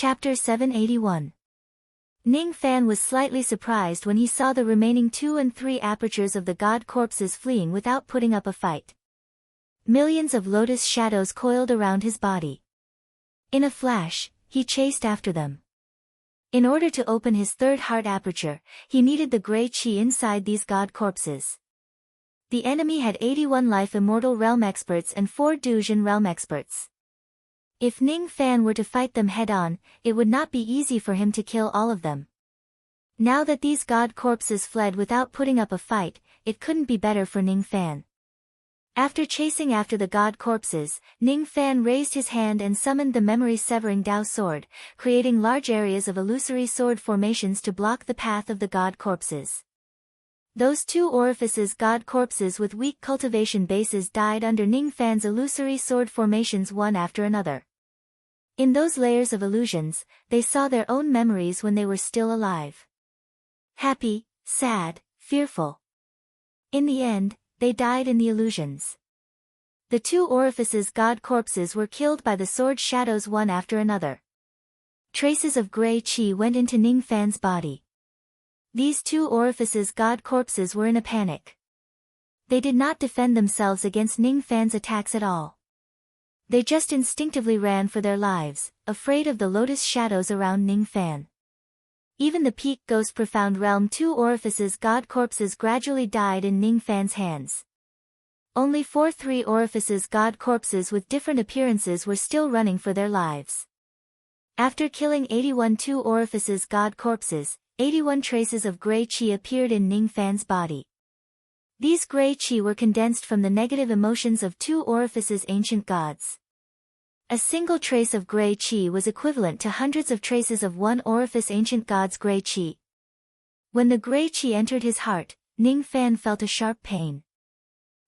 Chapter 781. Ning Fan was slightly surprised when he saw the remaining 2 and 3 apertures of the god corpses fleeing without putting up a fight. Millions of lotus shadows coiled around his body. In a flash, he chased after them. In order to open his third heart aperture, he needed the grey chi inside these god corpses. The enemy had 81 life immortal realm experts and 4 Dujin realm experts. If Ning Fan were to fight them head-on, it would not be easy for him to kill all of them. Now that these god corpses fled without putting up a fight, it couldn't be better for Ning Fan. After chasing after the god corpses, Ning Fan raised his hand and summoned the memory-severing Dao sword, creating large areas of illusory sword formations to block the path of the god corpses. Those 2 orifices god corpses with weak cultivation bases died under Ning Fan's illusory sword formations one after another. In those layers of illusions, they saw their own memories when they were still alive. Happy, sad, fearful. In the end, they died in the illusions. The 2 orifices god corpses were killed by the sword shadows one after another. Traces of grey chi went into Ning Fan's body. These 2 orifices god corpses were in a panic. They did not defend themselves against Ning Fan's attacks at all. They just instinctively ran for their lives, afraid of the lotus shadows around Ning Fan. Even the Peak Ghost Profound Realm 2 orifices god corpses gradually died in Ning Fan's hands. Only 4 3 orifices god corpses with different appearances were still running for their lives. After killing 81 2 orifices god corpses, 81 traces of grey chi appeared in Ning Fan's body. These grey chi were condensed from the negative emotions of 2 orifices ancient gods. A single trace of grey chi was equivalent to hundreds of traces of 1 orifice ancient god's grey chi. When the grey chi entered his heart, Ning Fan felt a sharp pain.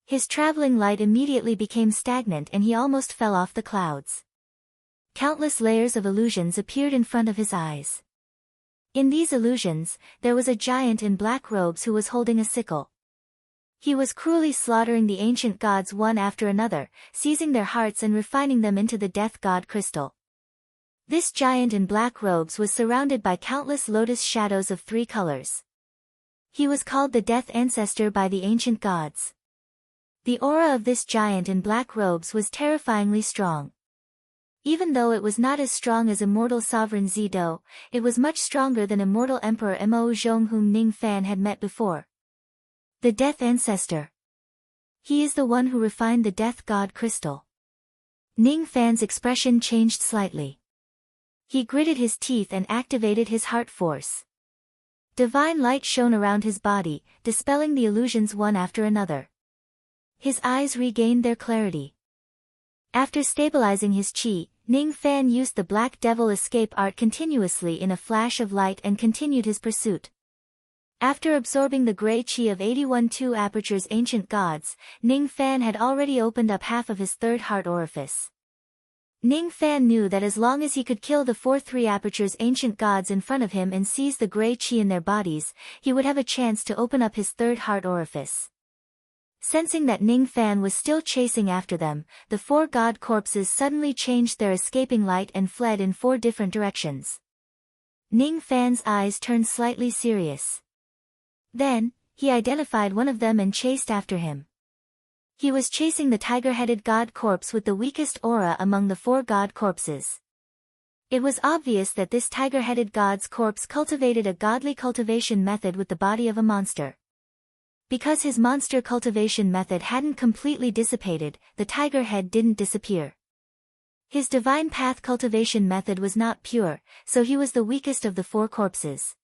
His traveling light immediately became stagnant and he almost fell off the clouds. Countless layers of illusions appeared in front of his eyes. In these illusions, there was a giant in black robes who was holding a sickle. He was cruelly slaughtering the ancient gods one after another, seizing their hearts and refining them into the death god crystal. This giant in black robes was surrounded by countless lotus shadows of 3 colors. He was called the Death Ancestor by the ancient gods. The aura of this giant in black robes was terrifyingly strong. Even though it was not as strong as immortal sovereign Zido, it was much stronger than immortal Emperor Mo Zhong whom Ning Fan had met before. The Death Ancestor. He is the one who refined the Death God Crystal. Ning Fan's expression changed slightly. He gritted his teeth and activated his heart force. Divine light shone around his body, dispelling the illusions one after another. His eyes regained their clarity. After stabilizing his chi, Ning Fan used the Black Devil escape art continuously in a flash of light and continued his pursuit. After absorbing the grey chi of 81 2 apertures ancient gods, Ning Fan had already opened up half of his third heart orifice. Ning Fan knew that as long as he could kill the 4 3 apertures ancient gods in front of him and seize the grey chi in their bodies, he would have a chance to open up his third heart orifice. Sensing that Ning Fan was still chasing after them, the 4 god corpses suddenly changed their escaping light and fled in 4 different directions. Ning Fan's eyes turned slightly serious. Then, he identified one of them and chased after him. He was chasing the tiger-headed god corpse with the weakest aura among the 4 god corpses. It was obvious that this tiger-headed god's corpse cultivated a godly cultivation method with the body of a monster. Because his monster cultivation method hadn't completely dissipated, the tiger head didn't disappear. His divine path cultivation method was not pure, so he was the weakest of the 4 corpses.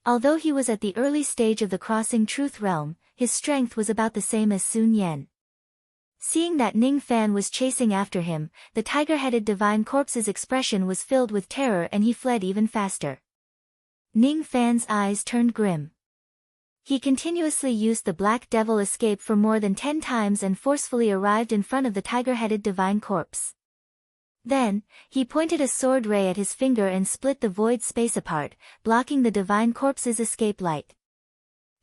Although he was at the early stage of the crossing truth realm, his strength was about the same as Sun Yen. Seeing that Ning Fan was chasing after him, the tiger-headed divine corpse's expression was filled with terror and he fled even faster. Ning Fan's eyes turned grim. He continuously used the Black Devil escape for more than 10 times and forcefully arrived in front of the tiger-headed divine corpse. Then, he pointed a sword ray at his finger and split the void space apart, blocking the divine corpse's escape light.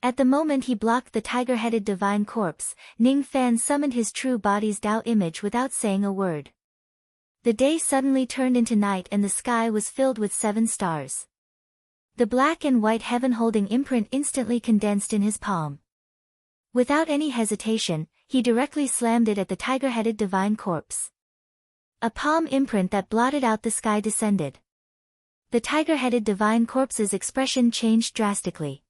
At the moment he blocked the tiger-headed divine corpse, Ning Fan summoned his true body's Tao image without saying a word. The day suddenly turned into night and the sky was filled with 7 stars. The black and white heaven-holding imprint instantly condensed in his palm. Without any hesitation, he directly slammed it at the tiger-headed divine corpse. A palm imprint that blotted out the sky descended. The tiger-headed divine corpse's expression changed drastically.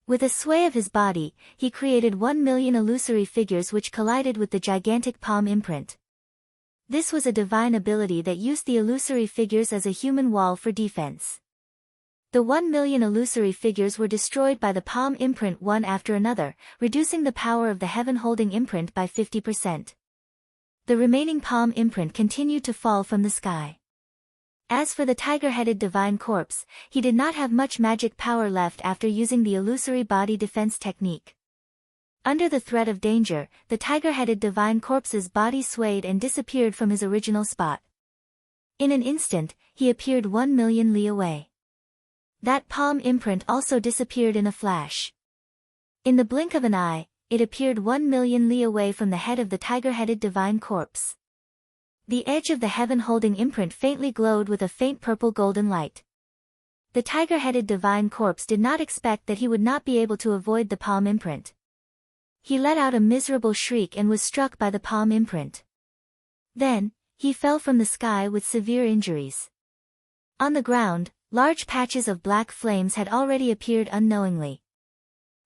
With a sway of his body, he created 1,000,000 illusory figures which collided with the gigantic palm imprint. This was a divine ability that used the illusory figures as a human wall for defense. The 1,000,000 illusory figures were destroyed by the palm imprint one after another, reducing the power of the heaven-holding imprint by 50%. The remaining palm imprint continued to fall from the sky. As for the tiger-headed divine corpse, he did not have much magic power left after using the illusory body defense technique. Under the threat of danger, the tiger-headed divine corpse's body swayed and disappeared from his original spot. In an instant, he appeared 1,000,000 li away. That palm imprint also disappeared in a flash. In the blink of an eye, it appeared 1,000,000 li away from the head of the tiger-headed divine corpse. The edge of the heaven-holding imprint faintly glowed with a faint purple-golden light. The tiger-headed divine corpse did not expect that he would not be able to avoid the palm imprint. He let out a miserable shriek and was struck by the palm imprint. Then, he fell from the sky with severe injuries. On the ground, large patches of black flames had already appeared unknowingly.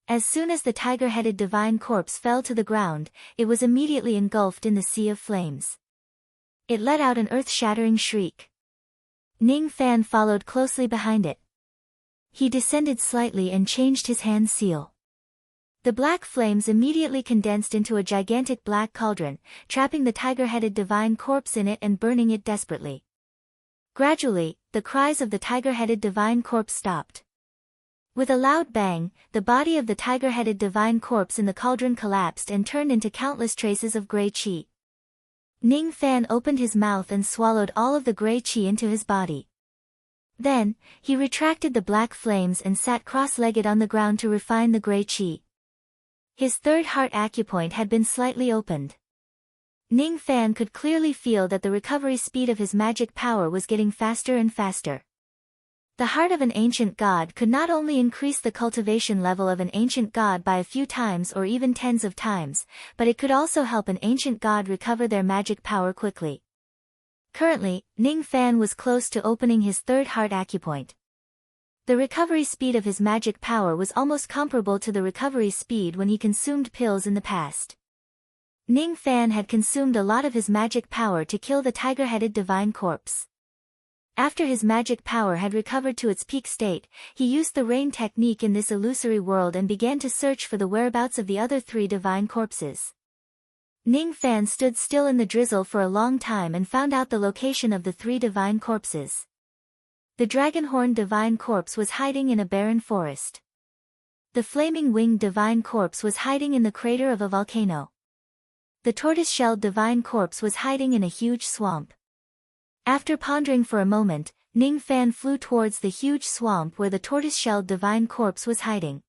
As soon as the tiger-headed divine corpse fell to the ground, it was immediately engulfed in the sea of flames. It let out an earth-shattering shriek. Ning Fan followed closely behind it. He descended slightly and changed his hand seal. The black flames immediately condensed into a gigantic black cauldron, trapping the tiger-headed divine corpse in it and burning it desperately. Gradually, the cries of the tiger-headed divine corpse stopped. With a loud bang, the body of the tiger-headed divine corpse in the cauldron collapsed and turned into countless traces of gray qi. Ning Fan opened his mouth and swallowed all of the gray qi into his body. Then, he retracted the black flames and sat cross-legged on the ground to refine the gray qi. His third heart acupoint had been slightly opened. Ning Fan could clearly feel that the recovery speed of his magic power was getting faster and faster. The heart of an ancient god could not only increase the cultivation level of an ancient god by a few times or even tens of times, but it could also help an ancient god recover their magic power quickly. Currently, Ning Fan was close to opening his third heart acupoint. The recovery speed of his magic power was almost comparable to the recovery speed when he consumed pills in the past. Ning Fan had consumed a lot of his magic power to kill the tiger-headed divine corpse. After his magic power had recovered to its peak state, he used the rain technique in this illusory world and began to search for the whereabouts of the other 3 divine corpses. Ning Fan stood still in the drizzle for a long time and found out the location of the 3 divine corpses. The dragonhorn divine corpse was hiding in a barren forest. The flaming-winged divine corpse was hiding in the crater of a volcano. The tortoise-shelled divine corpse was hiding in a huge swamp. After pondering for a moment, Ning Fan flew towards the huge swamp where the tortoise-shelled divine corpse was hiding.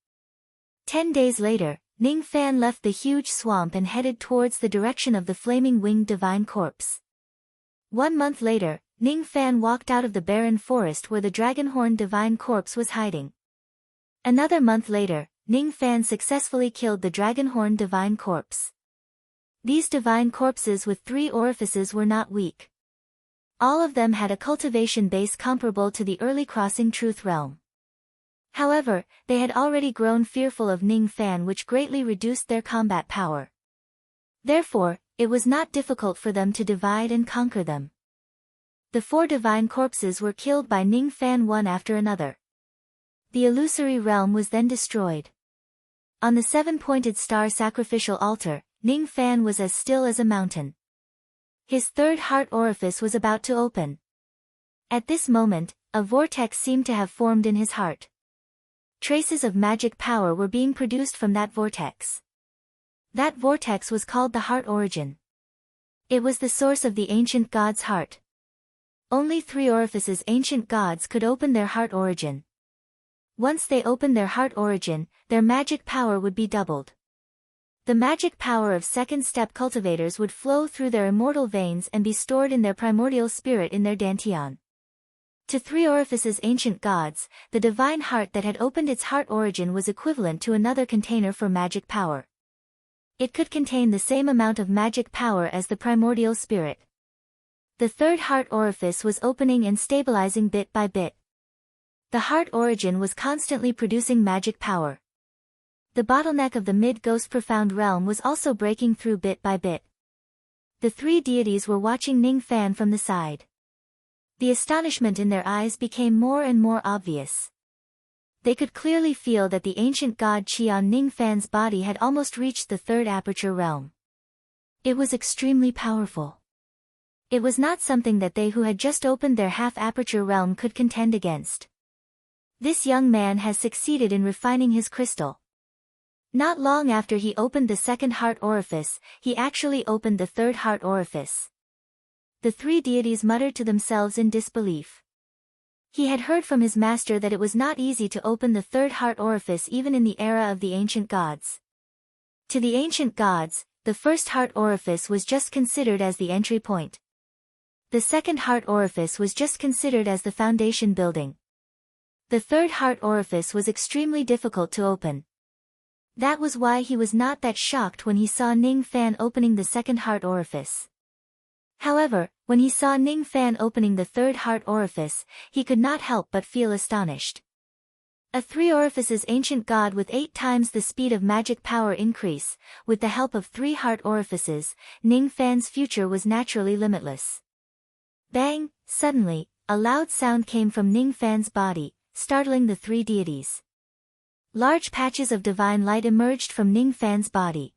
10 days later, Ning Fan left the huge swamp and headed towards the direction of the flaming-winged divine corpse. 1 month later, Ning Fan walked out of the barren forest where the dragonhorn divine corpse was hiding. Another month later, Ning Fan successfully killed the dragonhorn divine corpse. These divine corpses with 3 orifices were not weak. All of them had a cultivation base comparable to the early crossing truth realm. However, they had already grown fearful of Ning Fan, which greatly reduced their combat power. Therefore, it was not difficult for them to divide and conquer them. The 4 divine corpses were killed by Ning Fan one after another. The illusory realm was then destroyed. On the 7-pointed star sacrificial altar, Ning Fan was as still as a mountain. His third heart orifice was about to open. At this moment, a vortex seemed to have formed in his heart. Traces of magic power were being produced from that vortex. That vortex was called the heart origin. It was the source of the ancient god's heart. Only 3 orifices ancient gods could open their heart origin. Once they opened their heart origin, their magic power would be doubled. The magic power of second-step cultivators would flow through their immortal veins and be stored in their primordial spirit in their dantian. To three orifices ancient gods, the divine heart that had opened its heart origin was equivalent to another container for magic power. It could contain the same amount of magic power as the primordial spirit. The third heart orifice was opening and stabilizing bit by bit. The heart origin was constantly producing magic power. The bottleneck of the mid-ghost profound realm was also breaking through bit by bit. The three deities were watching Ning Fan from the side. The astonishment in their eyes became more and more obvious. They could clearly feel that the ancient god Qi on Ning Fan's body had almost reached the third aperture realm. It was extremely powerful. It was not something that they who had just opened their half-aperture realm could contend against. This young man has succeeded in refining his crystal. Not long after he opened the second heart orifice, he actually opened the third heart orifice. The three deities muttered to themselves in disbelief. He had heard from his master that it was not easy to open the third heart orifice even in the era of the ancient gods. To the ancient gods, the first heart orifice was just considered as the entry point. The second heart orifice was just considered as the foundation building. The third heart orifice was extremely difficult to open. That was why he was not that shocked when he saw Ning Fan opening the second heart orifice. However, when he saw Ning Fan opening the third heart orifice, he could not help but feel astonished. A three orifices ancient god with 8 times the speed of magic power increase, with the help of 3 heart orifices, Ning Fan's future was naturally limitless. Bang! Suddenly, a loud sound came from Ning Fan's body, startling the three deities. Large patches of divine light emerged from Ning Fan's body.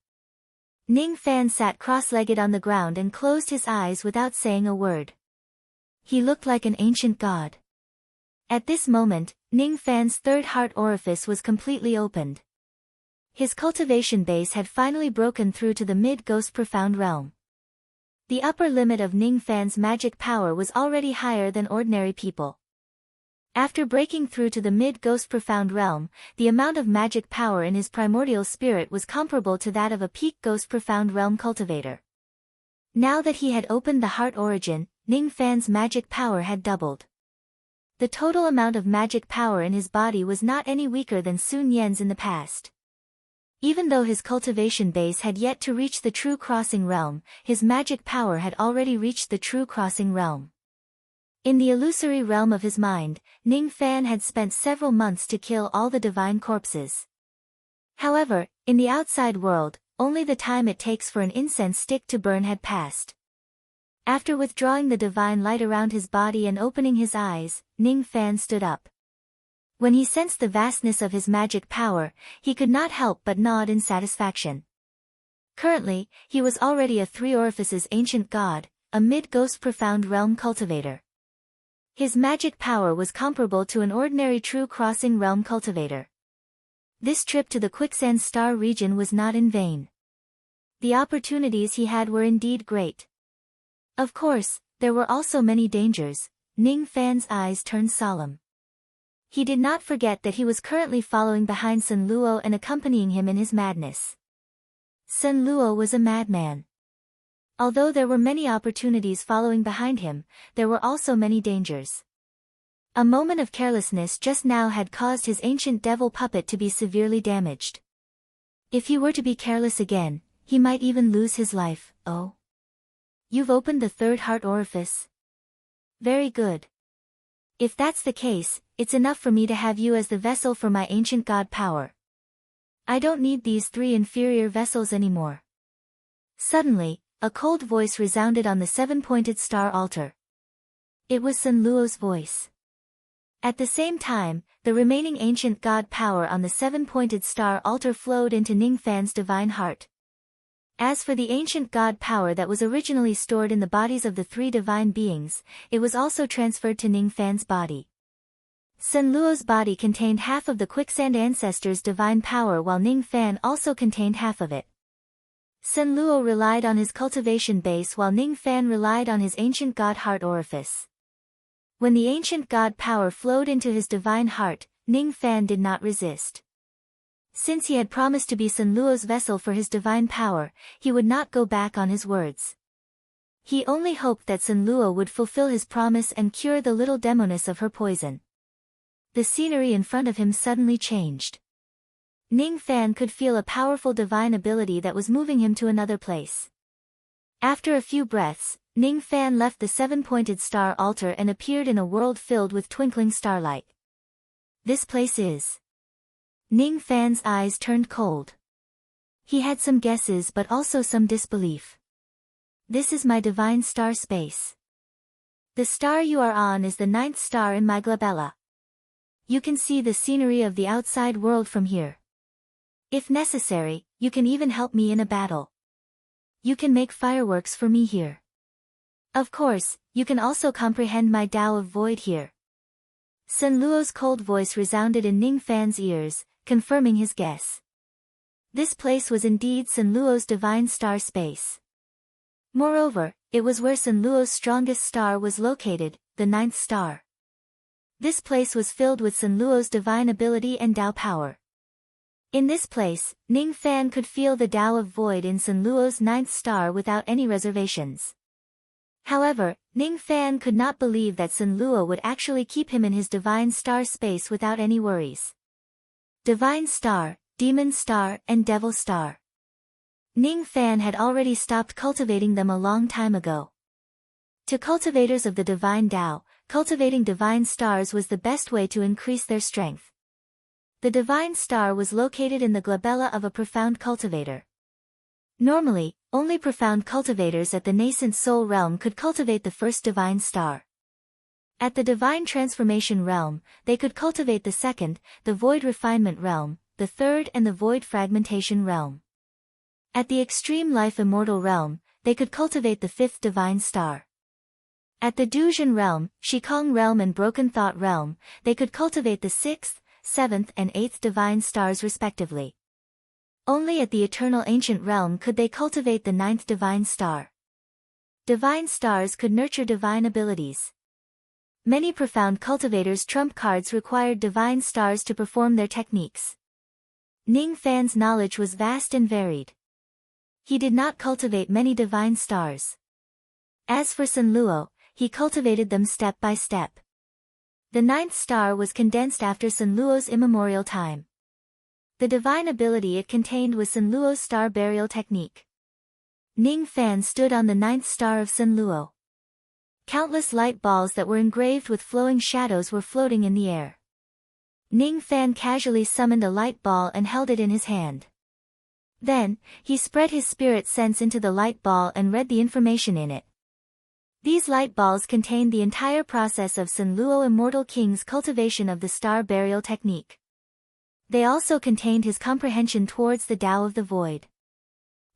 Ning Fan sat cross-legged on the ground and closed his eyes without saying a word. He looked like an ancient god. At this moment, Ning Fan's third heart orifice was completely opened. His cultivation base had finally broken through to the mid-ghost profound realm. The upper limit of Ning Fan's magic power was already higher than ordinary people. After breaking through to the mid-ghost profound realm, the amount of magic power in his primordial spirit was comparable to that of a peak ghost profound realm cultivator. Now that he had opened the heart origin, Ning Fan's magic power had doubled. The total amount of magic power in his body was not any weaker than Sun Yan's in the past. Even though his cultivation base had yet to reach the true crossing realm, his magic power had already reached the true crossing realm. In the illusory realm of his mind, Ning Fan had spent several months to kill all the divine corpses. However, in the outside world, only the time it takes for an incense stick to burn had passed. After withdrawing the divine light around his body and opening his eyes, Ning Fan stood up. When he sensed the vastness of his magic power, he could not help but nod in satisfaction. Currently, he was already a three orifices ancient god, a mid-ghost profound realm cultivator. His magic power was comparable to an ordinary true crossing realm cultivator. This trip to the Quicksand Star region was not in vain. The opportunities he had were indeed great. Of course, there were also many dangers. Ning Fan's eyes turned solemn. He did not forget that he was currently following behind Sun Luo and accompanying him in his madness. Sun Luo was a madman. Although there were many opportunities following behind him, there were also many dangers. A moment of carelessness just now had caused his ancient devil puppet to be severely damaged. If he were to be careless again, he might even lose his life. Oh. You've opened the third heart orifice? Very good. If that's the case, it's enough for me to have you as the vessel for my ancient god power. I don't need these 3 inferior vessels anymore. Suddenly, a cold voice resounded on the 7-pointed star altar. It was Sun Luo's voice. At the same time, the remaining ancient god power on the 7-pointed star altar flowed into Ning Fan's divine heart. As for the ancient god power that was originally stored in the bodies of the 3 divine beings, it was also transferred to Ning Fan's body. Sun Luo's body contained half of the Quicksand ancestors' divine power while Ning Fan also contained half of it. Sun Luo relied on his cultivation base while Ning Fan relied on his ancient god heart orifice. When the ancient god power flowed into his divine heart, Ning Fan did not resist. Since he had promised to be Sun Luo's vessel for his divine power, he would not go back on his words. He only hoped that Sun Luo would fulfill his promise and cure the little demoness of her poison. The scenery in front of him suddenly changed. Ning Fan could feel a powerful divine ability that was moving him to another place. After a few breaths, Ning Fan left the seven-pointed star altar and appeared in a world filled with twinkling starlight. This place is... Ning Fan's eyes turned cold. He had some guesses but also some disbelief. This is my divine star space. The star you are on is the 9th star in my glabella. You can see the scenery of the outside world from here. If necessary, you can even help me in a battle. You can make fireworks for me here. Of course, you can also comprehend my Tao of Void here. Sun Luo's cold voice resounded in Ning Fan's ears, confirming his guess. This place was indeed Sun Luo's divine star space. Moreover, it was where Sun Luo's strongest star was located, the 9th star. This place was filled with Sun Luo's divine ability and Tao power. In this place, Ning Fan could feel the Tao of Void in Sun Luo's 9th star without any reservations. However, Ning Fan could not believe that Sun Luo would actually keep him in his divine star space without any worries. Divine star, demon star and devil star. Ning Fan had already stopped cultivating them a long time ago. To cultivators of the divine Tao, cultivating divine stars was the best way to increase their strength. The divine star was located in the glabella of a profound cultivator. Normally, only profound cultivators at the nascent soul realm could cultivate the first divine star. At the divine transformation realm, they could cultivate the second, the void refinement realm, the third and the void fragmentation realm. At the extreme life immortal realm, they could cultivate the fifth divine star. At the Duzhen realm, Shikong realm and broken thought realm, they could cultivate the 6th, 7th and 8th divine stars respectively. Only at the eternal ancient realm could they cultivate the 9th divine star. Divine stars could nurture divine abilities. Many profound cultivators' trump cards required divine stars to perform their techniques. Ning Fan's knowledge was vast and varied. He did not cultivate many divine stars. As for Sun Luo, he cultivated them step by step. The 9th star was condensed after Sun Luo's immemorial time. The divine ability it contained was Sun Luo's star burial technique. Ning Fan stood on the 9th star of Sun Luo. Countless light balls that were engraved with flowing shadows were floating in the air. Ning Fan casually summoned a light ball and held it in his hand. Then, he spread his spirit sense into the light ball and read the information in it. These light balls contained the entire process of Sun Luo Immortal King's cultivation of the star burial technique. They also contained his comprehension towards the Tao of the Void.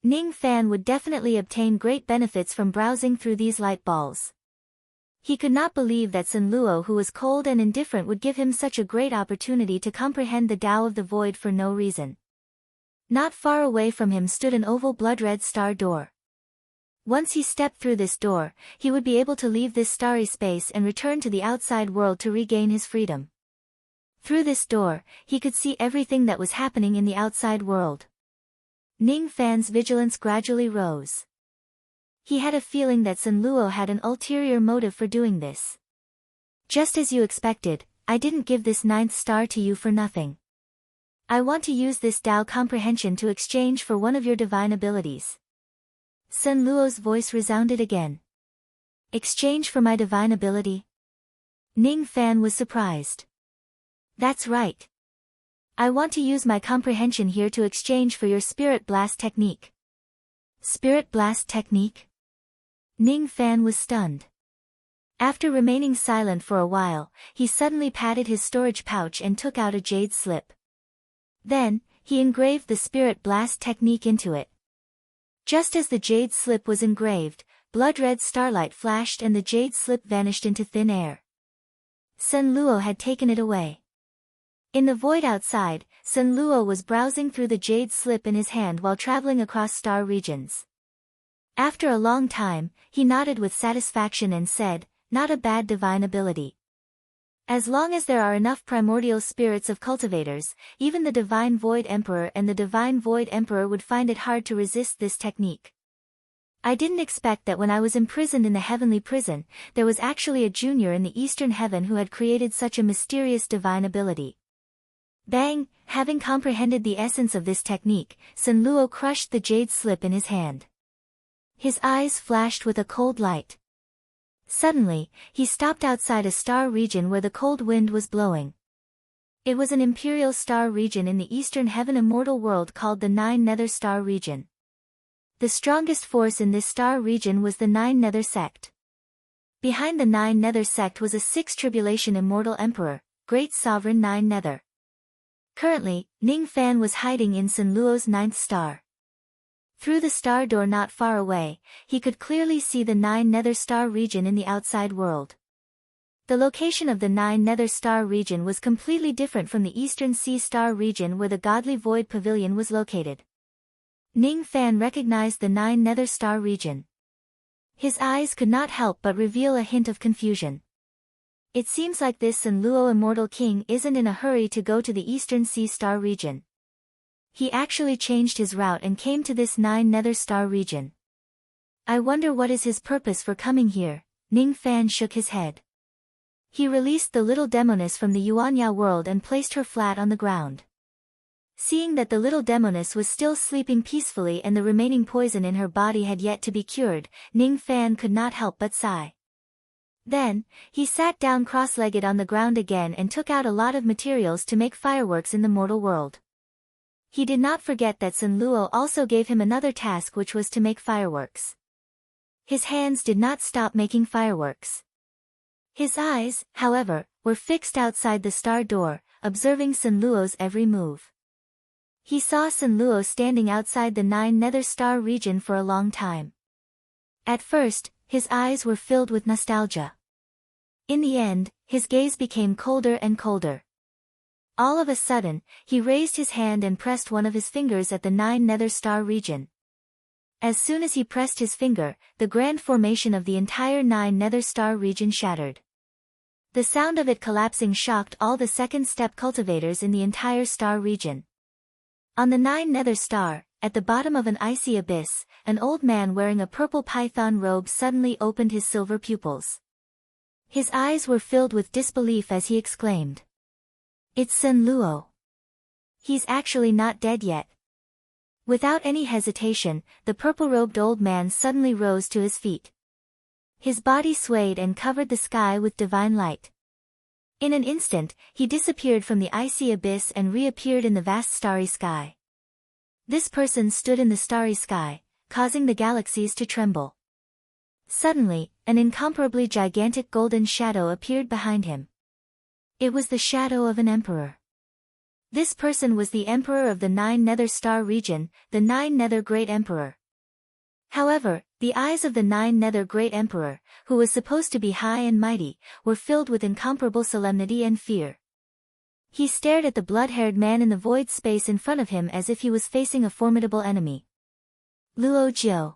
Ning Fan would definitely obtain great benefits from browsing through these light balls. He could not believe that Sun Luo, who was cold and indifferent, would give him such a great opportunity to comprehend the Tao of the Void for no reason. Not far away from him stood an oval blood-red star door. Once he stepped through this door, he would be able to leave this starry space and return to the outside world to regain his freedom. Through this door, he could see everything that was happening in the outside world. Ning Fan's vigilance gradually rose. He had a feeling that Sun Luo had an ulterior motive for doing this. Just as you expected, I didn't give this 9th star to you for nothing. I want to use this Tao comprehension to exchange for one of your divine abilities. Sun Luo's voice resounded again. Exchange for my divine ability? Ning Fan was surprised. That's right. I want to use my comprehension here to exchange for your Spirit Blast technique. Spirit Blast technique? Ning Fan was stunned. After remaining silent for a while, he suddenly patted his storage pouch and took out a jade slip. Then, he engraved the Spirit Blast technique into it. Just as the jade slip was engraved, blood-red starlight flashed and the jade slip vanished into thin air. Sun Luo had taken it away. In the void outside, Sun Luo was browsing through the jade slip in his hand while traveling across star regions. After a long time, he nodded with satisfaction and said, "Not a bad divine ability." As long as there are enough primordial spirits of cultivators, even the Divine Void Emperor and the Divine Void Emperor would find it hard to resist this technique. I didn't expect that when I was imprisoned in the heavenly prison, there was actually a junior in the eastern heaven who had created such a mysterious divine ability. Bang! Having comprehended the essence of this technique, Sun Luo crushed the jade slip in his hand. His eyes flashed with a cold light. Suddenly, he stopped outside a star region where the cold wind was blowing. It was an imperial star region in the eastern heaven immortal world called the Nine Nether Star region. The strongest force in this star region was the Nine Nether sect. Behind the Nine Nether sect was a sixth tribulation immortal emperor, Great Sovereign Nine Nether. Currently, Ning Fan was hiding in Sun Luo's ninth star. Through the star door not far away, he could clearly see the Nine Nether Star region in the outside world. The location of the Nine Nether Star region was completely different from the Eastern Sea Star region where the Godly Void Pavilion was located. Ning Fan recognized the Nine Nether Star region. His eyes could not help but reveal a hint of confusion. It seems like this Sun Luo Immortal King isn't in a hurry to go to the Eastern Sea Star region. He actually changed his route and came to this Nine Nether Star region. I wonder what is his purpose for coming here. Ning Fan shook his head. He released the little demoness from the Yuanya world and placed her flat on the ground. Seeing that the little demoness was still sleeping peacefully and the remaining poison in her body had yet to be cured, Ning Fan could not help but sigh. Then, he sat down cross-legged on the ground again and took out a lot of materials to make fireworks in the mortal world. He did not forget that Sun Luo also gave him another task, which was to make fireworks. His hands did not stop making fireworks. His eyes, however, were fixed outside the star door, observing Sun Luo's every move. He saw Sun Luo standing outside the Nine Nether Star region for a long time. At first, his eyes were filled with nostalgia. In the end, his gaze became colder and colder. All of a sudden, he raised his hand and pressed one of his fingers at the Nine Nether Star region. As soon as he pressed his finger, the grand formation of the entire Nine Nether Star region shattered. The sound of it collapsing shocked all the second-step cultivators in the entire star region. On the Nine Nether Star, at the bottom of an icy abyss, an old man wearing a purple python robe suddenly opened his silver pupils. His eyes were filled with disbelief as he exclaimed, "It's Sun Luo. He's actually not dead yet." Without any hesitation, the purple-robed old man suddenly rose to his feet. His body swayed and covered the sky with divine light. In an instant, he disappeared from the icy abyss and reappeared in the vast starry sky. This person stood in the starry sky, causing the galaxies to tremble. Suddenly, an incomparably gigantic golden shadow appeared behind him. It was the shadow of an emperor. This person was the emperor of the Nine Nether Star region, the Nine Nether Great Emperor. However, the eyes of the Nine Nether Great Emperor, who was supposed to be high and mighty, were filled with incomparable solemnity and fear. He stared at the blood-haired man in the void space in front of him as if he was facing a formidable enemy. "Luo Jiu.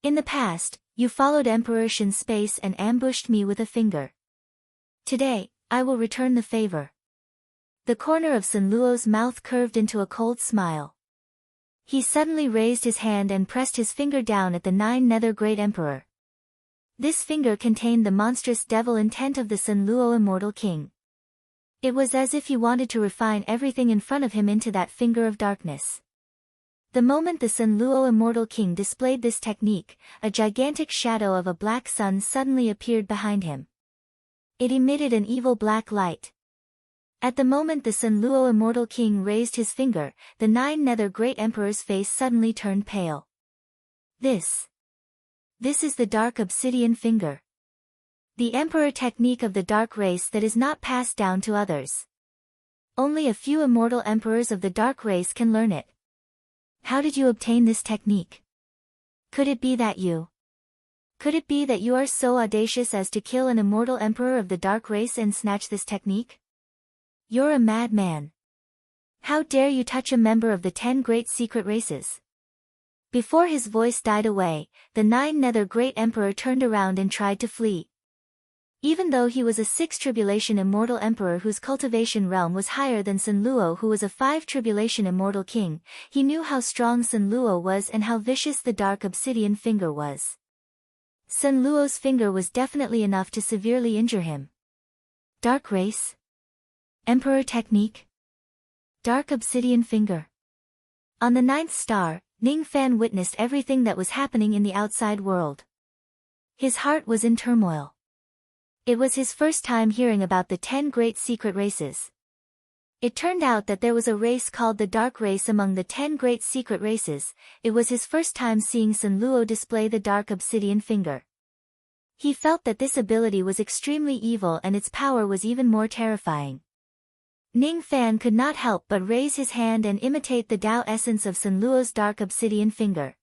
In the past, you followed Emperor Shin's space and ambushed me with a finger. Today, I will return the favor." The corner of Sun Luo's mouth curved into a cold smile. He suddenly raised his hand and pressed his finger down at the Nine Nether Great Emperor. This finger contained the monstrous devil intent of the Sun Luo Immortal King. It was as if he wanted to refine everything in front of him into that finger of darkness. The moment the Sun Luo Immortal King displayed this technique, a gigantic shadow of a black sun suddenly appeared behind him. It emitted an evil black light. At the moment the Sun Luo Immortal King raised his finger, the Nine Nether Great Emperor's face suddenly turned pale. This is the Dark Obsidian Finger. The Emperor technique of the Dark Race that is not passed down to others. Only a few immortal emperors of the Dark Race can learn it. How did you obtain this technique? Could it be that you are so audacious as to kill an immortal emperor of the Dark Race and snatch this technique? You're a madman. How dare you touch a member of the 10 great secret races? Before his voice died away, the Nine Nether Great Emperor turned around and tried to flee. Even though he was a 6 tribulation immortal emperor whose cultivation realm was higher than Sun Luo, who was a 5 tribulation immortal king, he knew how strong Sun Luo was and how vicious the dark obsidian finger was. Sun Luo's finger was definitely enough to severely injure him. Dark race? Emperor technique? Dark obsidian finger. On the 9th star, Ning Fan witnessed everything that was happening in the outside world. His heart was in turmoil. It was his first time hearing about the 10 great secret races. It turned out that there was a race called the Dark Race among the 10 great secret races. It was his first time seeing Sun Luo display the dark obsidian finger. He felt that this ability was extremely evil and its power was even more terrifying. Ning Fan could not help but raise his hand and imitate the Tao essence of Sun Luo's dark obsidian finger.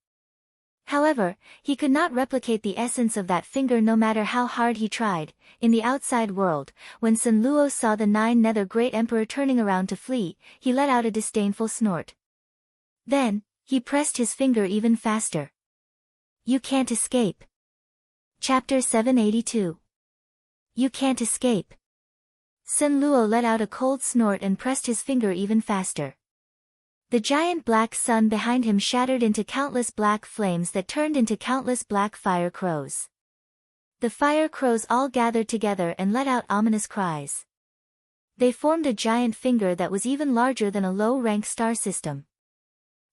However, he could not replicate the essence of that finger no matter how hard he tried. In the outside world, when Sun Luo saw the 9 Nether Great Emperor turning around to flee, he let out a disdainful snort. Then, he pressed his finger even faster. You can't escape. Chapter 782. You can't escape. Sun Luo let out a cold snort and pressed his finger even faster. The giant black sun behind him shattered into countless black flames that turned into countless black fire crows. The fire crows all gathered together and let out ominous cries. They formed a giant finger that was even larger than a low-rank star system.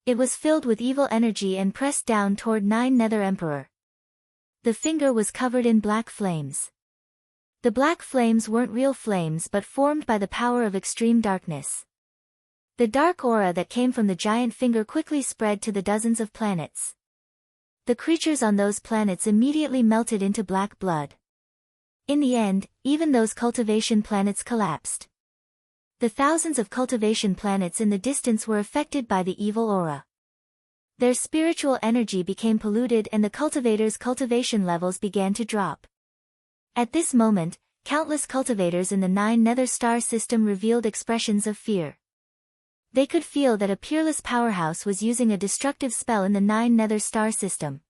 It was filled with evil energy and pressed down toward 9 Nether Emperor. The finger was covered in black flames. The black flames weren't real flames but formed by the power of extreme darkness. The dark aura that came from the giant finger quickly spread to the dozens of planets. The creatures on those planets immediately melted into black blood. In the end, even those cultivation planets collapsed. The thousands of cultivation planets in the distance were affected by the evil aura. Their spiritual energy became polluted and the cultivators' cultivation levels began to drop. At this moment, countless cultivators in the 9 Nether Star system revealed expressions of fear. They could feel that a peerless powerhouse was using a destructive spell in the 9 Nether Star system.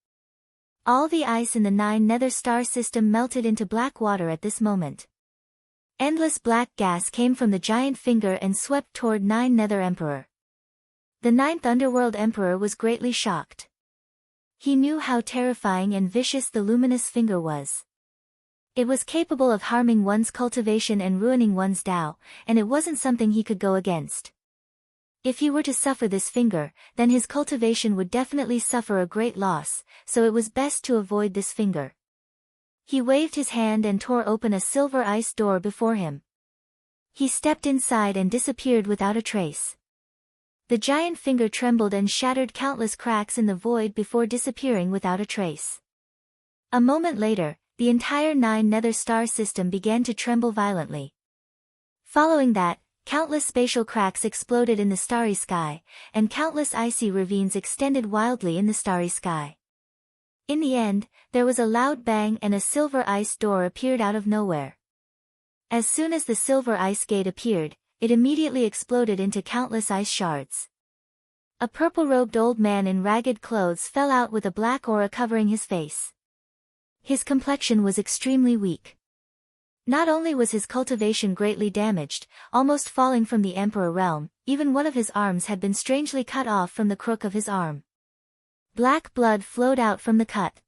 All the ice in the 9 Nether Star system melted into black water at this moment. Endless black gas came from the giant finger and swept toward 9 Nether Emperor. The 9th Underworld Emperor was greatly shocked. He knew how terrifying and vicious the luminous finger was. It was capable of harming one's cultivation and ruining one's Tao, and it wasn't something he could go against. If he were to suffer this finger, then his cultivation would definitely suffer a great loss, so it was best to avoid this finger. He waved his hand and tore open a silver ice door before him. He stepped inside and disappeared without a trace. The giant finger trembled and shattered countless cracks in the void before disappearing without a trace. A moment later, the entire 9 Nether Star system began to tremble violently. Following that, countless spatial cracks exploded in the starry sky, and countless icy ravines extended wildly in the starry sky. In the end, there was a loud bang and a silver ice door appeared out of nowhere. As soon as the silver ice gate appeared, it immediately exploded into countless ice shards. A purple-robed old man in ragged clothes fell out with a black aura covering his face. His complexion was extremely weak. Not only was his cultivation greatly damaged, almost falling from the Emperor realm, even one of his arms had been strangely cut off from the crook of his arm. Black blood flowed out from the cut.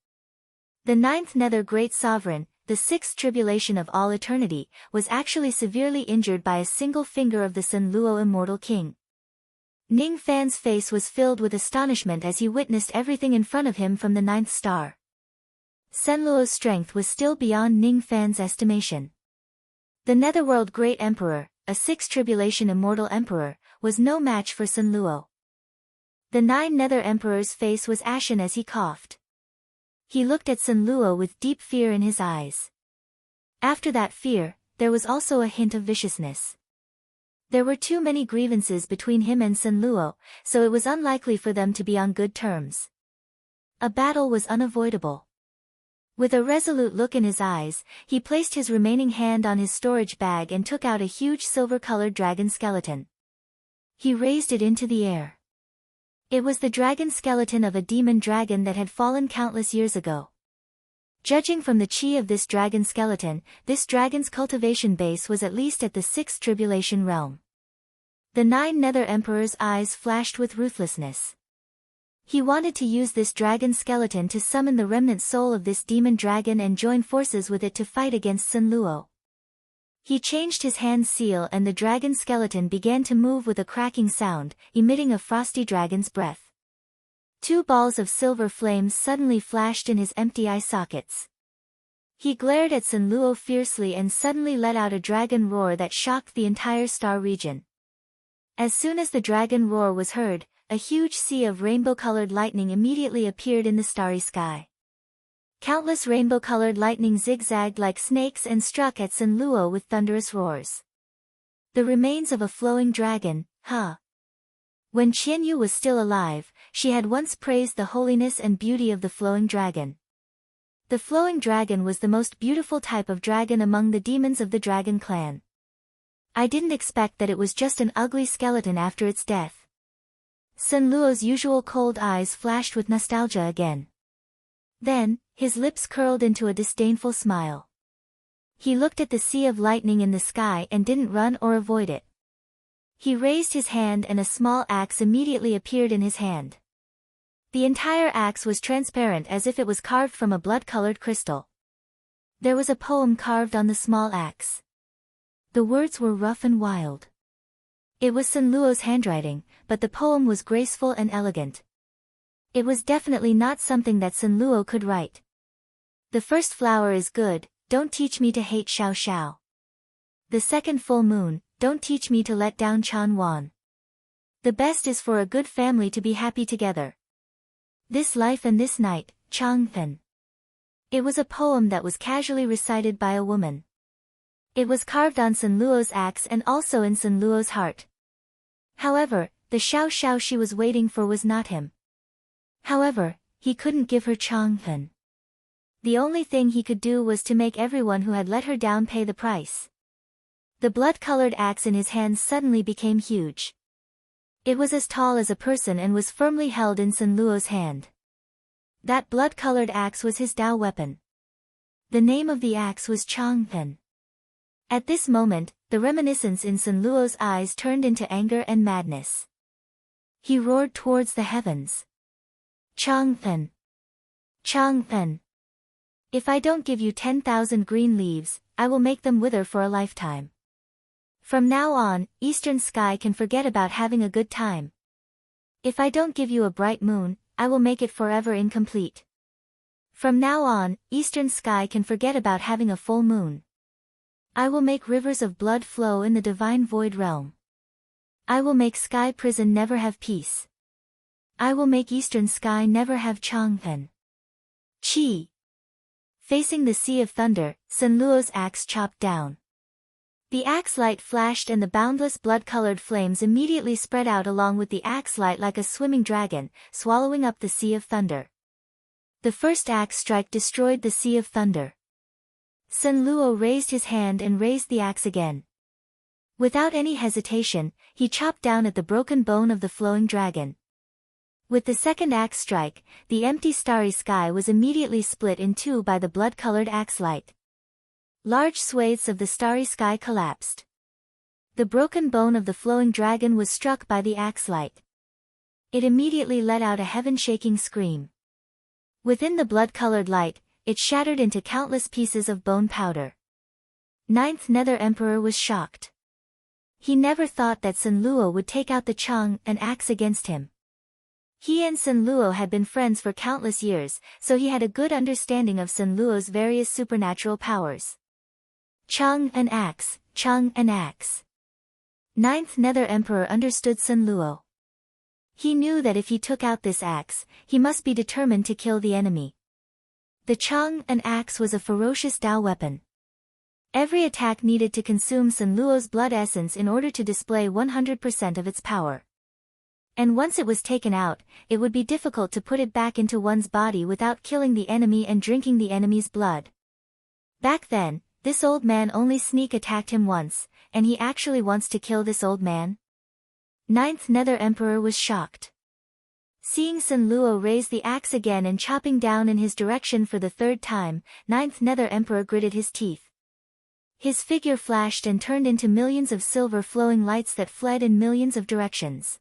The 9th Nether Great Sovereign, the 6th tribulation of all eternity, was actually severely injured by a single finger of the Sun Luo Immortal King. Ning Fan's face was filled with astonishment as he witnessed everything in front of him from the 9th star. Sun Luo's strength was still beyond Ning Fan's estimation. The Netherworld Great Emperor, a 6th tribulation immortal emperor, was no match for Sun Luo. The 9 Nether Emperor's face was ashen as he coughed. He looked at Sun Luo with deep fear in his eyes. After that fear, there was also a hint of viciousness. There were too many grievances between him and Sun Luo, so it was unlikely for them to be on good terms. A battle was unavoidable. With a resolute look in his eyes, he placed his remaining hand on his storage bag and took out a huge silver-colored dragon skeleton. He raised it into the air. It was the dragon skeleton of a demon dragon that had fallen countless years ago. Judging from the chi of this dragon skeleton, this dragon's cultivation base was at least at the 6th tribulation realm. The 9 Nether Emperor's eyes flashed with ruthlessness. He wanted to use this dragon skeleton to summon the remnant soul of this demon dragon and join forces with it to fight against Sun Luo. He changed his hand seal and the dragon skeleton began to move with a cracking sound, emitting a frosty dragon's breath. 2 balls of silver flames suddenly flashed in his empty eye sockets. He glared at Sun Luo fiercely and suddenly let out a dragon roar that shocked the entire star region. As soon as the dragon roar was heard, a huge sea of rainbow-colored lightning immediately appeared in the starry sky. Countless rainbow-colored lightning zigzagged like snakes and struck at Sun Luo with thunderous roars. The remains of a flowing dragon, huh? When Qianyu was still alive, she had once praised the holiness and beauty of the flowing dragon. The flowing dragon was the most beautiful type of dragon among the demons of the dragon clan. I didn't expect that it was just an ugly skeleton after its death. Sun Luo's usual cold eyes flashed with nostalgia again. Then, his lips curled into a disdainful smile. He looked at the sea of lightning in the sky and didn't run or avoid it. He raised his hand and a small axe immediately appeared in his hand. The entire axe was transparent as if it was carved from a blood-colored crystal. There was a poem carved on the small axe. The words were rough and wild. It was Sun Luo's handwriting, but the poem was graceful and elegant. It was definitely not something that Sun Luo could write. The first flower is good, don't teach me to hate Xiao Xiao. The second full moon, don't teach me to let down Chan Wan. The best is for a good family to be happy together. This life and this night, Chang Pen. It was a poem that was casually recited by a woman. It was carved on Sun Luo's axe and also in Sun Luo's heart. However, the Xiao Xiao she was waiting for was not him. However, he couldn't give her Chang'an. The only thing he could do was to make everyone who had let her down pay the price. The blood-colored axe in his hands suddenly became huge. It was as tall as a person and was firmly held in Sun Luo's hand. That blood-colored axe was his Dao weapon. The name of the axe was Chang'an. At this moment, the reminiscence in Sun Luo's eyes turned into anger and madness. He roared towards the heavens. Chang'an! Chang'an! If I don't give you 10,000 green leaves, I will make them wither for a lifetime. From now on, Eastern Sky can forget about having a good time. If I don't give you a bright moon, I will make it forever incomplete. From now on, Eastern Sky can forget about having a full moon. I will make rivers of blood flow in the divine void realm. I will make Sky Prison never have peace. I will make Eastern Sky never have Chang'an. Chi. Facing the sea of thunder, Sun Luo's axe chopped down. The axe light flashed and the boundless blood-colored flames immediately spread out along with the axe light like a swimming dragon, swallowing up the sea of thunder. The first axe strike destroyed the sea of thunder. Sun Luo raised his hand and raised the axe again. Without any hesitation, he chopped down at the broken bone of the flowing dragon. With the second axe strike, the empty starry sky was immediately split in two by the blood-colored axe light. Large swathes of the starry sky collapsed. The broken bone of the flowing dragon was struck by the axe light. It immediately let out a heaven-shaking scream. Within the blood-colored light, it shattered into countless pieces of bone powder. Ninth Nether Emperor was shocked. He never thought that Sun Luo would take out the Chang and axe against him. He and Sun Luo had been friends for countless years, so he had a good understanding of Sun Luo's various supernatural powers. Chang and axe, Chang and axe. Ninth Nether Emperor understood Sun Luo. He knew that if he took out this axe, he must be determined to kill the enemy. The Chang and axe was a ferocious Dao weapon. Every attack needed to consume Sun Luo's blood essence in order to display 100% of its power. And once it was taken out, it would be difficult to put it back into one's body without killing the enemy and drinking the enemy's blood. Back then, this old man only sneak attacked him once, and he actually wants to kill this old man? Ninth Nether Emperor was shocked. Seeing Sun Luo raise the axe again and chopping down in his direction for the third time, Ninth Nether Emperor gritted his teeth. His figure flashed and turned into millions of silver flowing lights that fled in millions of directions.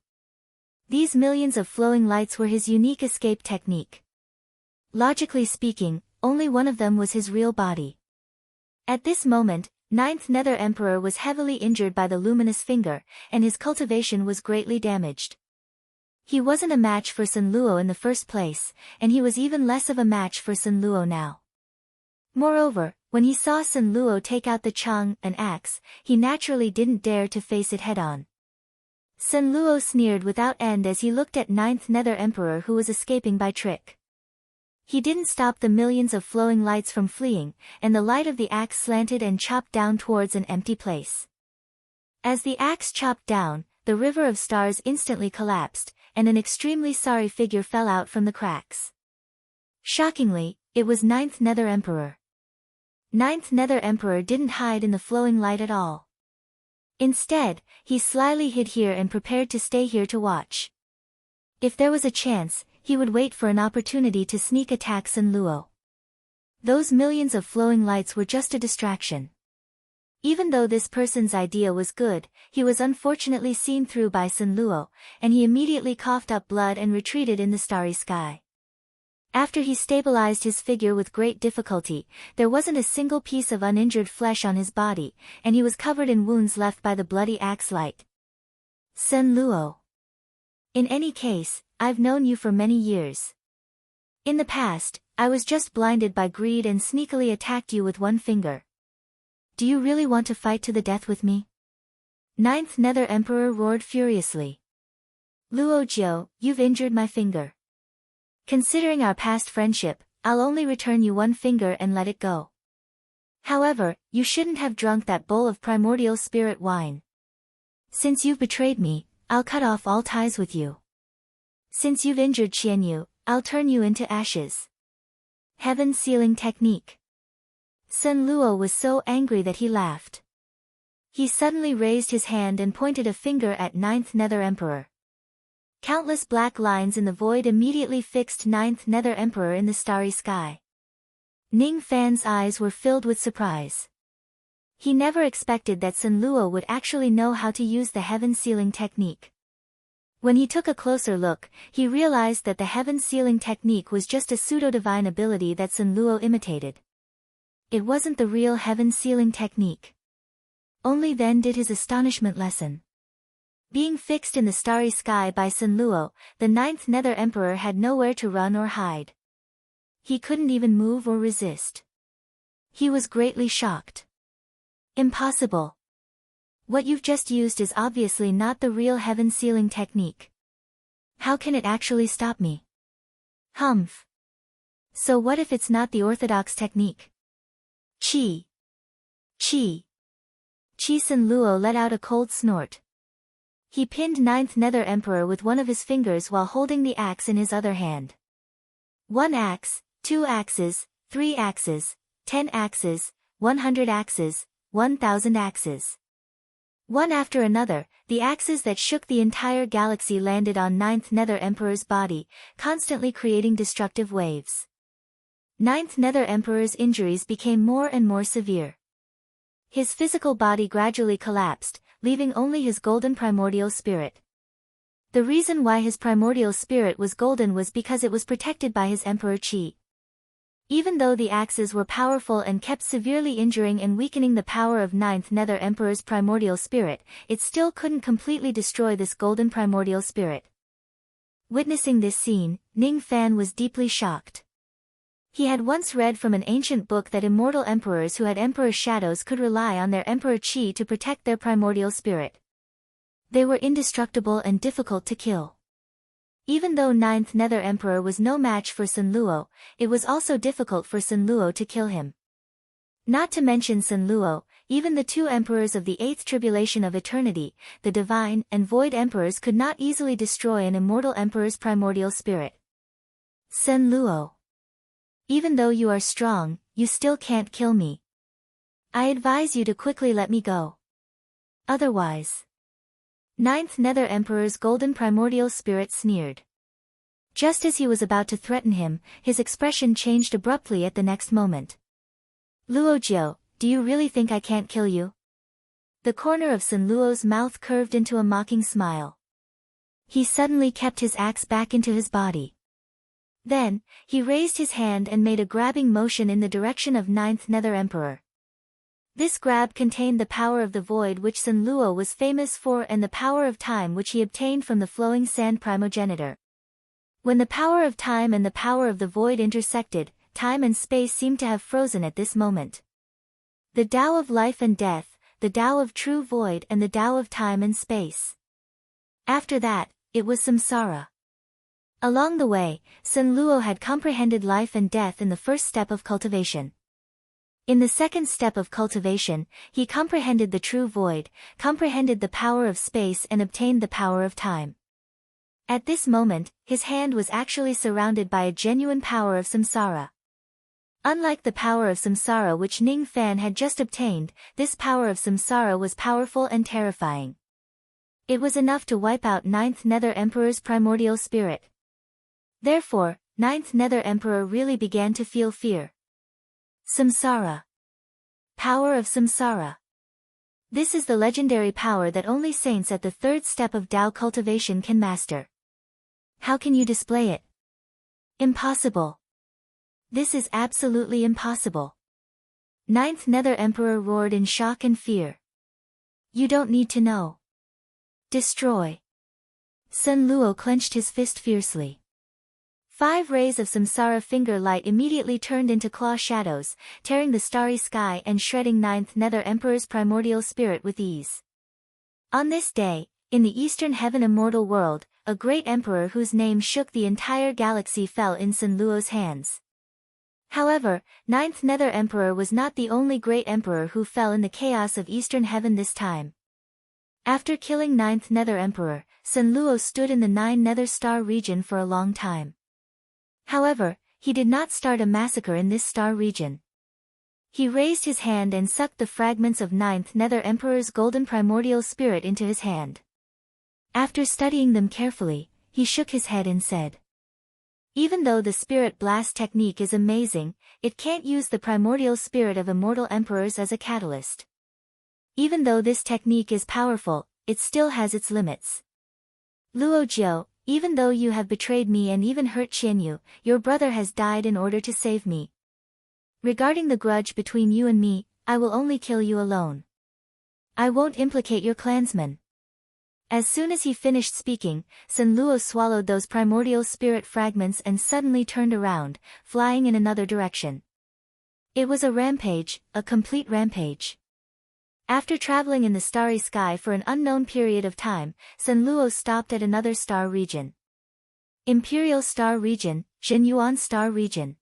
These millions of flowing lights were his unique escape technique. Logically speaking, only one of them was his real body. At this moment, Ninth Nether Emperor was heavily injured by the luminous finger, and his cultivation was greatly damaged. He wasn't a match for Sun Luo in the first place, and he was even less of a match for Sun Luo now. Moreover, when he saw Sun Luo take out the Chang, an axe, he naturally didn't dare to face it head-on. Sun Luo sneered without end as he looked at Ninth Nether Emperor who was escaping by trick. He didn't stop the millions of flowing lights from fleeing, and the light of the axe slanted and chopped down towards an empty place. As the axe chopped down, the river of stars instantly collapsed, and an extremely sorry figure fell out from the cracks. Shockingly, it was Ninth Nether Emperor. Ninth Nether Emperor didn't hide in the flowing light at all. Instead, he slyly hid here and prepared to stay here to watch. If there was a chance, he would wait for an opportunity to sneak attack Sun Luo. Those millions of flowing lights were just a distraction. Even though this person's idea was good, he was unfortunately seen through by Sun Luo, and he immediately coughed up blood and retreated in the starry sky. After he stabilized his figure with great difficulty, there wasn't a single piece of uninjured flesh on his body, and he was covered in wounds left by the bloody axe light. Sun Luo. In any case, I've known you for many years. In the past, I was just blinded by greed and sneakily attacked you with one finger. Do you really want to fight to the death with me? Ninth Nether Emperor roared furiously. Luo Jiu, you've injured my finger. Considering our past friendship, I'll only return you one finger and let it go. However, you shouldn't have drunk that bowl of primordial spirit wine. Since you've betrayed me, I'll cut off all ties with you. Since you've injured Qianyu, I'll turn you into ashes. Heaven Sealing Technique. Sun Luo was so angry that he laughed. He suddenly raised his hand and pointed a finger at Ninth Nether Emperor. Countless black lines in the void immediately fixed Ninth Nether Emperor in the starry sky. Ning Fan's eyes were filled with surprise. He never expected that Sun Luo would actually know how to use the Heaven Sealing Technique. When he took a closer look, he realized that the Heaven Sealing Technique was just a pseudo-divine ability that Sun Luo imitated. It wasn't the real Heaven Sealing Technique. Only then did his astonishment lessen. Being fixed in the starry sky by Sun Luo, the Ninth Nether Emperor had nowhere to run or hide. He couldn't even move or resist. He was greatly shocked. Impossible. What you've just used is obviously not the real Heaven Sealing Technique. How can it actually stop me? Humph. So what if it's not the orthodox technique? Chi. Chi. Sun Luo let out a cold snort. He pinned Ninth Nether Emperor with one of his fingers while holding the axe in his other hand. 1 axe, 2 axes, 3 axes, 10 axes, 100 axes, 1,000 axes. One after another, the axes that shook the entire galaxy landed on Ninth Nether Emperor's body, constantly creating destructive waves. Ninth Nether Emperor's injuries became more and more severe. His physical body gradually collapsed, leaving only his golden primordial spirit. The reason why his primordial spirit was golden was because it was protected by his Emperor Qi. Even though the axes were powerful and kept severely injuring and weakening the power of Ninth Nether Emperor's primordial spirit, it still couldn't completely destroy this golden primordial spirit. Witnessing this scene, Ning Fan was deeply shocked. He had once read from an ancient book that immortal emperors who had emperor shadows could rely on their Emperor Qi to protect their primordial spirit. They were indestructible and difficult to kill. Even though Ninth Nether Emperor was no match for Sun Luo, it was also difficult for Sun Luo to kill him. Not to mention Sun Luo, even the 2 emperors of the 8th tribulation of eternity, the divine and void emperors could not easily destroy an immortal emperor's primordial spirit. Sun Luo. Even though you are strong, you still can't kill me. I advise you to quickly let me go. Otherwise. Ninth Nether Emperor's golden primordial spirit sneered. Just as he was about to threaten him, his expression changed abruptly at the next moment. Luo Jiu, do you really think I can't kill you? The corner of Sun Luo's mouth curved into a mocking smile. He suddenly kept his axe back into his body. Then, he raised his hand and made a grabbing motion in the direction of Ninth Nether Emperor. This grab contained the power of the void which Sun Luo was famous for and the power of time which he obtained from the flowing sand primogenitor. When the power of time and the power of the void intersected, time and space seemed to have frozen at this moment. The Tao of life and death, the Tao of true void and the Tao of time and space. After that, it was samsara. Along the way, Sun Luo had comprehended life and death in the first step of cultivation. In the second step of cultivation, he comprehended the true void, comprehended the power of space and obtained the power of time. At this moment, his hand was actually surrounded by a genuine power of samsara. Unlike the power of samsara which Ning Fan had just obtained, this power of samsara was powerful and terrifying. It was enough to wipe out Ninth Nether Emperor's primordial spirit. Therefore, Ninth Nether Emperor really began to feel fear. Samsara. Power of samsara. This is the legendary power that only saints at the third step of Tao cultivation can master. How can you display it? Impossible. This is absolutely impossible. Ninth Nether Emperor roared in shock and fear. You don't need to know. Destroy. Sun Luo clenched his fist fiercely. 5 rays of samsara finger light immediately turned into claw shadows, tearing the starry sky and shredding Ninth Nether Emperor's primordial spirit with ease. On this day, in the Eastern Heaven Immortal World, a great emperor whose name shook the entire galaxy fell in Sun Luo's hands. However, Ninth Nether Emperor was not the only great emperor who fell in the chaos of Eastern Heaven this time. After killing Ninth Nether Emperor, Sun Luo stood in the 9 Nether Star region for a long time. However, he did not start a massacre in this star region. He raised his hand and sucked the fragments of Ninth Nether Emperor's golden primordial spirit into his hand. After studying them carefully, he shook his head and said, even though the Spirit Blast technique is amazing, it can't use the primordial spirit of immortal emperors as a catalyst. Even though this technique is powerful, it still has its limits. Luo Jiu, even though you have betrayed me and even hurt Qianyu, your brother has died in order to save me. Regarding the grudge between you and me, I will only kill you alone. I won't implicate your clansmen. As soon as he finished speaking, Sun Luo swallowed those primordial spirit fragments and suddenly turned around, flying in another direction. It was a rampage, a complete rampage. After traveling in the starry sky for an unknown period of time, Sun Luo stopped at another star region. Imperial Star Region, Zhenyuan Star Region.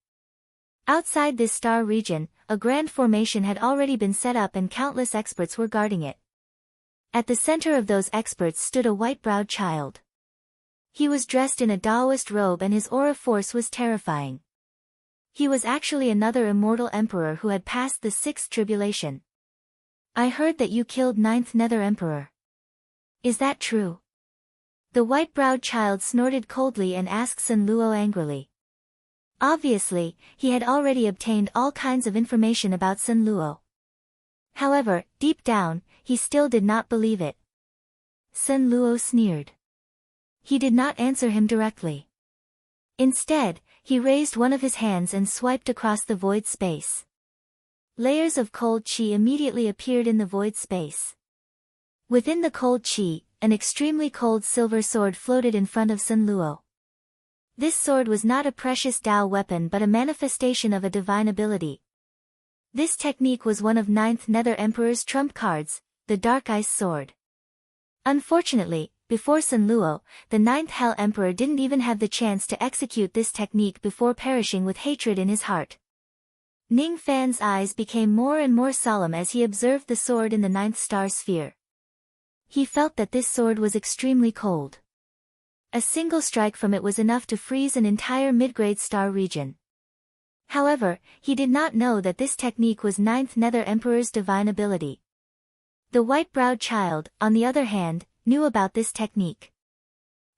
Outside this star region, a grand formation had already been set up and countless experts were guarding it. At the center of those experts stood a white-browed child. He was dressed in a Taoist robe and his aura force was terrifying. He was actually another immortal emperor who had passed the 6th tribulation. I heard that you killed Ninth Nether Emperor. Is that true? The white-browed child snorted coldly and asked Sun Luo angrily. Obviously, he had already obtained all kinds of information about Sun Luo. However, deep down, he still did not believe it. Sun Luo sneered. He did not answer him directly. Instead, he raised one of his hands and swiped across the void space. Layers of cold qi immediately appeared in the void space. Within the cold qi, an extremely cold silver sword floated in front of Sun Luo. This sword was not a precious Tao weapon but a manifestation of a divine ability. This technique was one of Ninth Nether Emperor's trump cards, the Dark Ice Sword. Unfortunately, before Sun Luo, the 9th Hell Emperor didn't even have the chance to execute this technique before perishing with hatred in his heart. Ning Fan's eyes became more and more solemn as he observed the sword in the 9th star sphere. He felt that this sword was extremely cold. A single strike from it was enough to freeze an entire mid-grade star region. However, he did not know that this technique was 9th Nether Emperor's divine ability. The white-browed child, on the other hand, knew about this technique.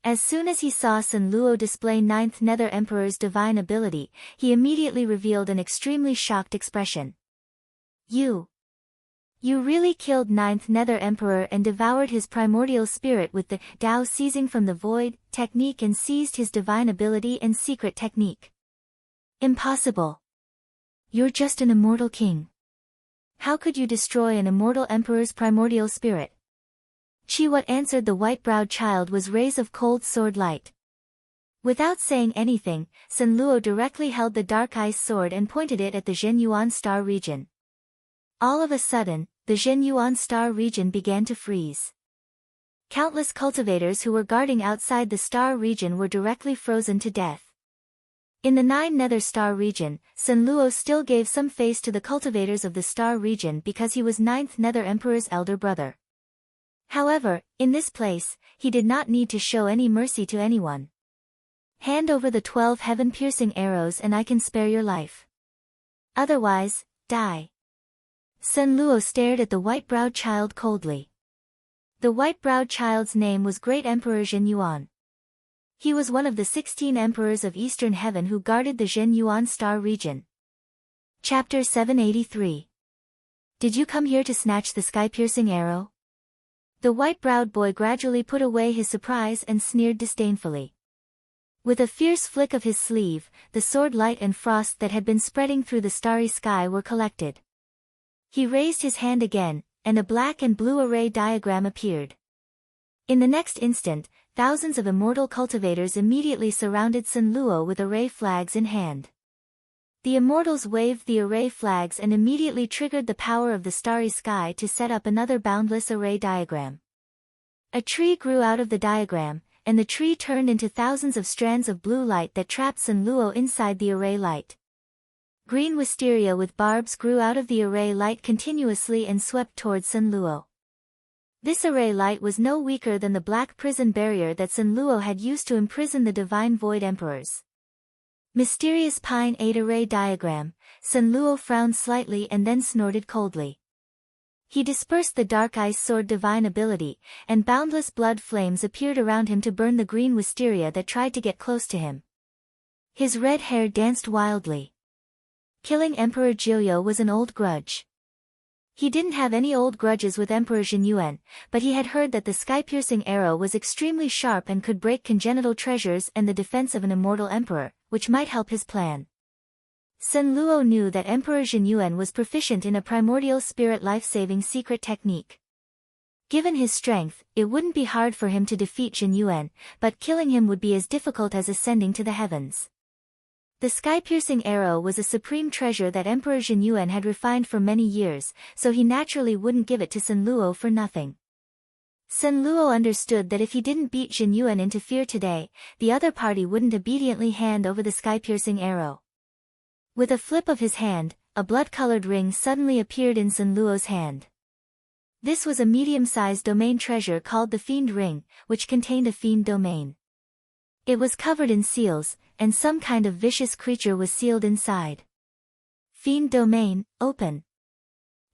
As soon as he saw Sun Luo display Ninth Nether Emperor's divine ability, he immediately revealed an extremely shocked expression. You really killed Ninth Nether Emperor and devoured his primordial spirit with the Dao seizing from the void technique and seized his divine ability and secret technique. Impossible. You're just an immortal king. How could you destroy an immortal emperor's primordial spirit? What answered the white-browed child was rays of cold sword light. Without saying anything, Sun Luo directly held the dark ice sword and pointed it at the Zhenyuan star region. All of a sudden, the Zhenyuan star region began to freeze. Countless cultivators who were guarding outside the star region were directly frozen to death. In the 9 Nether Star region, Sun Luo still gave some face to the cultivators of the star region because he was 9th Nether Emperor's elder brother. However, in this place, he did not need to show any mercy to anyone. Hand over the 12 heaven-piercing arrows and I can spare your life. Otherwise, die. Sun Luo stared at the white-browed child coldly. The white-browed child's name was Great Emperor Zhenyuan. He was one of the 16 emperors of Eastern Heaven who guarded the Zhenyuan star region. Chapter 783. Did you come here to snatch the sky-piercing arrow? The white-browed boy gradually put away his surprise and sneered disdainfully. With a fierce flick of his sleeve, the sword light and frost that had been spreading through the starry sky were collected. He raised his hand again, and a black and blue array diagram appeared. In the next instant, thousands of immortal cultivators immediately surrounded Sun Luo with array flags in hand. The immortals waved the array flags and immediately triggered the power of the starry sky to set up another boundless array diagram. A tree grew out of the diagram, and the tree turned into thousands of strands of blue light that trapped Sun Luo inside the array light. Green wisteria with barbs grew out of the array light continuously and swept towards Sun Luo. This array light was no weaker than the black prison barrier that Sun Luo had used to imprison the divine void emperors. Mysterious Pine 8 array diagram. Sun Luo frowned slightly and then snorted coldly. He dispersed the dark ice sword divine ability, and boundless blood flames appeared around him to burn the green wisteria that tried to get close to him. His red hair danced wildly. Killing Emperor Jilyo was an old grudge. He didn't have any old grudges with Emperor Zhenyuan, but he had heard that the sky-piercing arrow was extremely sharp and could break congenital treasures and the defense of an immortal emperor, which might help his plan. Sun Luo knew that Emperor Zhenyuan was proficient in a primordial spirit life-saving secret technique. Given his strength, it wouldn't be hard for him to defeat Zhenyuan, but killing him would be as difficult as ascending to the heavens. The sky-piercing arrow was a supreme treasure that Emperor Zhenyuan had refined for many years, so he naturally wouldn't give it to Sun Luo for nothing. Sun Luo understood that if he didn't beat Zhenyuan into fear today, the other party wouldn't obediently hand over the sky-piercing arrow. With a flip of his hand, a blood-colored ring suddenly appeared in Sun Luo's hand. This was a medium-sized domain treasure called the Fiend Ring, which contained a fiend domain. It was covered in seals, and some kind of vicious creature was sealed inside. Fiend domain, open.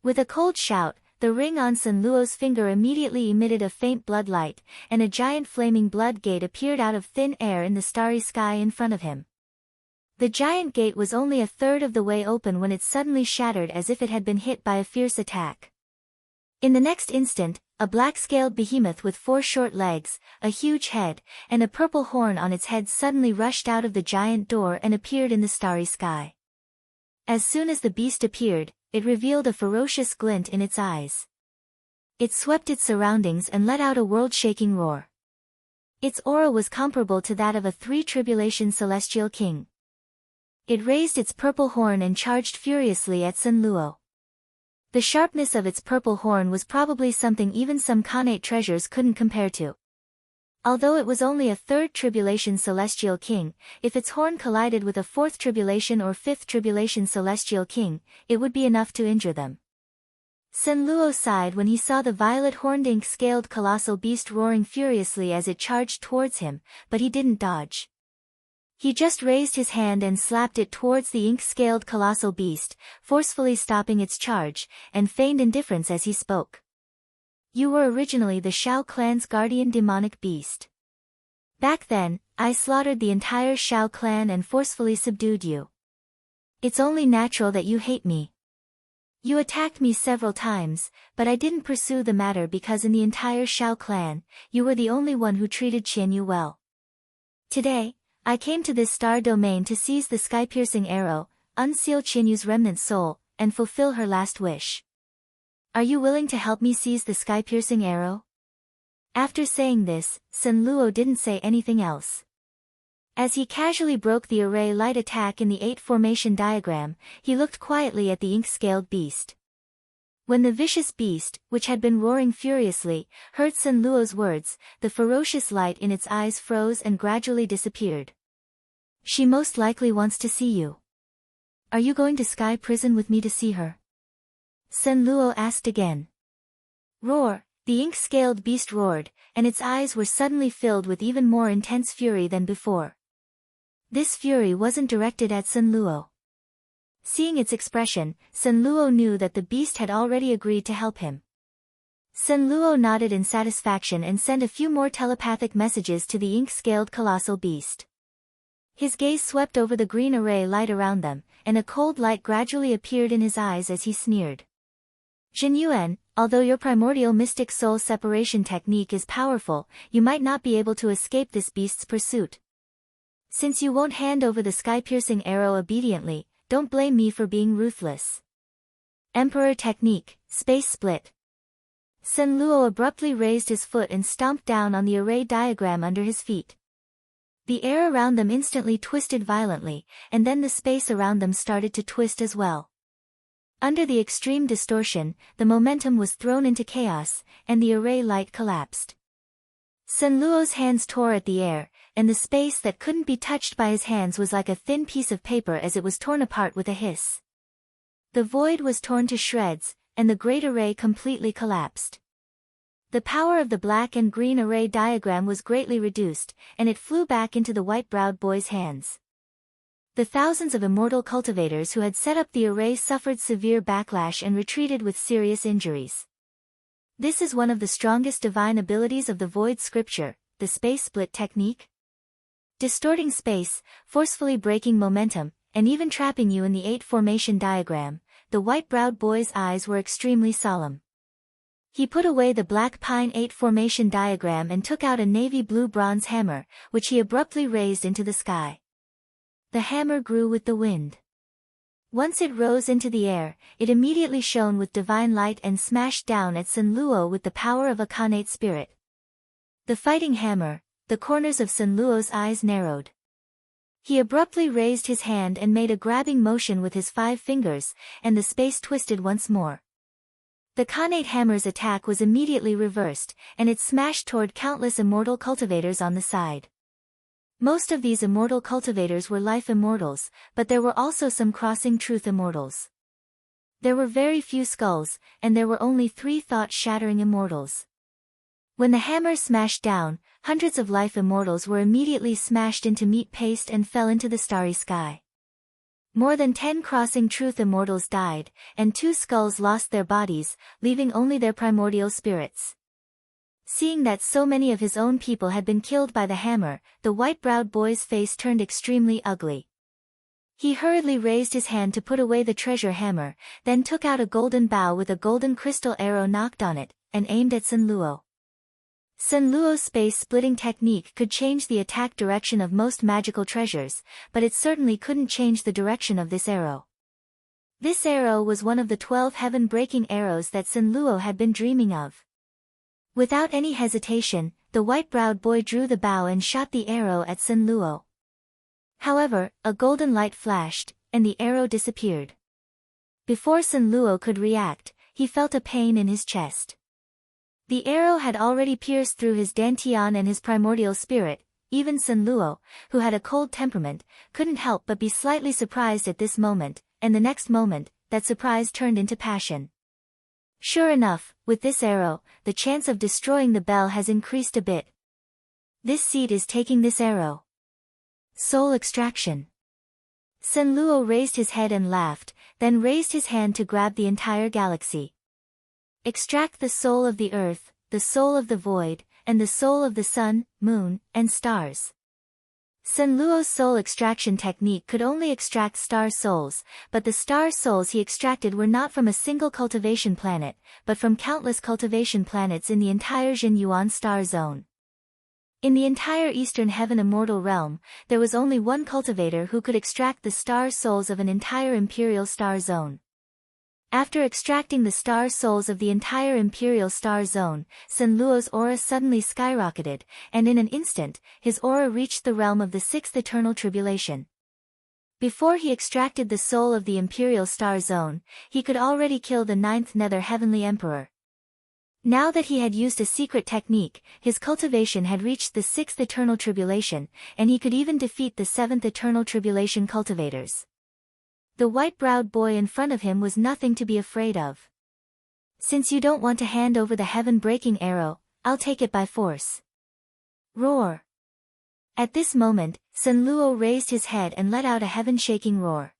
With a cold shout, the ring on Sun Luo's finger immediately emitted a faint blood light, and a giant flaming blood gate appeared out of thin air in the starry sky in front of him. The giant gate was only a third of the way open when it suddenly shattered as if it had been hit by a fierce attack. In the next instant, a black-scaled behemoth with 4 short legs, a huge head, and a purple horn on its head suddenly rushed out of the giant door and appeared in the starry sky. As soon as the beast appeared, it revealed a ferocious glint in its eyes. It swept its surroundings and let out a world-shaking roar. Its aura was comparable to that of a 3-tribulation celestial king. It raised its purple horn and charged furiously at Sun Luo. The sharpness of its purple horn was probably something even some Khanate treasures couldn't compare to. Although it was only a 3rd tribulation celestial king, if its horn collided with a 4th tribulation or 5th tribulation celestial king, it would be enough to injure them. Sun Luo sighed when he saw the violet horned ink-scaled colossal beast roaring furiously as it charged towards him, but he didn't dodge. He just raised his hand and slapped it towards the ink-scaled colossal beast, forcefully stopping its charge, and feigned indifference as he spoke. You were originally the Shao clan's guardian demonic beast. Back then, I slaughtered the entire Shao clan and forcefully subdued you. It's only natural that you hate me. You attacked me several times, but I didn't pursue the matter because in the entire Shao clan, you were the only one who treated Qianyu well. Today, I came to this star domain to seize the sky-piercing arrow, unseal Qianyu's remnant soul, and fulfill her last wish. Are you willing to help me seize the sky-piercing arrow? After saying this, Sun Luo didn't say anything else. As he casually broke the array light attack in the 8 formation diagram, he looked quietly at the ink-scaled beast. When the vicious beast, which had been roaring furiously, heard Sun Luo's words, the ferocious light in its eyes froze and gradually disappeared. She most likely wants to see you. Are you going to Sky Prison with me to see her? Sun Luo asked again. Roar, the ink-scaled beast roared, and its eyes were suddenly filled with even more intense fury than before. This fury wasn't directed at Sun Luo. Seeing its expression, Sun Luo knew that the beast had already agreed to help him. Sun Luo nodded in satisfaction and sent a few more telepathic messages to the ink-scaled colossal beast. His gaze swept over the green array light around them, and a cold light gradually appeared in his eyes as he sneered. Jin Yuan, although your primordial mystic soul separation technique is powerful, you might not be able to escape this beast's pursuit. Since you won't hand over the sky-piercing arrow obediently, don't blame me for being ruthless. Emperor Technique, Space Split. Sun Luo abruptly raised his foot and stomped down on the array diagram under his feet. The air around them instantly twisted violently, and then the space around them started to twist as well. Under the extreme distortion, the momentum was thrown into chaos, and the array light collapsed. Sun Luo's hands tore at the air, and the space that couldn't be touched by his hands was like a thin piece of paper as it was torn apart with a hiss. The void was torn to shreds, and the great array completely collapsed. The power of the black and green array diagram was greatly reduced, and it flew back into the white-browed boy's hands. The thousands of immortal cultivators who had set up the array suffered severe backlash and retreated with serious injuries. This is one of the strongest divine abilities of the Void Scripture, the Space Split technique. Distorting space, forcefully breaking momentum, and even trapping you in the 8 formation diagram, the white-browed boy's eyes were extremely solemn. He put away the black pine 8 formation diagram and took out a navy blue bronze hammer, which he abruptly raised into the sky. The hammer grew with the wind. Once it rose into the air, it immediately shone with divine light and smashed down at Sun Luo with the power of a Khanate spirit. The fighting hammer, the corners of Sun Luo's eyes narrowed. He abruptly raised his hand and made a grabbing motion with his 5 fingers, and the space twisted once more. The Khanate hammer's attack was immediately reversed, and it smashed toward countless immortal cultivators on the side. Most of these immortal cultivators were life immortals, but there were also some crossing truth immortals. There were very few skulls, and there were only 3 thought-shattering immortals. When the hammer smashed down, hundreds of life immortals were immediately smashed into meat paste and fell into the starry sky. More than 10 crossing truth immortals died, and 2 skulls lost their bodies, leaving only their primordial spirits. Seeing that so many of his own people had been killed by the hammer, the white-browed boy's face turned extremely ugly. He hurriedly raised his hand to put away the treasure hammer, then took out a golden bow with a golden crystal arrow knocked on it, and aimed at Sun Luo. Sun Luo's space-splitting technique could change the attack direction of most magical treasures, but it certainly couldn't change the direction of this arrow. This arrow was one of the 12 heaven-breaking arrows that Sun Luo had been dreaming of. Without any hesitation, the white-browed boy drew the bow and shot the arrow at Sun Luo. However, a golden light flashed, and the arrow disappeared. Before Sun Luo could react, he felt a pain in his chest. The arrow had already pierced through his dantian and his primordial spirit. Even Sun Luo, who had a cold temperament, couldn't help but be slightly surprised at this moment, and the next moment, that surprise turned into passion. Sure enough, with this arrow, the chance of destroying the bell has increased a bit. This seed is taking this arrow. Soul extraction. Sun Luo raised his head and laughed, then raised his hand to grab the entire galaxy. Extract the soul of the earth, the soul of the void, and the soul of the sun, moon, and stars. Sun Luo's soul extraction technique could only extract star souls, but the star souls he extracted were not from a single cultivation planet, but from countless cultivation planets in the entire Jin Yuan star zone. In the entire Eastern Heaven Immortal Realm, there was only one cultivator who could extract the star souls of an entire Imperial Star Zone. After extracting the star souls of the entire Imperial Star Zone, Sun Luo's aura suddenly skyrocketed, and in an instant, his aura reached the realm of the sixth eternal tribulation. Before he extracted the soul of the Imperial Star Zone, he could already kill the ninth Nether Heavenly Emperor. Now that he had used a secret technique, his cultivation had reached the sixth eternal tribulation, and he could even defeat the seventh eternal tribulation cultivators. The white-browed boy in front of him was nothing to be afraid of. Since you don't want to hand over the heaven-breaking arrow, I'll take it by force. Roar! At this moment, Sun Luo raised his head and let out a heaven-shaking roar.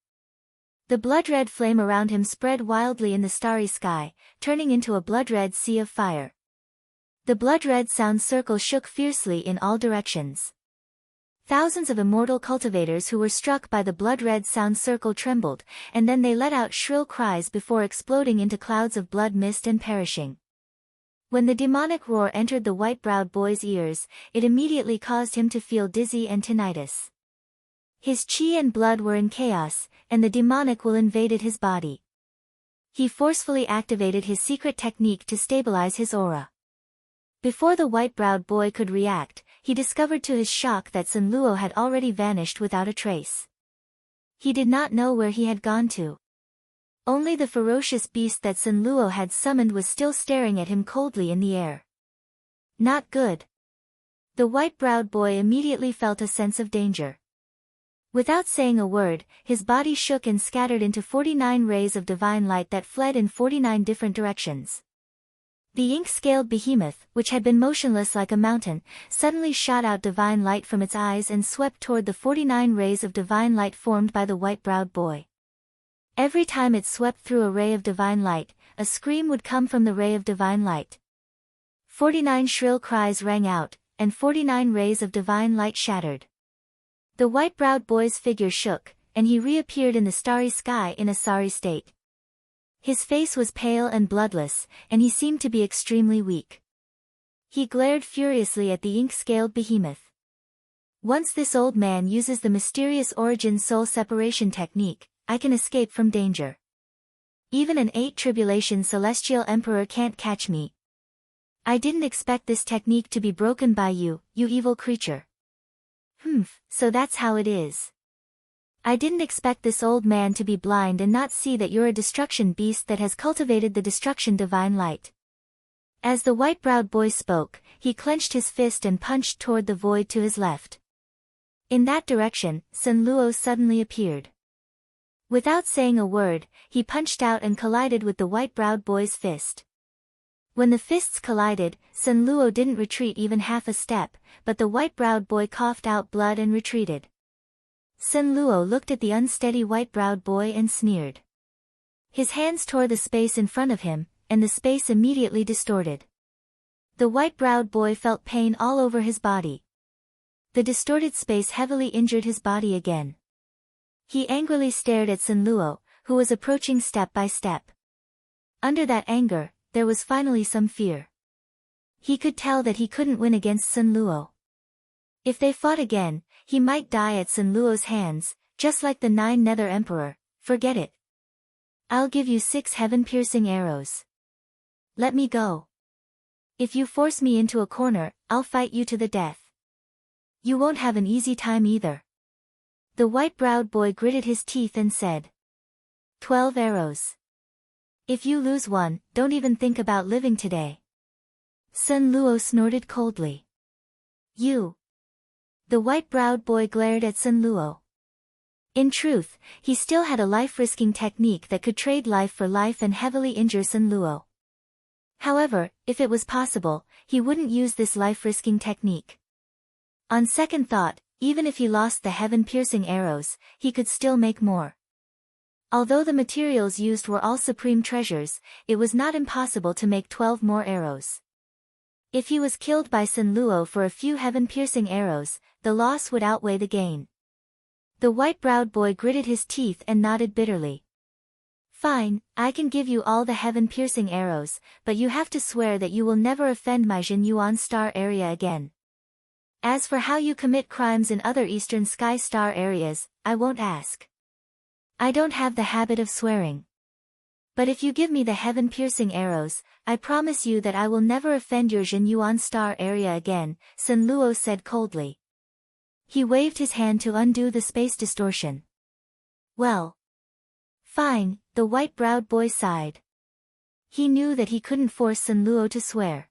The blood-red flame around him spread wildly in the starry sky, turning into a blood-red sea of fire. The blood-red sound circle shook fiercely in all directions. Thousands of immortal cultivators who were struck by the blood-red sound circle trembled, and then they let out shrill cries before exploding into clouds of blood mist and perishing. When the demonic roar entered the white-browed boy's ears, it immediately caused him to feel dizzy and tinnitus. His chi and blood were in chaos, and the demonic will invaded his body. He forcefully activated his secret technique to stabilize his aura. Before the white-browed boy could react, he discovered to his shock that Sun Luo had already vanished without a trace. He did not know where he had gone to. Only the ferocious beast that Sun Luo had summoned was still staring at him coldly in the air. Not good. The white-browed boy immediately felt a sense of danger. Without saying a word, his body shook and scattered into 49 rays of divine light that fled in 49 different directions. The ink-scaled behemoth, which had been motionless like a mountain, suddenly shot out divine light from its eyes and swept toward the 49 rays of divine light formed by the white-browed boy. Every time it swept through a ray of divine light, a scream would come from the ray of divine light. 49 shrill cries rang out, and 49 rays of divine light shattered. The white-browed boy's figure shook, and he reappeared in the starry sky in a sorry state. His face was pale and bloodless, and he seemed to be extremely weak. He glared furiously at the ink-scaled behemoth. Once this old man uses the mysterious origin soul separation technique, I can escape from danger. Even an 8 tribulation celestial emperor can't catch me. I didn't expect this technique to be broken by you, you evil creature. So that's how it is. I didn't expect this old man to be blind and not see that you're a destruction beast that has cultivated the destruction divine light. As the white-browed boy spoke, he clenched his fist and punched toward the void to his left. In that direction, Sun Luo suddenly appeared. Without saying a word, he punched out and collided with the white-browed boy's fist. When the fists collided, Sun Luo didn't retreat even half a step, but the white-browed boy coughed out blood and retreated. Sun Luo looked at the unsteady white-browed boy and sneered. His hands tore the space in front of him, and the space immediately distorted. The white-browed boy felt pain all over his body. The distorted space heavily injured his body again. He angrily stared at Sun Luo, who was approaching step by step. Under that anger, there was finally some fear. He could tell that he couldn't win against Sun Luo. If they fought again, he might die at Sun Luo's hands, just like the 9 Nether Emperor. Forget it. I'll give you 6 heaven-piercing arrows. Let me go. If you force me into a corner, I'll fight you to the death. You won't have an easy time either. The white-browed boy gritted his teeth and said, 12 arrows. If you lose one, don't even think about living today. Sun Luo snorted coldly. You. The white-browed boy glared at Sun Luo. In truth, he still had a life-risking technique that could trade life for life and heavily injure Sun Luo. However, if it was possible, he wouldn't use this life-risking technique. On second thought, even if he lost the heaven-piercing arrows, he could still make more. Although the materials used were all supreme treasures, it was not impossible to make 12 more arrows. If he was killed by Sun Luo for a few heaven-piercing arrows, the loss would outweigh the gain. The white-browed boy gritted his teeth and nodded bitterly. Fine, I can give you all the heaven-piercing arrows, but you have to swear that you will never offend my Jin Yuan star area again. As for how you commit crimes in other Eastern Sky Star areas, I won't ask. I don't have the habit of swearing. But if you give me the heaven-piercing arrows, I promise you that I will never offend your Jin Yuan star area again, Sun Luo said coldly. He waved his hand to undo the space distortion. Well. Fine, the white-browed boy sighed. He knew that he couldn't force Sun Luo to swear.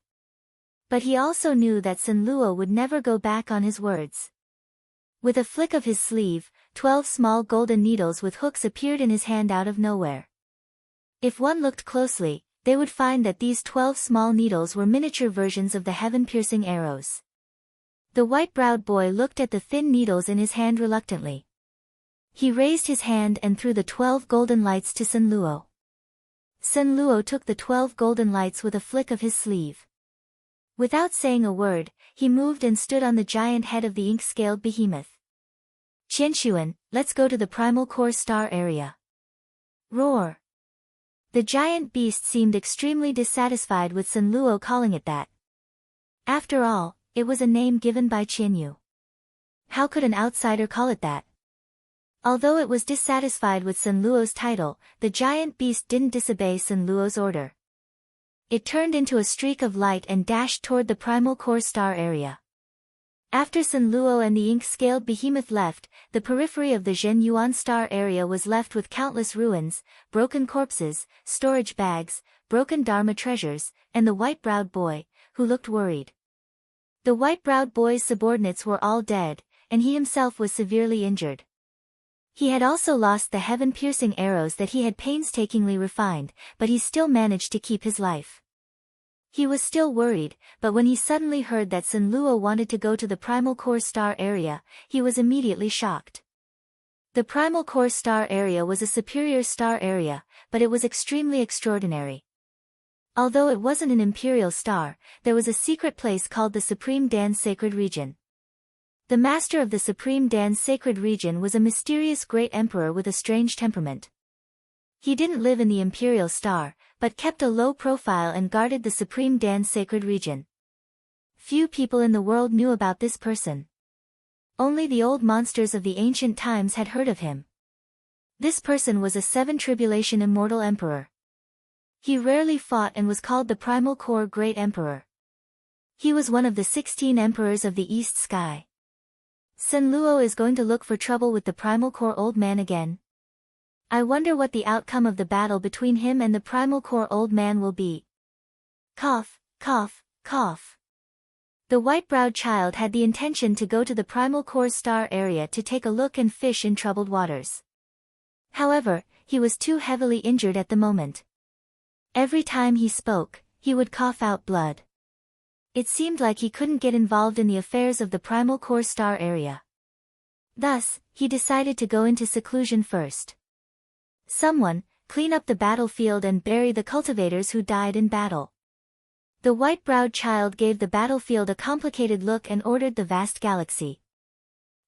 But he also knew that Sun Luo would never go back on his words. With a flick of his sleeve, 12 small golden needles with hooks appeared in his hand out of nowhere. If one looked closely, they would find that these 12 small needles were miniature versions of the heaven-piercing arrows. The white-browed boy looked at the thin needles in his hand reluctantly. He raised his hand and threw the 12 golden lights to Sun Luo. Sun Luo took the 12 golden lights with a flick of his sleeve. Without saying a word, he moved and stood on the giant head of the ink-scaled behemoth. Qianshuan, let's go to the primal core star area. Roar. The giant beast seemed extremely dissatisfied with Sun Luo calling it that. After all, it was a name given by Qianyu. How could an outsider call it that? Although it was dissatisfied with Sun Luo's title, the giant beast didn't disobey Sun Luo's order. It turned into a streak of light and dashed toward the primal core star area. After Sun Luo and the ink-scaled behemoth left, the periphery of the Zhen Yuan star area was left with countless ruins, broken corpses, storage bags, broken Dharma treasures, and the white-browed boy, who looked worried. The white-browed boy's subordinates were all dead, and he himself was severely injured. He had also lost the heaven-piercing arrows that he had painstakingly refined, but he still managed to keep his life. He was still worried, but when he suddenly heard that Sun Luo wanted to go to the primal core star area, he was immediately shocked. The primal core star area was a superior star area, but it was extremely extraordinary. Although it wasn't an imperial star, there was a secret place called the Supreme Dan's Sacred Region. The master of the Supreme Dan's Sacred Region was a mysterious great emperor with a strange temperament. He didn't live in the imperial star, but kept a low profile and guarded the Supreme Dan's Sacred Region. Few people in the world knew about this person. Only the old monsters of the ancient times had heard of him. This person was a 7 Tribulation immortal emperor. He rarely fought and was called the Primal Core Great Emperor. He was one of the 16 emperors of the East Sky. Sun Luo is going to look for trouble with the Primal Core Old Man again. I wonder what the outcome of the battle between him and the Primal Core Old Man will be. Cough, cough, cough. The white-browed child had the intention to go to the Primal Core star area to take a look and fish in troubled waters. However, he was too heavily injured at the moment. Every time he spoke, he would cough out blood. It seemed like he couldn't get involved in the affairs of the Primal Core star area. Thus, he decided to go into seclusion first. Someone, clean up the battlefield and bury the cultivators who died in battle. The white-browed child gave the battlefield a complicated look and ordered the vast galaxy.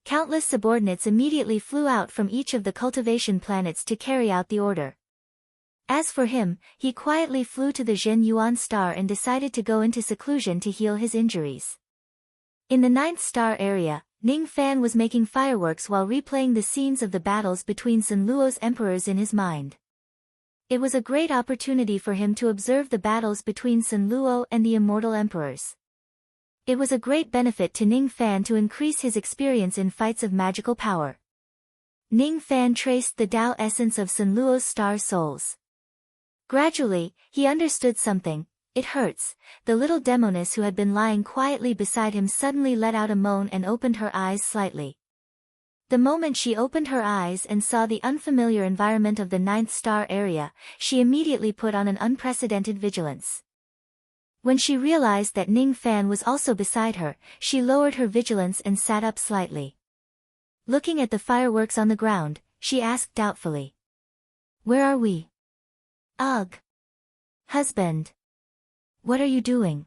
Countless subordinates immediately flew out from each of the cultivation planets to carry out the order. As for him, he quietly flew to the Zhen Yuan star and decided to go into seclusion to heal his injuries. In the 9th star area, Ning Fan was making fireworks while replaying the scenes of the battles between Sun Luo's emperors in his mind. It was a great opportunity for him to observe the battles between Sun Luo and the immortal emperors. It was a great benefit to Ning Fan to increase his experience in fights of magical power. Ning Fan traced the Tao essence of Sun Luo's star souls. Gradually, he understood something. It hurts. The little demoness who had been lying quietly beside him suddenly let out a moan and opened her eyes slightly. The moment she opened her eyes and saw the unfamiliar environment of the 9th star area, she immediately put on an unprecedented vigilance. When she realized that Ning Fan was also beside her, she lowered her vigilance and sat up slightly. Looking at the fireworks on the ground, she asked doubtfully. "Where are we?" "Ugh. Husband. What are you doing?"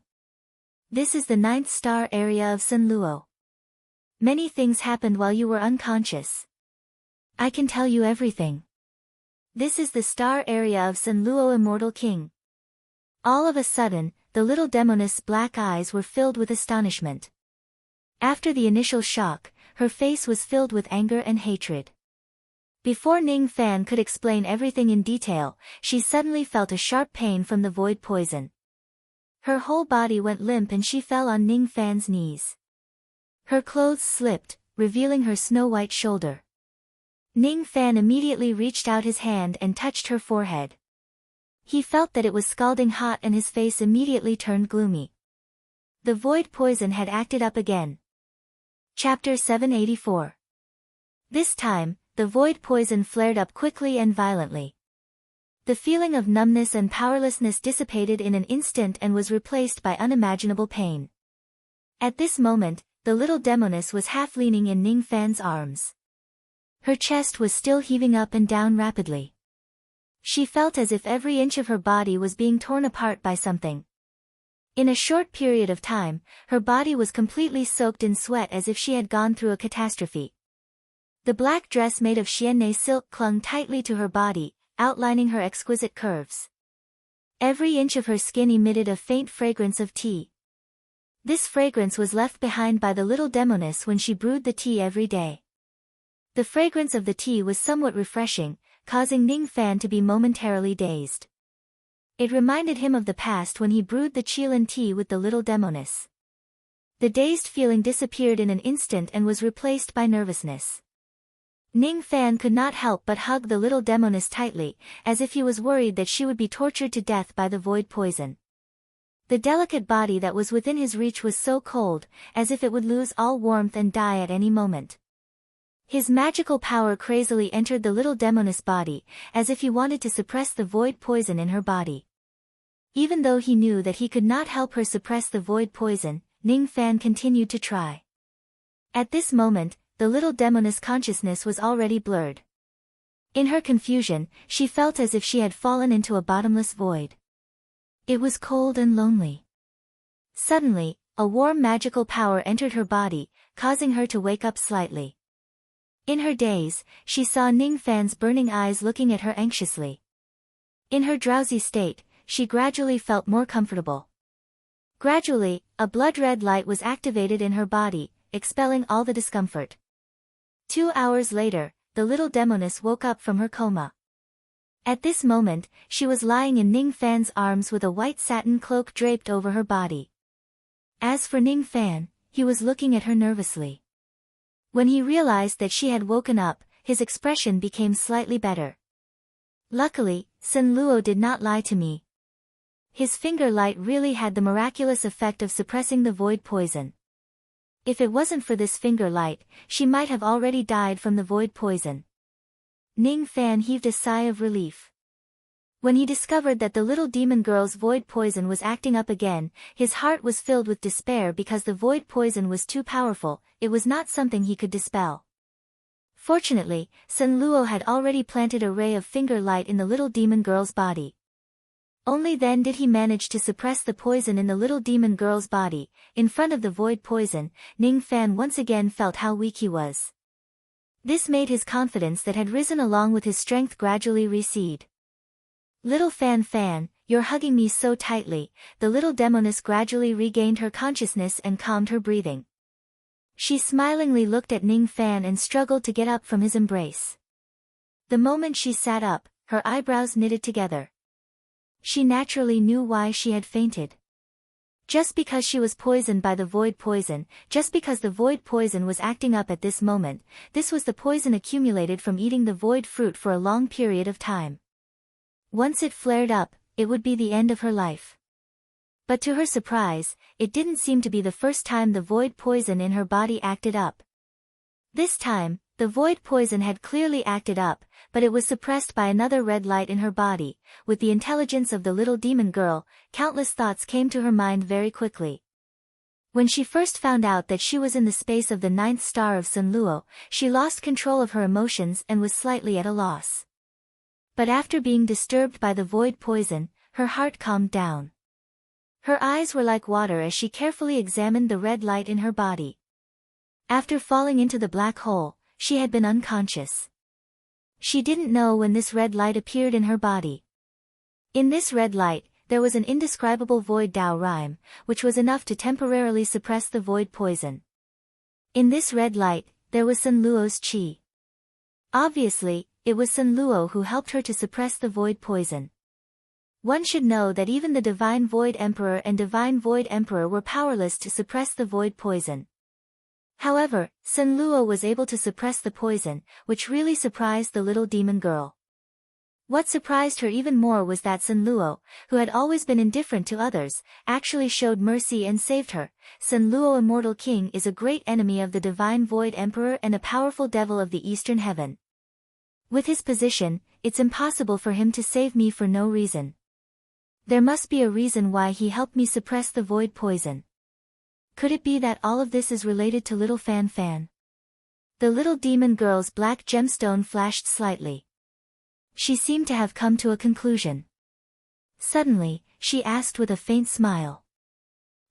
This is the 9th star area of Sunluo. Many things happened while you were unconscious. I can tell you everything. This is the star area of Sunluo Immortal King. All of a sudden, the little demoness' black eyes were filled with astonishment. After the initial shock, her face was filled with anger and hatred. Before Ning Fan could explain everything in detail, she suddenly felt a sharp pain from the void poison. Her whole body went limp and she fell on Ning Fan's knees. Her clothes slipped, revealing her snow-white shoulder. Ning Fan immediately reached out his hand and touched her forehead. He felt that it was scalding hot and his face immediately turned gloomy. The void poison had acted up again. Chapter 784. This time, the void poison flared up quickly and violently. The feeling of numbness and powerlessness dissipated in an instant and was replaced by unimaginable pain. At this moment, the little demoness was half leaning in Ning Fan's arms. Her chest was still heaving up and down rapidly. She felt as if every inch of her body was being torn apart by something. In a short period of time, her body was completely soaked in sweat as if she had gone through a catastrophe. The black dress made of Xianne silk clung tightly to her body, outlining her exquisite curves. Every inch of her skin emitted a faint fragrance of tea. This fragrance was left behind by the little demoness when she brewed the tea every day. The fragrance of the tea was somewhat refreshing, causing Ning Fan to be momentarily dazed. It reminded him of the past when he brewed the Qilin tea with the little demoness. The dazed feeling disappeared in an instant and was replaced by nervousness. Ning Fan could not help but hug the little demoness tightly, as if he was worried that she would be tortured to death by the void poison. The delicate body that was within his reach was so cold, as if it would lose all warmth and die at any moment. His magical power crazily entered the little demoness body, as if he wanted to suppress the void poison in her body. Even though he knew that he could not help her suppress the void poison, Ning Fan continued to try. At this moment, the little demoness' consciousness was already blurred. In her confusion, she felt as if she had fallen into a bottomless void. It was cold and lonely. Suddenly, a warm magical power entered her body, causing her to wake up slightly. In her daze, she saw Ning Fan's burning eyes looking at her anxiously. In her drowsy state, she gradually felt more comfortable. Gradually, a blood-red light was activated in her body, expelling all the discomfort. 2 hours later, the little demoness woke up from her coma. At this moment, she was lying in Ning Fan's arms with a white satin cloak draped over her body. As for Ning Fan, he was looking at her nervously. When he realized that she had woken up, his expression became slightly better. Luckily, Sunluo did not lie to me. His finger light really had the miraculous effect of suppressing the void poison. If it wasn't for this finger light, she might have already died from the void poison. Ning Fan heaved a sigh of relief. When he discovered that the little demon girl's void poison was acting up again, his heart was filled with despair because the void poison was too powerful, it was not something he could dispel. Fortunately, Sunluo had already planted a ray of finger light in the little demon girl's body. Only then did he manage to suppress the poison in the little demon girl's body. In front of the void poison, Ning Fan once again felt how weak he was. This made his confidence that had risen along with his strength gradually recede. Little Fan, you're hugging me so tightly. The little demoness gradually regained her consciousness and calmed her breathing. She smilingly looked at Ning Fan and struggled to get up from his embrace. The moment she sat up, her eyebrows knitted together. She naturally knew why she had fainted. Just because she was poisoned by the void poison, just because the void poison was acting up at this moment, this was the poison accumulated from eating the void fruit for a long period of time. Once it flared up, it would be the end of her life. But to her surprise, it didn't seem to be the first time the void poison in her body acted up. This time, the void poison had clearly acted up, but it was suppressed by another red light in her body. With the intelligence of the little demon girl, countless thoughts came to her mind very quickly. When she first found out that she was in the space of the 9th star of Sunluo, she lost control of her emotions and was slightly at a loss. But after being disturbed by the void poison, her heart calmed down. Her eyes were like water as she carefully examined the red light in her body. After falling into the black hole, she had been unconscious. She didn't know when this red light appeared in her body. In this red light, there was an indescribable void Dao rhyme, which was enough to temporarily suppress the void poison. In this red light, there was Sun Luo's qi. Obviously, it was Sun Luo who helped her to suppress the void poison. One should know that even the Divine Void Emperor and Divine Void Emperor were powerless to suppress the void poison. However, Sun Luo was able to suppress the poison, which really surprised the little demon girl. What surprised her even more was that Sun Luo, who had always been indifferent to others, actually showed mercy and saved her. Sun Luo, Immortal King, is a great enemy of the Divine Void Emperor and a powerful devil of the Eastern Heaven. With his position, it's impossible for him to save me for no reason. There must be a reason why he helped me suppress the void poison. Could it be that all of this is related to little Fan Fan? The little demon girl's black gemstone flashed slightly. She seemed to have come to a conclusion. Suddenly, she asked with a faint smile.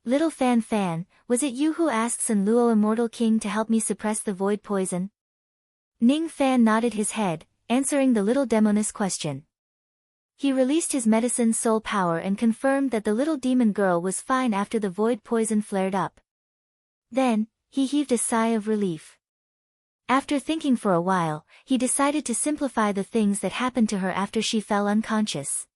Little Fan Fan, was it you who asked Sun Luo, Immortal King, to help me suppress the void poison? Ning Fan nodded his head, answering the little demoness question. He released his medicine soul power and confirmed that the little demon girl was fine after the void poison flared up. Then, he heaved a sigh of relief. After thinking for a while, he decided to simplify the things that happened to her after she fell unconscious.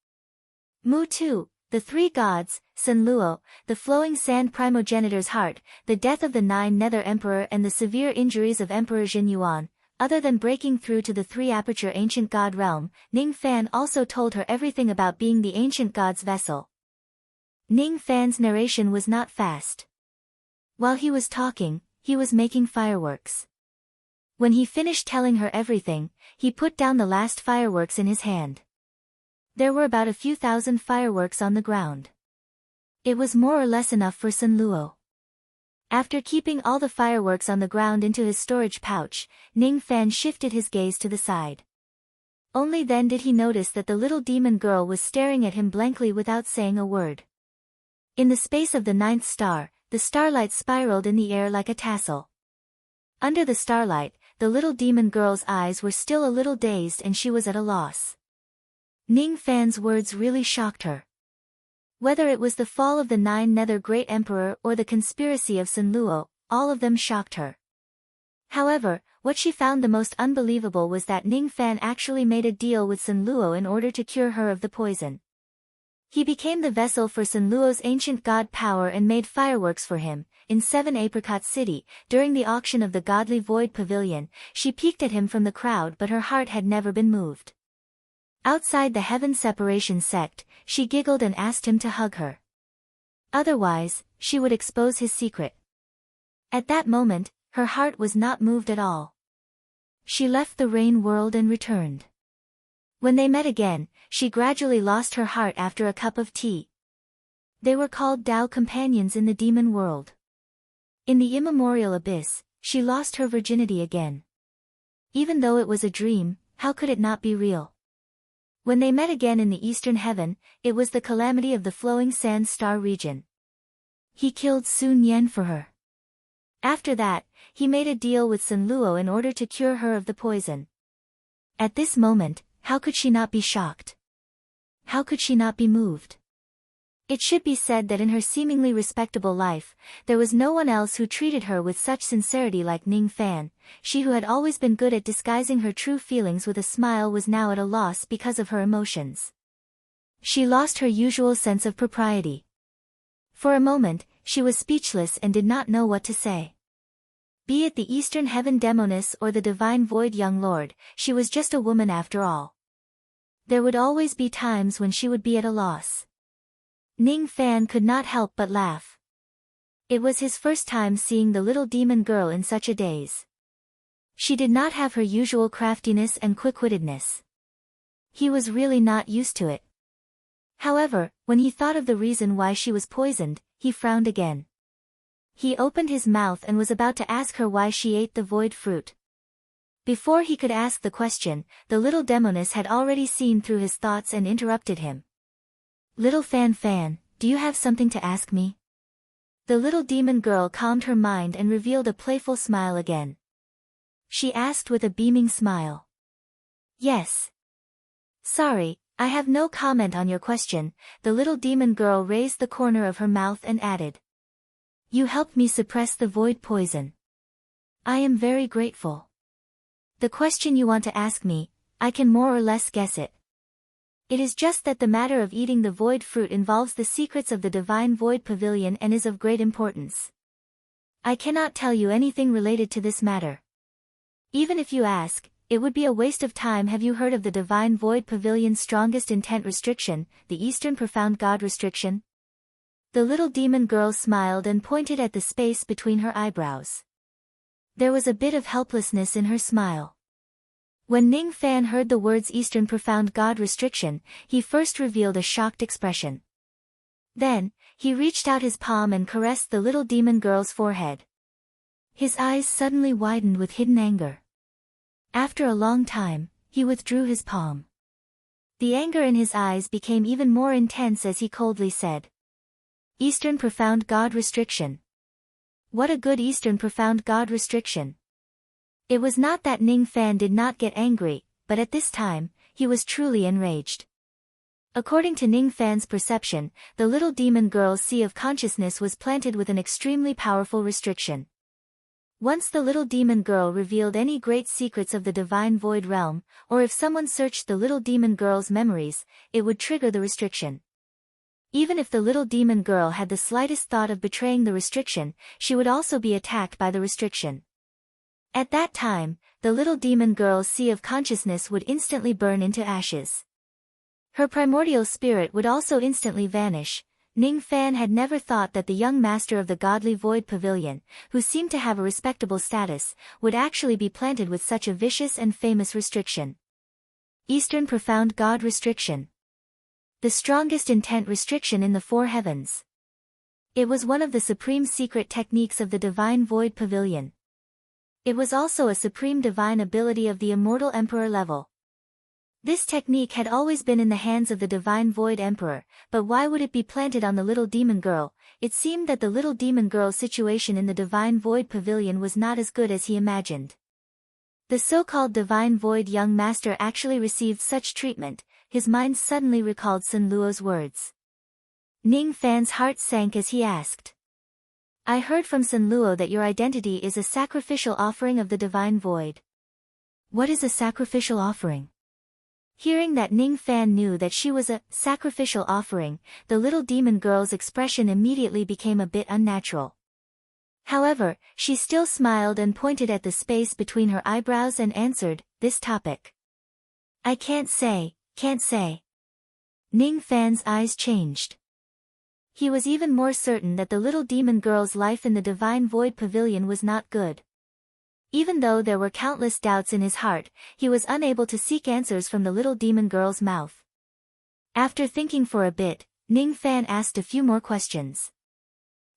Mu Tu, the three gods, Sun Luo, the flowing sand primogenitor's heart, the death of the 9 Nether Emperor and the severe injuries of Emperor Jin Yuan. Other than breaking through to the 3-aperture ancient god realm, Ning Fan also told her everything about being the ancient god's vessel. Ning Fan's narration was not fast. While he was talking, he was making fireworks. When he finished telling her everything, he put down the last fireworks in his hand. There were about a few thousand fireworks on the ground. It was more or less enough for Sun Luo. After keeping all the fireworks on the ground into his storage pouch, Ning Fan shifted his gaze to the side. Only then did he notice that the little demon girl was staring at him blankly without saying a word. In the space of the 9th star, the starlight spiraled in the air like a tassel. Under the starlight, the little demon girl's eyes were still a little dazed and she was at a loss. Ning Fan's words really shocked her. Whether it was the fall of the 9 Nether Great Emperor or the conspiracy of Sun Luo, all of them shocked her. However, what she found the most unbelievable was that Ning Fan actually made a deal with Sun Luo in order to cure her of the poison. He became the vessel for Sun Luo's ancient god power and made fireworks for him. In 7 Apricot City, during the auction of the Godly Void Pavilion, she peeked at him from the crowd, but her heart had never been moved. Outside the Heaven Separation sect, she giggled and asked him to hug her. Otherwise, she would expose his secret. At that moment, her heart was not moved at all. She left the rain world and returned. When they met again, she gradually lost her heart after a cup of tea. They were called Dao companions in the demon world. In the immemorial abyss, she lost her virginity again. Even though it was a dream, how could it not be real? When they met again in the Eastern Heaven, it was the calamity of the flowing sand star region. He killed Sun Yan for her. After that, he made a deal with Sun Luo in order to cure her of the poison. At this moment, how could she not be shocked? How could she not be moved? It should be said that in her seemingly respectable life, there was no one else who treated her with such sincerity like Ning Fan. She who had always been good at disguising her true feelings with a smile was now at a loss because of her emotions. She lost her usual sense of propriety. For a moment, she was speechless and did not know what to say. Be it the Eastern Heaven Demoness or the Divine Void Young Lord, she was just a woman after all. There would always be times when she would be at a loss. Ning Fan could not help but laugh. It was his first time seeing the little demon girl in such a daze. She did not have her usual craftiness and quick-wittedness. He was really not used to it. However, when he thought of the reason why she was poisoned, he frowned again. He opened his mouth and was about to ask her why she ate the void fruit. Before he could ask the question, the little demoness had already seen through his thoughts and interrupted him. Little Fan Fan, do you have something to ask me? The little demon girl calmed her mind and revealed a playful smile again. She asked with a beaming smile. Yes. Sorry, I have no comment on your question. The little demon girl raised the corner of her mouth and added. You helped me suppress the void poison. I am very grateful. The question you want to ask me, I can more or less guess it. It is just that the matter of eating the void fruit involves the secrets of the divine void pavilion and is of great importance. I cannot tell you anything related to this matter. Even if you ask, it would be a waste of time. Have you heard of the divine void pavilion's strongest intent restriction, the Eastern Profound God restriction? The little demon girl smiled and pointed at the space between her eyebrows. There was a bit of helplessness in her smile. When Ning Fan heard the words Eastern Profound God restriction, he first revealed a shocked expression. Then, he reached out his palm and caressed the little demon girl's forehead. His eyes suddenly widened with hidden anger. After a long time, he withdrew his palm. The anger in his eyes became even more intense as he coldly said. Eastern Profound God restriction. What a good Eastern Profound God restriction. It was not that Ning Fan did not get angry, but at this time, he was truly enraged. According to Ning Fan's perception, the little demon girl's sea of consciousness was planted with an extremely powerful restriction. Once the little demon girl revealed any great secrets of the divine void realm, or if someone searched the little demon girl's memories, it would trigger the restriction. Even if the little demon girl had the slightest thought of betraying the restriction, she would also be attacked by the restriction. At that time, the little demon girl's sea of consciousness would instantly burn into ashes. Her primordial spirit would also instantly vanish. Ning Fan had never thought that the young master of the godly void pavilion, who seemed to have a respectable status, would actually be planted with such a vicious and famous restriction. Eastern Profound God restriction. The strongest intent restriction in the four heavens. It was one of the supreme secret techniques of the divine void pavilion. It was also a supreme divine ability of the immortal emperor level. This technique had always been in the hands of the divine void emperor, but why would it be planted on the little demon girl? It seemed that the little demon girl's situation in the divine void pavilion was not as good as he imagined. The so-called divine void young master actually received such treatment. His mind suddenly recalled Sun Luo's words. Ning Fan's heart sank as he asked. I heard from Sun Luo that your identity is a sacrificial offering of the divine void. What is a sacrificial offering? Hearing that Ning Fan knew that she was a sacrificial offering, the little demon girl's expression immediately became a bit unnatural. However, she still smiled and pointed at the space between her eyebrows and answered, this topic. I can't say. Ning Fan's eyes changed. He was even more certain that the little demon girl's life in the divine void pavilion was not good. Even though there were countless doubts in his heart, he was unable to seek answers from the little demon girl's mouth. After thinking for a bit, Ning Fan asked a few more questions.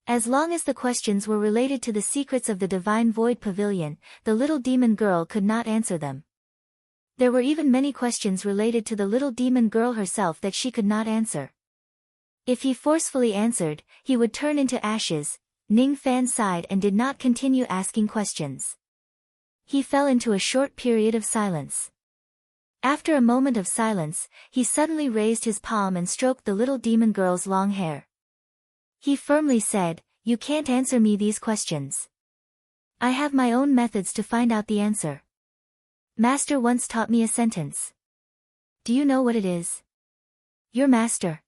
As long as the questions were related to the secrets of the divine void pavilion, the little demon girl could not answer them. There were even many questions related to the little demon girl herself that she could not answer. If he forcefully answered, he would turn into ashes. Ning Fan sighed and did not continue asking questions. He fell into a short period of silence. After a moment of silence, he suddenly raised his palm and stroked the little demon girl's long hair. He firmly said, You can't answer me these questions. I have my own methods to find out the answer. Master once taught me a sentence. Do you know what it is? Your master.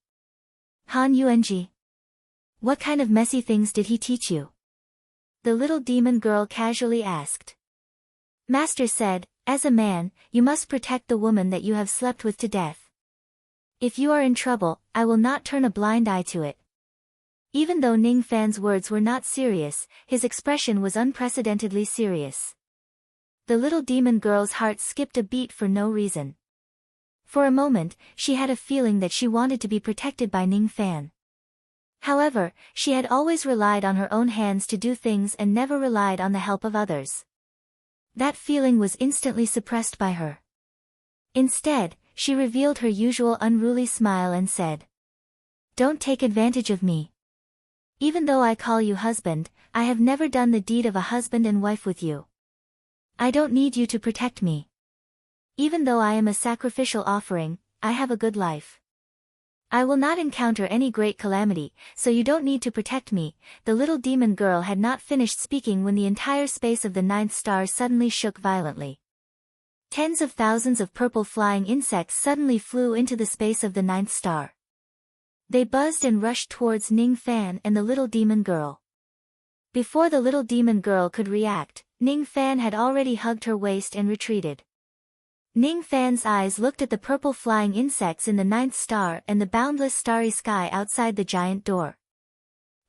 Han Yuanji. What kind of messy things did he teach you? The little demon girl casually asked. Master said, as a man, you must protect the woman that you have slept with to death. If you are in trouble, I will not turn a blind eye to it. Even though Ning Fan's words were not serious, his expression was unprecedentedly serious. The little demon girl's heart skipped a beat for no reason. For a moment, she had a feeling that she wanted to be protected by Ning Fan. However, she had always relied on her own hands to do things and never relied on the help of others. That feeling was instantly suppressed by her. Instead, she revealed her usual unruly smile and said, Don't take advantage of me. Even though I call you husband, I have never done the deed of a husband and wife with you. I don't need you to protect me. Even though I am a sacrificial offering, I have a good life. I will not encounter any great calamity, so you don't need to protect me." The little demon girl had not finished speaking when the entire space of the ninth star suddenly shook violently. Tens of thousands of purple flying insects suddenly flew into the space of the ninth star. They buzzed and rushed towards Ning Fan and the little demon girl. Before the little demon girl could react, Ning Fan had already hugged her waist and retreated. Ning Fan's eyes looked at the purple flying insects in the ninth star and the boundless starry sky outside the giant door.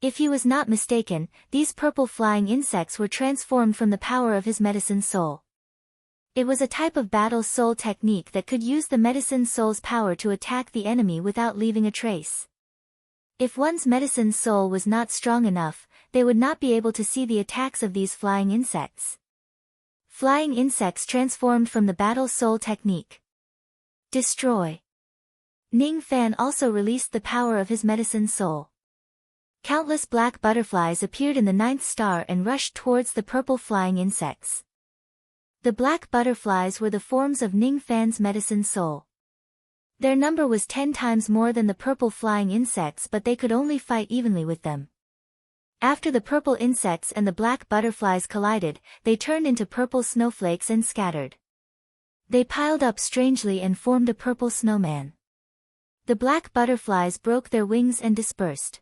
If he was not mistaken, these purple flying insects were transformed from the power of his medicine soul. It was a type of battle soul technique that could use the medicine soul's power to attack the enemy without leaving a trace. If one's medicine soul was not strong enough, they would not be able to see the attacks of these flying insects. Flying insects transformed from the battle soul technique. Destroy. Ning Fan also released the power of his medicine soul. Countless black butterflies appeared in the ninth star and rushed towards the purple flying insects. The black butterflies were the forms of Ning Fan's medicine soul. Their number was 10 times more than the purple flying insects, but they could only fight evenly with them. After the purple insects and the black butterflies collided, they turned into purple snowflakes and scattered. They piled up strangely and formed a purple snowman. The black butterflies broke their wings and dispersed.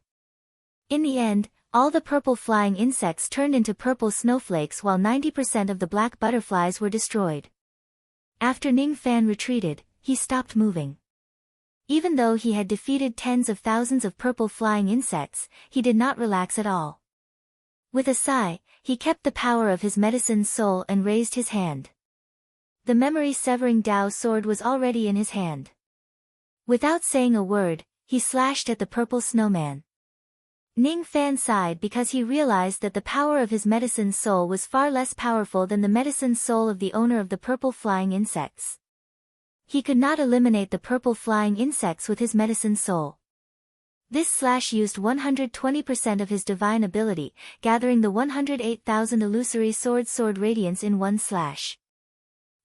In the end, all the purple flying insects turned into purple snowflakes while 90% of the black butterflies were destroyed. After Ning Fan retreated, he stopped moving. Even though he had defeated tens of thousands of purple flying insects, he did not relax at all. With a sigh, he kept the power of his medicine soul and raised his hand. The memory-severing Dao sword was already in his hand. Without saying a word, he slashed at the purple snowman. Ning Fan sighed because he realized that the power of his medicine soul was far less powerful than the medicine soul of the owner of the purple flying insects. He could not eliminate the purple flying insects with his medicine soul. This slash used 120% of his divine ability, gathering the 108,000 illusory sword radiance in one slash.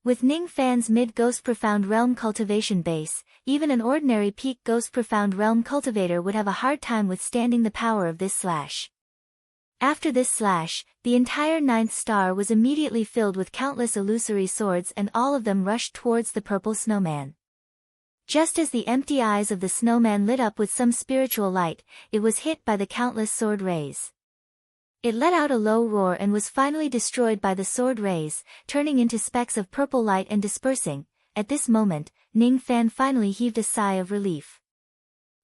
With Ning Fan's mid-Ghost Profound Realm cultivation base, even an ordinary peak Ghost Profound Realm cultivator would have a hard time withstanding the power of this slash. After this slash, the entire ninth star was immediately filled with countless illusory swords and all of them rushed towards the purple snowman. Just as the empty eyes of the snowman lit up with some spiritual light, it was hit by the countless sword rays. It let out a low roar and was finally destroyed by the sword rays, turning into specks of purple light and dispersing. At this moment, Ning Fan finally heaved a sigh of relief.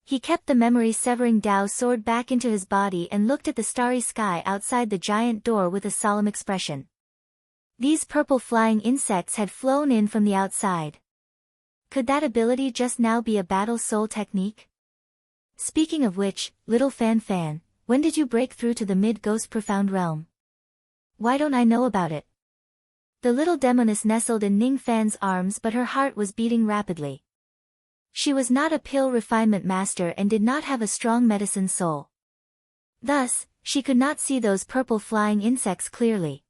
He kept the memory-severing Dao sword back into his body and looked at the starry sky outside the giant door with a solemn expression. These purple flying insects had flown in from the outside. Could that ability just now be a battle soul technique? Speaking of which, little Fan, when did you break through to the mid-Ghost Profound Realm? Why don't I know about it? The little demoness nestled in Ning Fan's arms, but her heart was beating rapidly. She was not a pill refinement master and did not have a strong medicine soul. Thus, she could not see those purple flying insects clearly.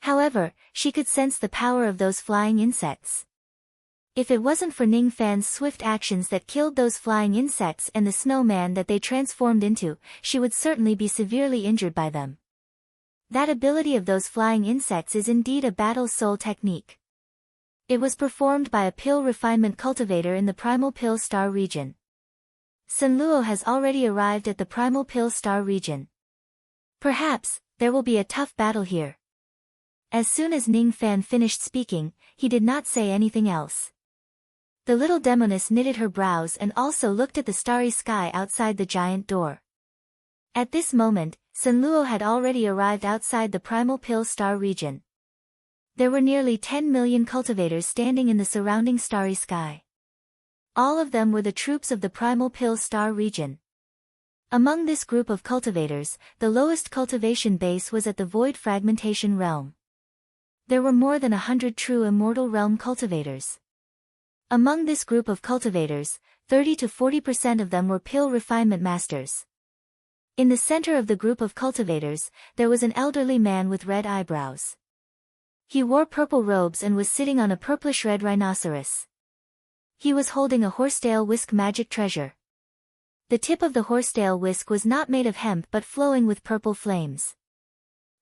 However, she could sense the power of those flying insects. If it wasn't for Ning Fan's swift actions that killed those flying insects and the snowman that they transformed into, she would certainly be severely injured by them. That ability of those flying insects is indeed a battle soul technique. It was performed by a pill refinement cultivator in the Primal Pill Star region. Sun Luo has already arrived at the Primal Pill Star region. Perhaps, there will be a tough battle here. As soon as Ning Fan finished speaking, he did not say anything else. The little demoness knitted her brows and also looked at the starry sky outside the giant door. At this moment, Sun Luo had already arrived outside the Primal Pill Star region. There were nearly 10 million cultivators standing in the surrounding starry sky. All of them were the troops of the Primal Pill Star region. Among this group of cultivators, the lowest cultivation base was at the Void Fragmentation Realm. There were more than 100 true Immortal Realm cultivators. Among this group of cultivators, 30 to 40% of them were pill refinement masters. In the center of the group of cultivators, there was an elderly man with red eyebrows. He wore purple robes and was sitting on a purplish-red rhinoceros. He was holding a horsetail whisk magic treasure. The tip of the horsetail whisk was not made of hemp but flowing with purple flames.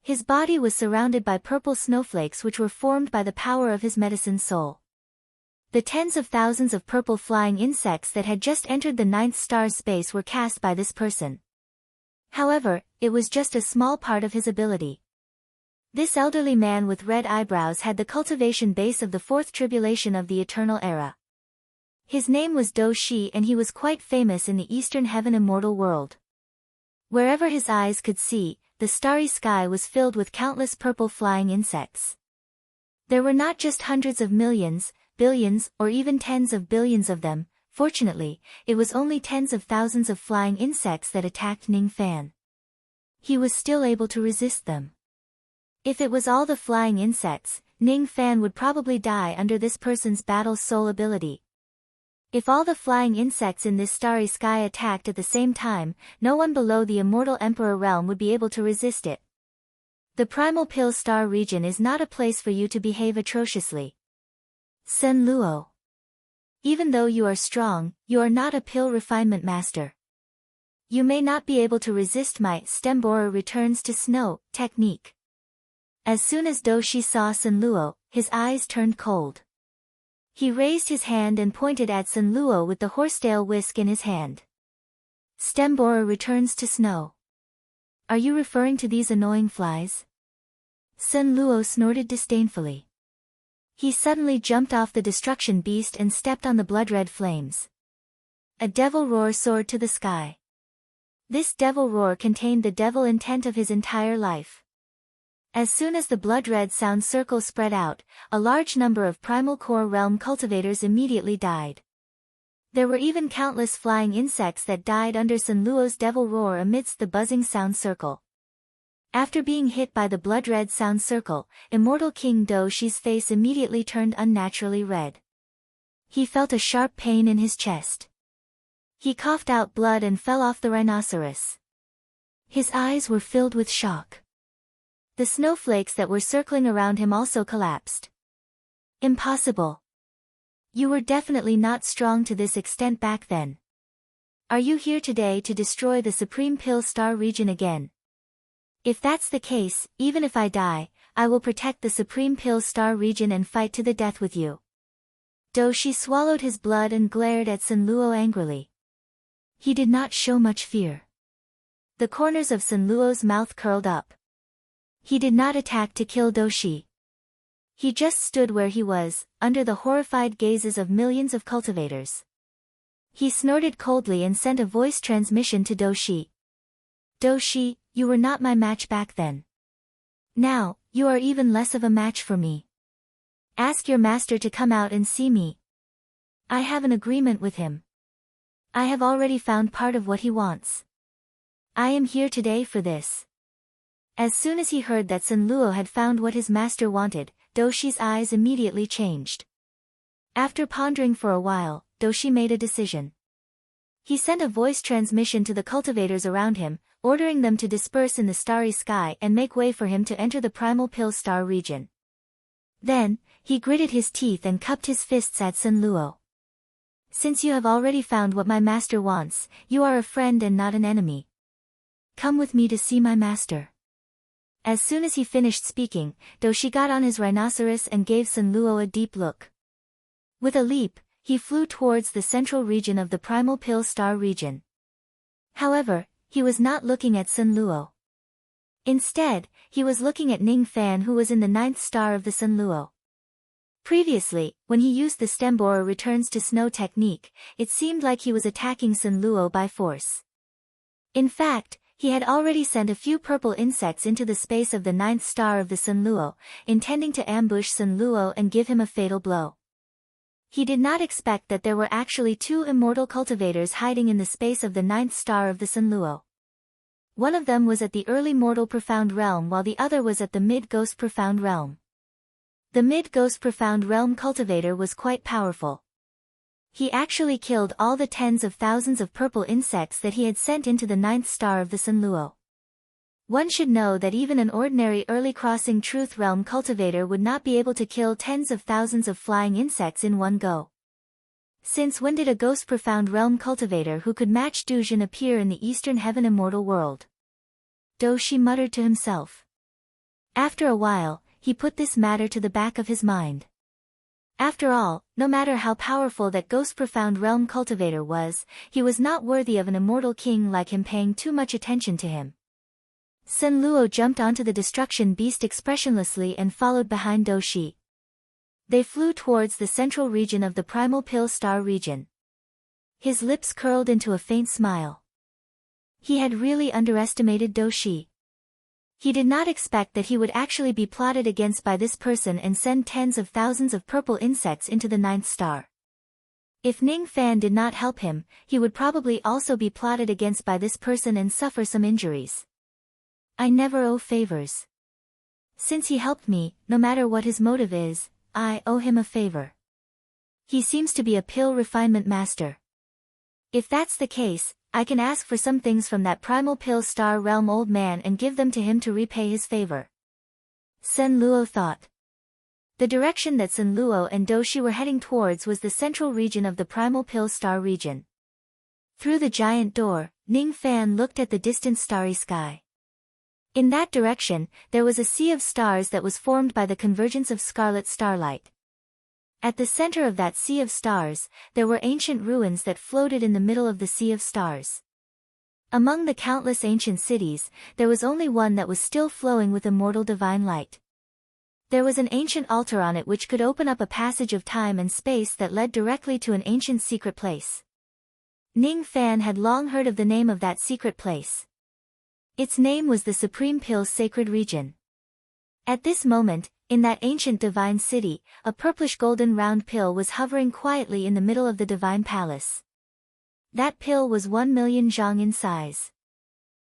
His body was surrounded by purple snowflakes which were formed by the power of his medicine soul. The tens of thousands of purple flying insects that had just entered the ninth star's space were cast by this person. However, it was just a small part of his ability. This elderly man with red eyebrows had the cultivation base of the fourth tribulation of the eternal era. His name was Do Shi and he was quite famous in the eastern heaven immortal world. Wherever his eyes could see, the starry sky was filled with countless purple flying insects. There were not just hundreds of millions, billions, or even tens of billions of them. Fortunately, it was only tens of thousands of flying insects that attacked Ning Fan. He was still able to resist them. If it was all the flying insects, Ning Fan would probably die under this person's battle soul ability. If all the flying insects in this starry sky attacked at the same time, no one below the immortal Emperor realm would be able to resist it. The primal pill star region is not a place for you to behave atrociously. Sen Luo. Even though you are strong, you are not a pill refinement master. You may not be able to resist my stem borer returns to snow technique. As soon as Do Shi saw Sen Luo, his eyes turned cold. He raised his hand and pointed at Sen Luo with the horsetail whisk in his hand. Stem borer returns to snow. Are you referring to these annoying flies? Sen Luo snorted disdainfully. He suddenly jumped off the destruction beast and stepped on the blood-red flames. A devil roar soared to the sky. This devil roar contained the devil intent of his entire life. As soon as the blood-red sound circle spread out, a large number of primal core realm cultivators immediately died. There were even countless flying insects that died under Sen Luo's devil roar amidst the buzzing sound circle. After being hit by the blood-red sound circle, Immortal King Do Shi's face immediately turned unnaturally red. He felt a sharp pain in his chest. He coughed out blood and fell off the rhinoceros. His eyes were filled with shock. The snowflakes that were circling around him also collapsed. Impossible. You were definitely not strong to this extent back then. Are you here today to destroy the Supreme Pill Star region again? If that's the case, even if I die, I will protect the Supreme Pill Star region and fight to the death with you. Do Shi swallowed his blood and glared at Sen Luo angrily. He did not show much fear. The corners of Sen Luo's mouth curled up. He did not attack to kill Do Shi. He just stood where he was, under the horrified gazes of millions of cultivators. He snorted coldly and sent a voice transmission to Do Shi. Do Shi, you were not my match back then. Now, you are even less of a match for me. Ask your master to come out and see me. I have an agreement with him. I have already found part of what he wants. I am here today for this. As soon as he heard that Sen Luo had found what his master wanted, Do Shi's eyes immediately changed. After pondering for a while, Do Shi made a decision. He sent a voice transmission to the cultivators around him, ordering them to disperse in the starry sky and make way for him to enter the primal pill star region. Then, he gritted his teeth and cupped his fists at Sen Luo. Since you have already found what my master wants, you are a friend and not an enemy. Come with me to see my master. As soon as he finished speaking, Do Shi got on his rhinoceros and gave Sen Luo a deep look. With a leap, he flew towards the central region of the primal pill star region. However, he was not looking at Sen Luo. Instead, he was looking at Ning Fan, who was in the ninth star of the Sen Luo. Previously, when he used the stem borer returns to snow technique, it seemed like he was attacking Sen Luo by force. In fact, he had already sent a few purple insects into the space of the ninth star of the Sen Luo, intending to ambush Sen Luo and give him a fatal blow. He did not expect that there were actually two immortal cultivators hiding in the space of the ninth star of the Sen Luo. One of them was at the early mortal profound realm while the other was at the mid-ghost profound realm. The mid-ghost profound realm cultivator was quite powerful. He actually killed all the tens of thousands of purple insects that he had sent into the 9th star of the Sunluo. One should know that even an ordinary early crossing truth realm cultivator would not be able to kill tens of thousands of flying insects in one go. Since when did a ghost profound realm cultivator who could match Dujin appear in the Eastern Heaven immortal world? Doshi muttered to himself. After a while, he put this matter to the back of his mind. After all, no matter how powerful that ghost profound realm cultivator was, he was not worthy of an immortal king like him paying too much attention to him. Sunluo jumped onto the destruction beast expressionlessly and followed behind Doshi. They flew towards the central region of the primal pill star region. His lips curled into a faint smile. He had really underestimated Doshi. He did not expect that he would actually be plotted against by this person and send tens of thousands of purple insects into the 9th star. If Ning Fan did not help him, he would probably also be plotted against by this person and suffer some injuries. I never owe favors. Since he helped me, no matter what his motive is, I owe him a favor. He seems to be a pill refinement master. If that's the case, I can ask for some things from that primal pill star realm old man and give them to him to repay his favor. Sunluo thought. The direction that Sunluo and Doshi were heading towards was the central region of the primal pill star region. Through the giant door, Ning Fan looked at the distant starry sky. In that direction, there was a sea of stars that was formed by the convergence of scarlet starlight. At the center of that sea of stars, there were ancient ruins that floated in the middle of the sea of stars. Among the countless ancient cities, there was only one that was still flowing with immortal divine light. There was an ancient altar on it which could open up a passage of time and space that led directly to an ancient secret place. Ning Fan had long heard of the name of that secret place. Its name was the Supreme Pill's Sacred Region. At this moment, in that ancient divine city, a purplish golden round pill was hovering quietly in the middle of the divine palace. That pill was 1,000,000 zhang in size.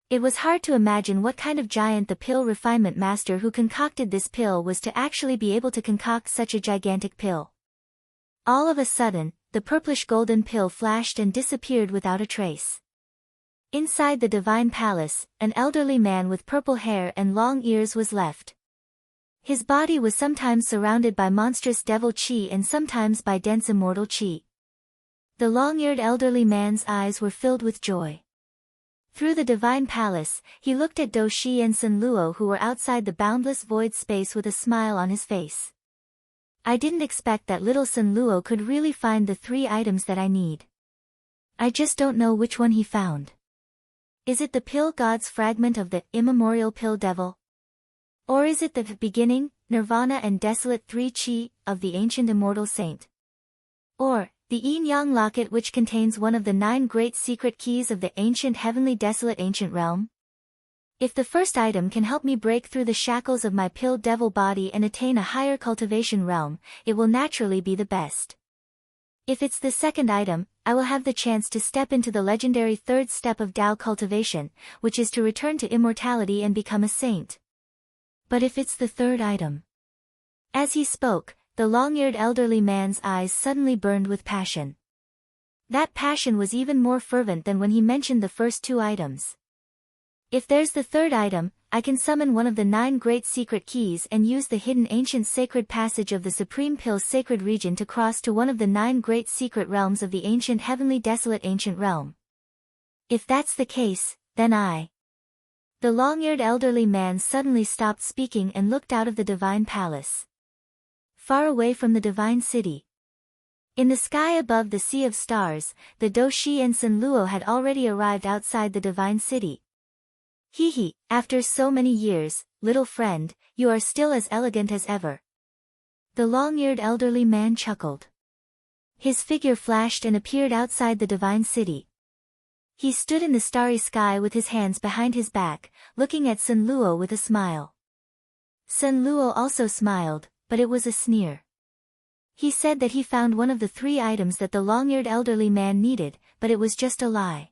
It was hard to imagine what kind of giant the pill refinement master who concocted this pill was to actually be able to concoct such a gigantic pill. All of a sudden, the purplish golden pill flashed and disappeared without a trace. Inside the divine palace, an elderly man with purple hair and long ears was left. His body was sometimes surrounded by monstrous devil qi and sometimes by dense immortal qi. The long-eared elderly man's eyes were filled with joy. Through the divine palace, he looked at Doshi and Sunluo who were outside the boundless void space with a smile on his face. I didn't expect that little Sunluo could really find the 3 items that I need. I just don't know which one he found. Is it the pill god's fragment of the immemorial pill devil? Or is it the beginning, nirvana and desolate 3 qi of the ancient immortal saint? Or, the yin-yang locket which contains one of the 9 great secret keys of the ancient heavenly desolate ancient realm? If the first item can help me break through the shackles of my pill devil body and attain a higher cultivation realm, it will naturally be the best. If it's the second item, I will have the chance to step into the legendary 3rd step of Tao cultivation, which is to return to immortality and become a saint. But if it's the 3rd item... As he spoke, the long-eared elderly man's eyes suddenly burned with passion. That passion was even more fervent than when he mentioned the first 2 items. If there's the 3rd item, I can summon one of the 9 great secret keys and use the hidden ancient sacred passage of the Supreme Pill's sacred region to cross to one of the 9 great secret realms of the ancient heavenly desolate ancient realm. If that's the case, then I... The long-eared elderly man suddenly stopped speaking and looked out of the divine palace. Far away from the divine city. In the sky above the sea of stars, the Doshi and Sunluo had already arrived outside the divine city. Hee, after so many years, little friend, you are still as elegant as ever. The long-eared elderly man chuckled. His figure flashed and appeared outside the divine city. He stood in the starry sky with his hands behind his back, looking at Sunluo with a smile. Sunluo also smiled, but it was a sneer. He said that he found one of the 3 items that the long-eared elderly man needed, but it was just a lie.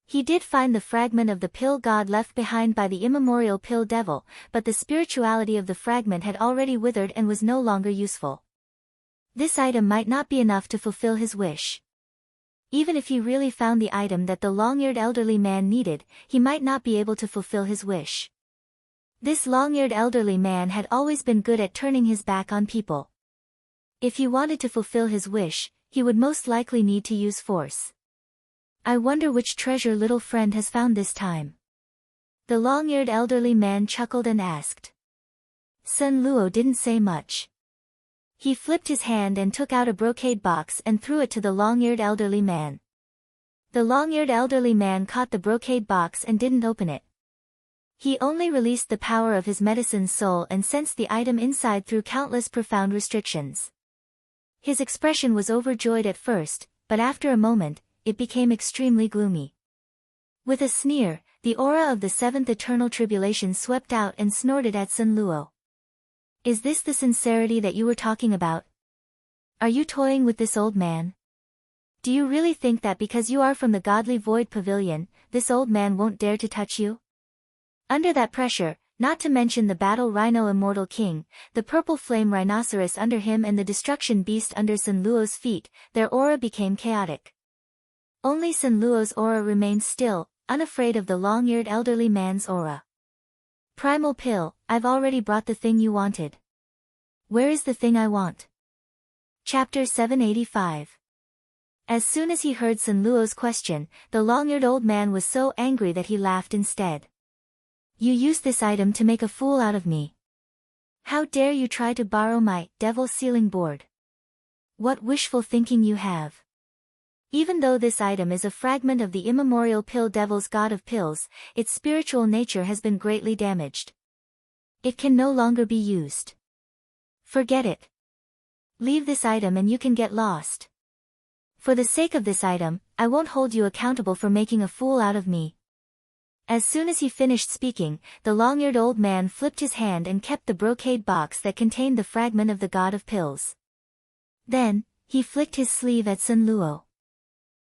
He did find the fragment of the pill god left behind by the immemorial pill devil, but the spirituality of the fragment had already withered and was no longer useful. This item might not be enough to fulfill his wish. Even if he really found the item that the long-eared elderly man needed, he might not be able to fulfill his wish. This long-eared elderly man had always been good at turning his back on people. If he wanted to fulfill his wish, he would most likely need to use force. I wonder which treasure little friend has found this time. The long-eared elderly man chuckled and asked. Sun Luo didn't say much. He flipped his hand and took out a brocade box and threw it to the long-eared elderly man. The long-eared elderly man caught the brocade box and didn't open it. He only released the power of his medicine soul and sensed the item inside through countless profound restrictions. His expression was overjoyed at first, but after a moment, it became extremely gloomy. With a sneer, the aura of the seventh eternal tribulation swept out and snorted at Sun Luo. Is this the sincerity that you were talking about? Are you toying with this old man? Do you really think that because you are from the godly void pavilion, this old man won't dare to touch you? Under that pressure, not to mention the battle rhino immortal king, the purple flame rhinoceros under him and the destruction beast under Sun Luo's feet, their aura became chaotic. Only Sun Luo's aura remained still, unafraid of the long-eared elderly man's aura. Primal pill, I've already brought the thing you wanted. Where is the thing I want? Chapter 785. As soon as he heard Sun Luo's question, the long-eared old man was so angry that he laughed instead. You used this item to make a fool out of me. How dare you try to borrow my devil sealing board? What wishful thinking you have. Even though this item is a fragment of the immemorial pill devil's god of pills, its spiritual nature has been greatly damaged. It can no longer be used. Forget it. Leave this item and you can get lost. For the sake of this item, I won't hold you accountable for making a fool out of me. As soon as he finished speaking, the long-eared old man flipped his hand and kept the brocade box that contained the fragment of the god of pills. Then, he flicked his sleeve at Sun Luo.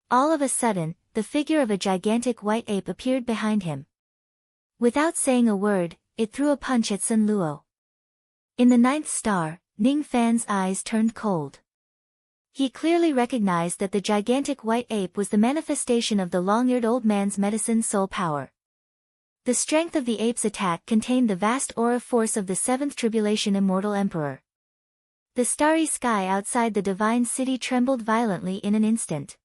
All of a sudden, the figure of a gigantic white ape appeared behind him. Without saying a word, it threw a punch at Sun Luo. In the ninth star, Ning Fan's eyes turned cold. He clearly recognized that the gigantic white ape was the manifestation of the long-eared old man's medicine soul power. The strength of the ape's attack contained the vast aura force of the seventh tribulation immortal emperor. The starry sky outside the divine city trembled violently in an instant.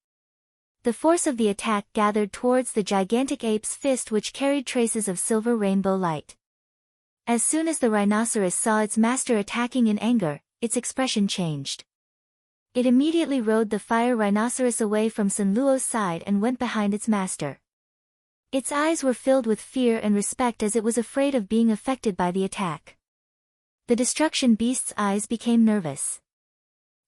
The force of the attack gathered towards the gigantic ape's fist, which carried traces of silver rainbow light. As soon as the rhinoceros saw its master attacking in anger, its expression changed. It immediately rode the fire rhinoceros away from Sun Luo's side and went behind its master. Its eyes were filled with fear and respect as it was afraid of being affected by the attack. The destruction beast's eyes became nervous.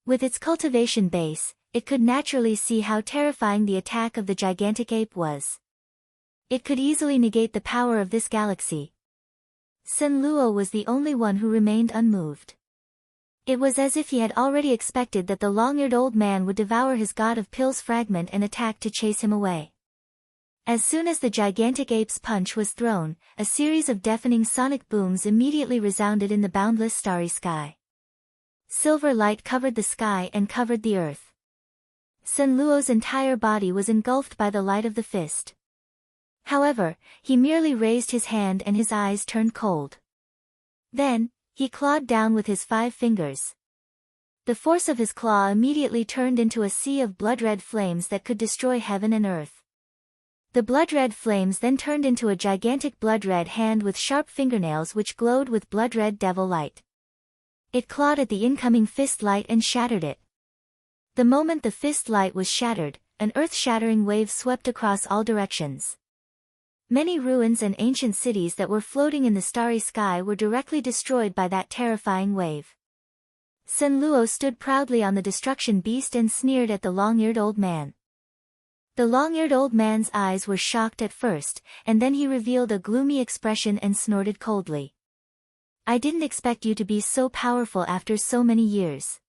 With its cultivation base, it could naturally see how terrifying the attack of the gigantic ape was. It could easily negate the power of this galaxy. Sun Luo was the only one who remained unmoved. It was as if he had already expected that the long-eared old man would devour his god of pills fragment and attack to chase him away. As soon as the gigantic ape's punch was thrown, a series of deafening sonic booms immediately resounded in the boundless starry sky. Silver light covered the sky and covered the earth. Sun Luo's entire body was engulfed by the light of the fist. However, he merely raised his hand and his eyes turned cold. Then, he clawed down with his 5 fingers. The force of his claw immediately turned into a sea of blood-red flames that could destroy heaven and earth. The blood-red flames then turned into a gigantic blood-red hand with sharp fingernails which glowed with blood-red devil light. It clawed at the incoming fist light and shattered it. The moment the fist light was shattered, an earth-shattering wave swept across all directions. Many ruins and ancient cities that were floating in the starry sky were directly destroyed by that terrifying wave. Sun Luo stood proudly on the destruction beast and sneered at the long-eared old man. The long-eared old man's eyes were shocked at first, and then he revealed a gloomy expression and snorted coldly. I didn't expect you to be so powerful after so many years.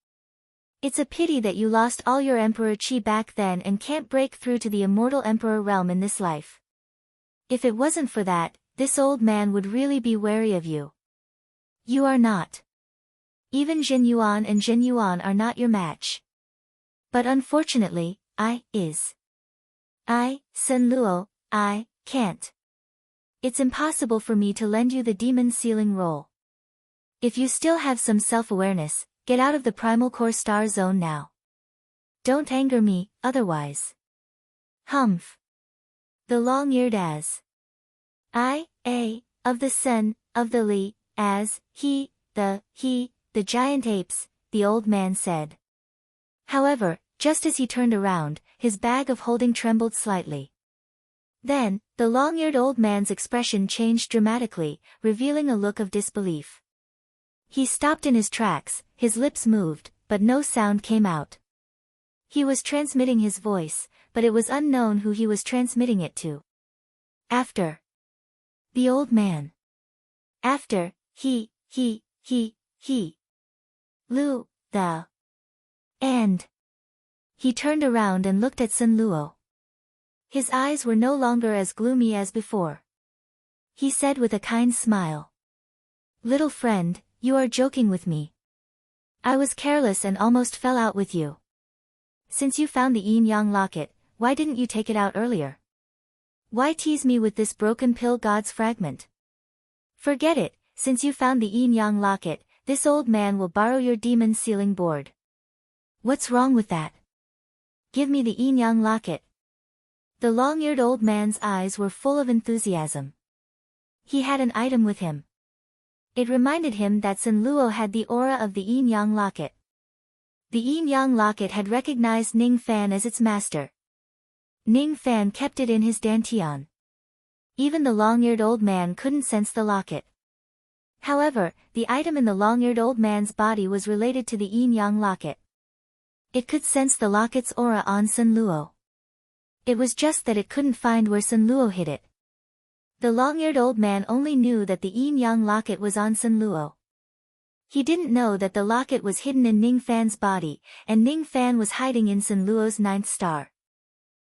It's a pity that you lost all your emperor chi back then and can't break through to the immortal emperor realm in this life. If it wasn't for that, this old man would really be wary of you. You are not Even Jin Yuan and Jin Yuan are not your match. But unfortunately, Sun Luo, I can't. It's impossible for me to lend you the demon sealing roll. If you still have some self-awareness, get out of the primal core star zone now. Don't anger me, otherwise. Humph. The long-eared as. Of the son, of the Li, as, the giant apes, the old man said. However, just as he turned around, his bag of holding trembled slightly. Then, the long-eared old man's expression changed dramatically, revealing a look of disbelief. He stopped in his tracks, his lips moved, but no sound came out. He was transmitting his voice, but it was unknown who he was transmitting it to. After. The old man. After, he. Lu, the. And. He turned around and looked at Sun Luo. His eyes were no longer as gloomy as before. He said with a kind smile. Little friend, you are joking with me. I was careless and almost fell out with you. Since you found the yin-yang locket, why didn't you take it out earlier? Why tease me with this broken pill god's fragment? Forget it, since you found the yin-yang locket, this old man will borrow your demon sealing board. What's wrong with that? Give me the yin-yang locket. The long-eared old man's eyes were full of enthusiasm. He had an item with him. It reminded him that Sun Luo had the aura of the yin-yang locket. The yin-yang locket had recognized Ning Fan as its master. Ning Fan kept it in his dantian. Even the long-eared old man couldn't sense the locket. However, the item in the long-eared old man's body was related to the yin-yang locket. It could sense the locket's aura on Sun Luo. It was just that it couldn't find where Sun Luo hid it. The long-eared old man only knew that the yin-yang locket was on Sun Luo. He didn't know that the locket was hidden in Ning Fan's body, and Ning Fan was hiding in Sun Luo's ninth star.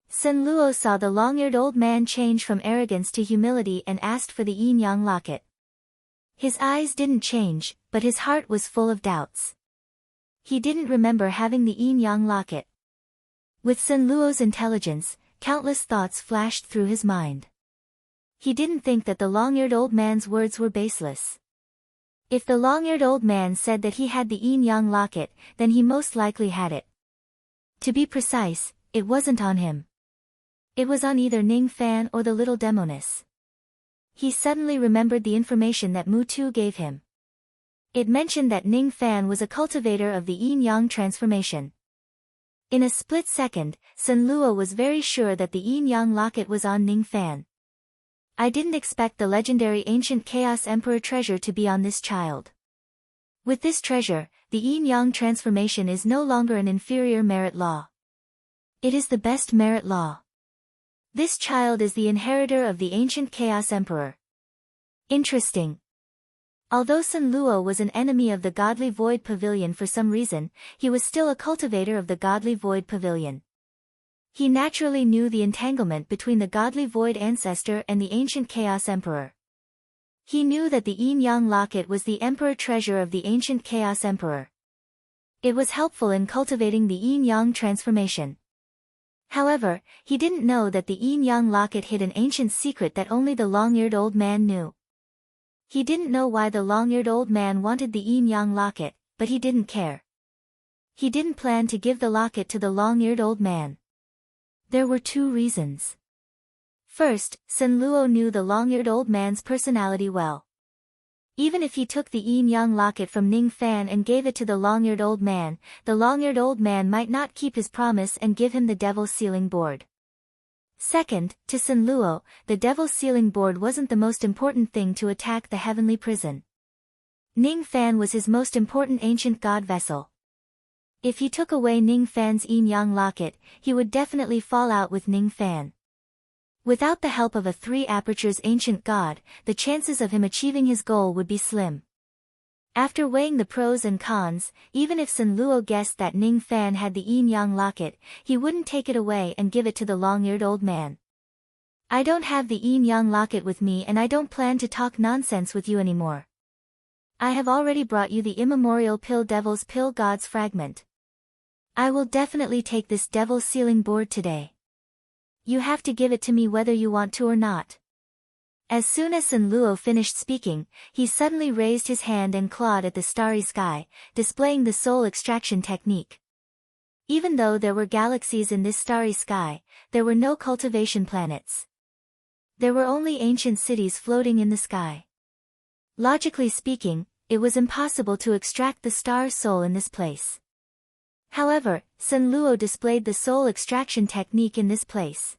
Sun Luo saw the long-eared old man change from arrogance to humility and asked for the yin-yang locket. His eyes didn't change, but his heart was full of doubts. He didn't remember having the yin-yang locket. With Sun Luo's intelligence, countless thoughts flashed through his mind. He didn't think that the long-eared old man's words were baseless. If the long-eared old man said that he had the yin-yang locket, then he most likely had it. To be precise, it wasn't on him. It was on either Ning Fan or the little demoness. He suddenly remembered the information that Mu Tu gave him. It mentioned that Ning Fan was a cultivator of the yin-yang transformation. In a split second, Sun Luo was very sure that the yin-yang locket was on Ning Fan. I didn't expect the legendary ancient Chaos Emperor treasure to be on this child. With this treasure, the yin-yang transformation is no longer an inferior merit law. It is the best merit law. This child is the inheritor of the ancient Chaos Emperor. Interesting. Although Sun Luo was an enemy of the Godly Void Pavilion for some reason, he was still a cultivator of the Godly Void Pavilion. He naturally knew the entanglement between the Godly Void Ancestor and the ancient Chaos Emperor. He knew that the yin-yang locket was the Emperor treasure of the ancient Chaos Emperor. It was helpful in cultivating the yin-yang transformation. However, he didn't know that the yin-yang locket hid an ancient secret that only the long-eared old man knew. He didn't know why the long-eared old man wanted the yin-yang locket, but he didn't care. He didn't plan to give the locket to the long-eared old man. There were two reasons. First, Sun Luo knew the long-eared old man's personality well. Even if he took the yin-yang locket from Ning Fan and gave it to the long-eared old man might not keep his promise and give him the Devil's Sealing Board. Second, to Sun Luo, the Devil's Sealing Board wasn't the most important thing to attack the heavenly prison. Ning Fan was his most important ancient god vessel. If he took away Ning Fan's yin-yang locket, he would definitely fall out with Ning Fan. Without the help of a 3 apertures ancient god, the chances of him achieving his goal would be slim. After weighing the pros and cons, even if Sun Luo guessed that Ning Fan had the yin-yang locket, he wouldn't take it away and give it to the long-eared old man. I don't have the yin-yang locket with me and I don't plan to talk nonsense with you anymore. I have already brought you the immemorial pill Devil's Pill God's Fragment. I will definitely take this Devil's Sealing Board today. You have to give it to me whether you want to or not. As soon as Sun Luo finished speaking, he suddenly raised his hand and clawed at the starry sky, displaying the soul extraction technique. Even though there were galaxies in this starry sky, there were no cultivation planets. There were only ancient cities floating in the sky. Logically speaking, it was impossible to extract the star's soul in this place. However, Sun Luo displayed the soul extraction technique in this place.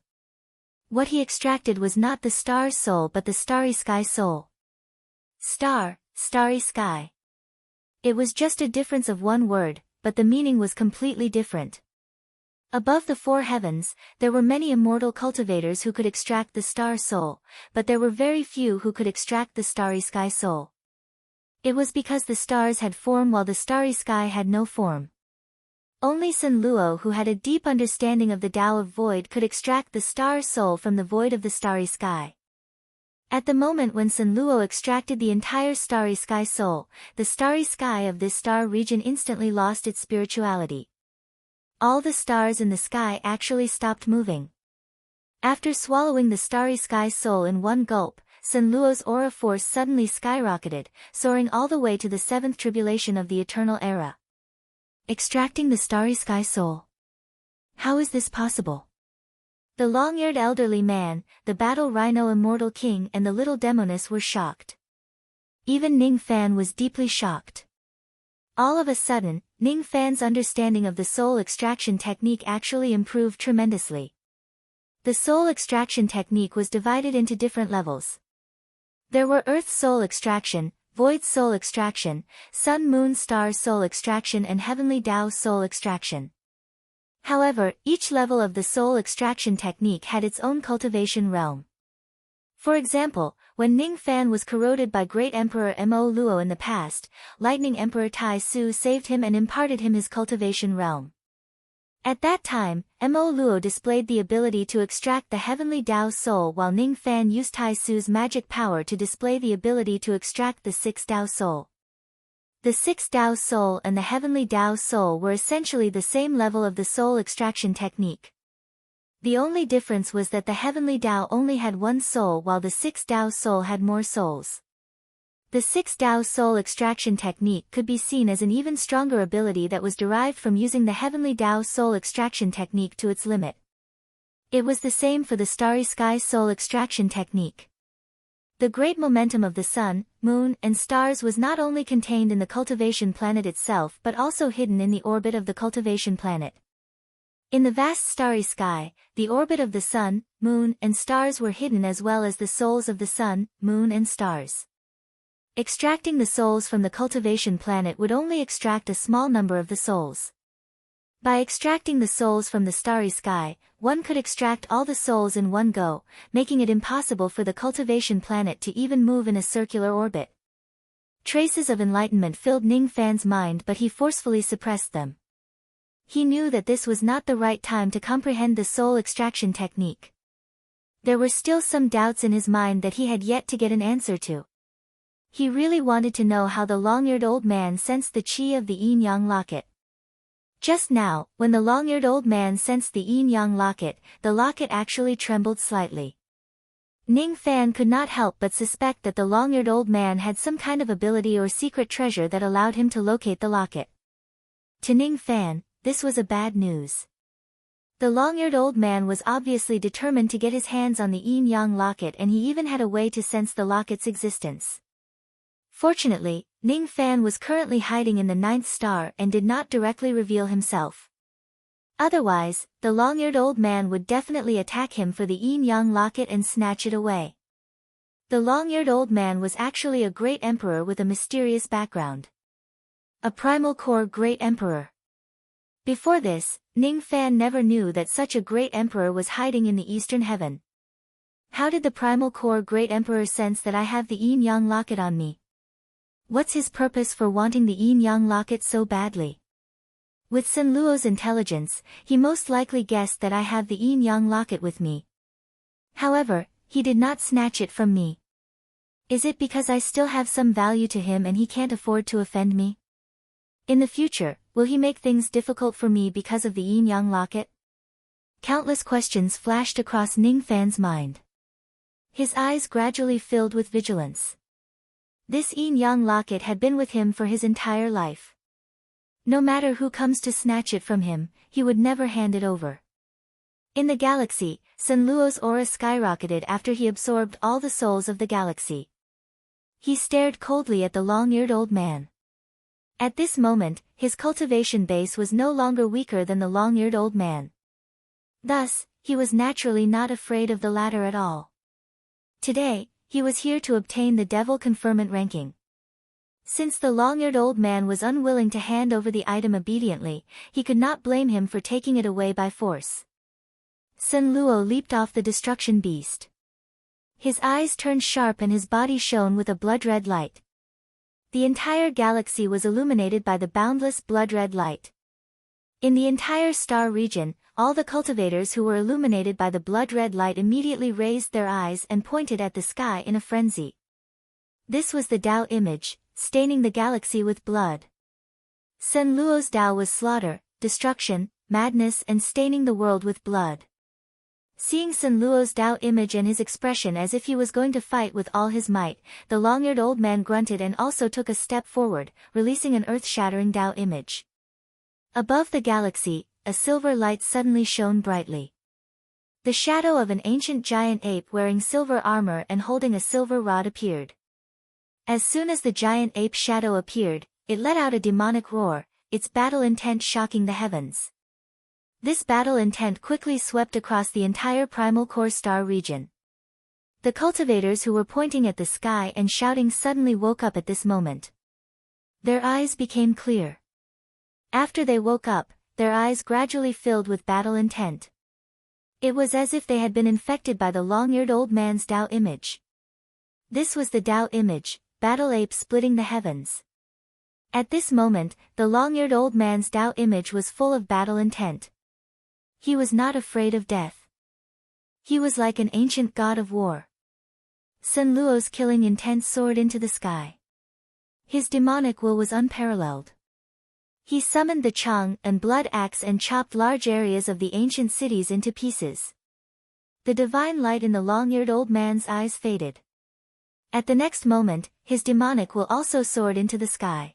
What he extracted was not the star's soul but the starry sky soul. Star, starry sky. It was just a difference of one word, but the meaning was completely different. Above the four heavens, there were many immortal cultivators who could extract the star soul, but there were very few who could extract the starry sky soul. It was because the stars had form while the starry sky had no form. Only Sun Luo, who had a deep understanding of the Tao of Void, could extract the star's soul from the void of the starry sky. At the moment when Sun Luo extracted the entire starry sky soul, the starry sky of this star region instantly lost its spirituality. All the stars in the sky actually stopped moving. After swallowing the starry sky soul in one gulp, Sun Luo's aura force suddenly skyrocketed, soaring all the way to the seventh tribulation of the eternal era. Extracting the starry sky soul. How is this possible? The long-eared elderly man, the battle rhino immortal king and the little demoness were shocked. Even Ning Fan was deeply shocked. All of a sudden, Ning Fan's understanding of the soul extraction technique actually improved tremendously. The soul extraction technique was divided into different levels. There were Earth soul extraction, Void soul extraction, Sun Moon Star soul extraction and Heavenly Tao soul extraction. However, each level of the soul extraction technique had its own cultivation realm. For example, when Ning Fan was corroded by Great Emperor Mo Luo in the past, Lightning Emperor Tai Su saved him and imparted him his cultivation realm. At that time, Mo Luo displayed the ability to extract the Heavenly Tao soul while Ning Fan used Tai Su's magic power to display the ability to extract the Sixth Tao soul. The Sixth Tao soul and the Heavenly Tao soul were essentially the same level of the soul extraction technique. The only difference was that the Heavenly Tao only had one soul while the Sixth Tao soul had more souls. The Sixth Tao soul extraction technique could be seen as an even stronger ability that was derived from using the Heavenly Tao soul extraction technique to its limit. It was the same for the Starry Sky soul extraction technique. The great momentum of the sun, moon, and stars was not only contained in the cultivation planet itself but also hidden in the orbit of the cultivation planet. In the vast starry sky, the orbit of the sun, moon, and stars were hidden as well as the souls of the sun, moon, and stars. Extracting the souls from the cultivation planet would only extract a small number of the souls. By extracting the souls from the starry sky, one could extract all the souls in one go, making it impossible for the cultivation planet to even move in a circular orbit. Traces of enlightenment filled Ning Fan's mind but he forcefully suppressed them. He knew that this was not the right time to comprehend the soul extraction technique. There were still some doubts in his mind that he had yet to get an answer to. He really wanted to know how the long-eared old man sensed the chi of the yin-yang locket. Just now, when the long-eared old man sensed the yin-yang locket, the locket actually trembled slightly. Ning Fan could not help but suspect that the long-eared old man had some kind of ability or secret treasure that allowed him to locate the locket. To Ning Fan, this was a bad news. The long-eared old man was obviously determined to get his hands on the yin-yang locket and he even had a way to sense the locket's existence. Fortunately, Ning Fan was currently hiding in the ninth star and did not directly reveal himself. Otherwise, the long-eared old man would definitely attack him for the yin-yang locket and snatch it away. The long-eared old man was actually a great emperor with a mysterious background. A primal core great emperor. Before this, Ning Fan never knew that such a great emperor was hiding in the eastern heaven. How did the primal core great emperor sense that I have the yin-yang locket on me? What's his purpose for wanting the yin-yang locket so badly? With Sun Luo's intelligence, he most likely guessed that I have the yin-yang locket with me. However, he did not snatch it from me. Is it because I still have some value to him and he can't afford to offend me? In the future, will he make things difficult for me because of the yin-yang locket? Countless questions flashed across Ning Fan's mind. His eyes gradually filled with vigilance. This yin-yang locket had been with him for his entire life. No matter who comes to snatch it from him, he would never hand it over. In the galaxy, Sun Luo's aura skyrocketed after he absorbed all the souls of the galaxy. He stared coldly at the long-eared old man. At this moment, his cultivation base was no longer weaker than the long-eared old man. Thus, he was naturally not afraid of the latter at all. Today, he was here to obtain the devil conferment ranking. Since the long-eared old man was unwilling to hand over the item obediently, he could not blame him for taking it away by force. Sun Luo leaped off the destruction beast. His eyes turned sharp and his body shone with a blood-red light. The entire galaxy was illuminated by the boundless blood-red light. In the entire star region, all the cultivators who were illuminated by the blood-red light immediately raised their eyes and pointed at the sky in a frenzy. This was the Tao image, staining the galaxy with blood. Sun Luo's Tao was slaughter, destruction, madness and staining the world with blood. Seeing Sun Luo's Tao image and his expression as if he was going to fight with all his might, the long-eared old man grunted and also took a step forward, releasing an earth-shattering Tao image. Above the galaxy, a silver light suddenly shone brightly. The shadow of an ancient giant ape wearing silver armor and holding a silver rod appeared. As soon as the giant ape shadow appeared, it let out a demonic roar, its battle intent shocking the heavens. This battle intent quickly swept across the entire primal core star region. The cultivators who were pointing at the sky and shouting suddenly woke up at this moment. Their eyes became clear. After they woke up, their eyes gradually filled with battle intent. It was as if they had been infected by the long-eared old man's Tao image. This was the Tao image, battle ape splitting the heavens. At this moment, the long-eared old man's Tao image was full of battle intent. He was not afraid of death. He was like an ancient god of war. Sun Luo's killing intent soared into the sky. His demonic will was unparalleled. He summoned the Chang and blood axe and chopped large areas of the ancient cities into pieces. The divine light in the long-eared old man's eyes faded. At the next moment, his demonic will also soared into the sky.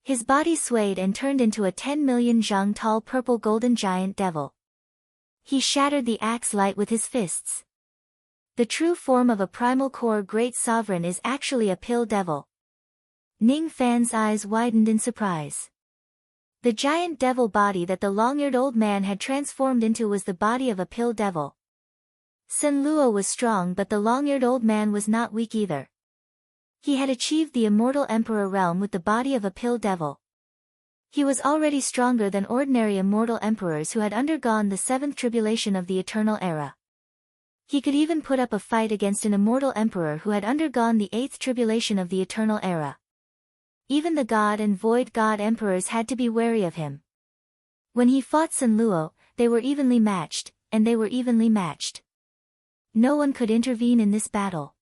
His body swayed and turned into a 10 million zhang tall purple golden giant devil. He shattered the axe light with his fists. The true form of a primal core great sovereign is actually a pill devil. Ning Fan's eyes widened in surprise. The giant devil body that the long-eared old man had transformed into was the body of a pill devil. Sun Luo was strong but the long-eared old man was not weak either. He had achieved the immortal emperor realm with the body of a pill devil. He was already stronger than ordinary immortal emperors who had undergone the seventh tribulation of the eternal era. He could even put up a fight against an immortal emperor who had undergone the eighth tribulation of the eternal era. Even the god and void god emperors had to be wary of him. When he fought Sun Luo, they were evenly matched, and they were evenly matched. No one could intervene in this battle.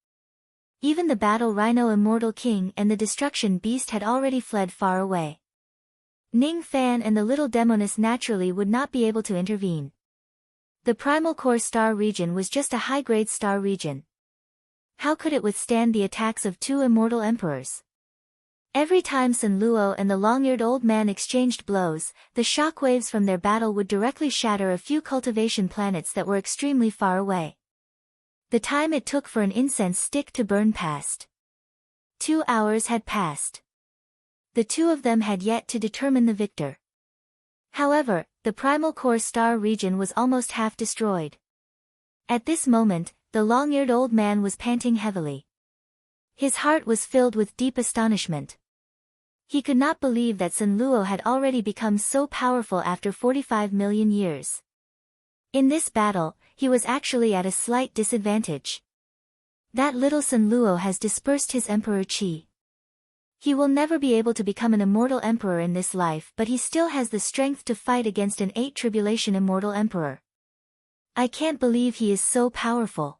Even the battle rhino immortal king and the destruction beast had already fled far away. Ning Fan and the little demoness naturally would not be able to intervene. The primal core star region was just a high-grade star region. How could it withstand the attacks of two immortal emperors? Every time Sun Luo and the long-eared old man exchanged blows, the shockwaves from their battle would directly shatter a few cultivation planets that were extremely far away. The time it took for an incense stick to burn passed. 2 hours had passed. The two of them had yet to determine the victor. However, the primal core star region was almost half destroyed. At this moment, the long-eared old man was panting heavily. His heart was filled with deep astonishment. He could not believe that Sun Luo had already become so powerful after 45 million years. In this battle, he was actually at a slight disadvantage. That little Sun Luo has dispersed his emperor qi. He will never be able to become an immortal emperor in this life, but he still has the strength to fight against an 8 tribulation immortal emperor. I can't believe he is so powerful.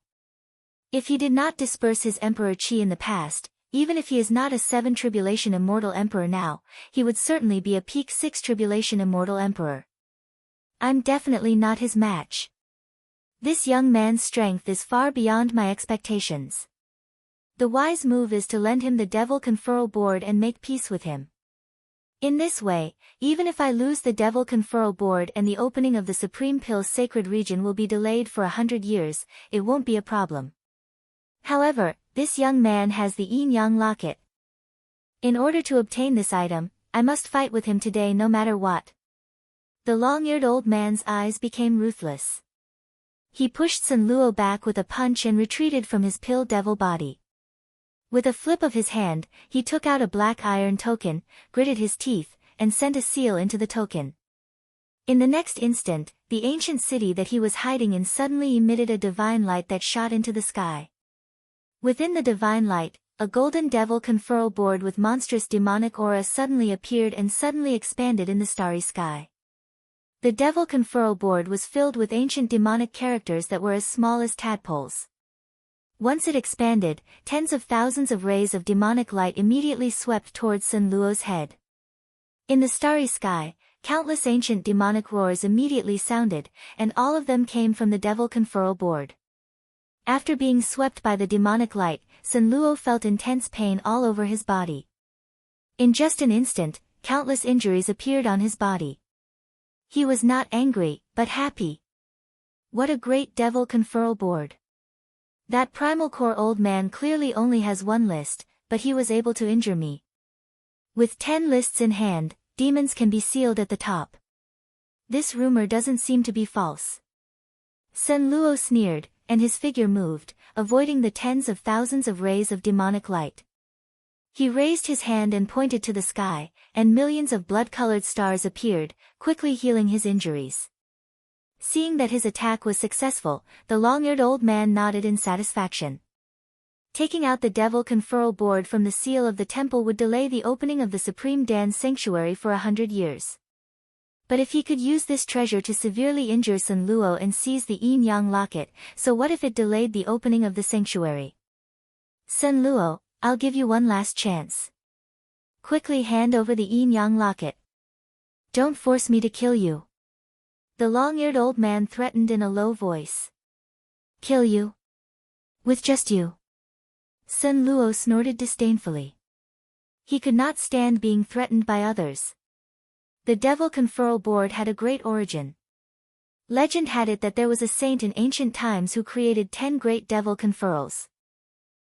If he did not disperse his emperor chi in the past, even if he is not a 7 tribulation immortal emperor now, he would certainly be a peak 6 tribulation immortal emperor. I'm definitely not his match. This young man's strength is far beyond my expectations. The wise move is to lend him the devil conferral board and make peace with him. In this way, even if I lose the devil conferral board and the opening of the Supreme Pill's sacred region will be delayed for 100 years, it won't be a problem. However, this young man has the yin-yang locket. In order to obtain this item, I must fight with him today no matter what. The long-eared old man's eyes became ruthless. He pushed Sun Luo back with a punch and retreated from his pill devil body. With a flip of his hand, he took out a black iron token, gritted his teeth, and sent a seal into the token. In the next instant, the ancient city that he was hiding in suddenly emitted a divine light that shot into the sky. Within the divine light, a golden devil conferral board with monstrous demonic aura suddenly appeared and suddenly expanded in the starry sky. The devil conferral board was filled with ancient demonic characters that were as small as tadpoles. Once it expanded, tens of thousands of rays of demonic light immediately swept towards Sun Luo's head. In the starry sky, countless ancient demonic roars immediately sounded, and all of them came from the devil conferral board. After being swept by the demonic light, Sun Luo felt intense pain all over his body. In just an instant, countless injuries appeared on his body. He was not angry, but happy. What a great devil conferral board. That primal core old man clearly only has one list, but he was able to injure me. With 10 lists in hand, demons can be sealed at the top. This rumor doesn't seem to be false. Sun Luo sneered, and his figure moved, avoiding the tens of thousands of rays of demonic light. He raised his hand and pointed to the sky, and millions of blood-colored stars appeared, quickly healing his injuries. Seeing that his attack was successful, the long-eared old man nodded in satisfaction. Taking out the devil conferral board from the seal of the temple would delay the opening of the Supreme Dan's sanctuary for 100 years. But if he could use this treasure to severely injure Sun Luo and seize the yin-yang locket, so what if it delayed the opening of the sanctuary? Sun Luo, I'll give you one last chance. Quickly hand over the yin-yang locket. Don't force me to kill you. The long-eared old man threatened in a low voice. Kill you? With just you? Sun Luo snorted disdainfully. He could not stand being threatened by others. The devil conferral board had a great origin. Legend had it that there was a saint in ancient times who created 10 great devil conferrals.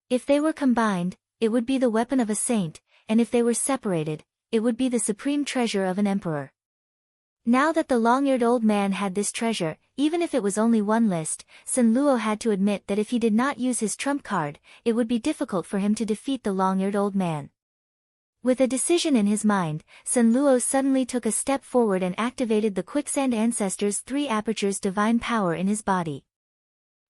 If they were combined, it would be the weapon of a saint, and if they were separated, it would be the supreme treasure of an emperor. Now that the long-eared old man had this treasure, even if it was only one list, Sun Luo had to admit that if he did not use his trump card, it would be difficult for him to defeat the long-eared old man. With a decision in his mind, Sun Luo suddenly took a step forward and activated the Quicksand Ancestor's 3 apertures divine power in his body.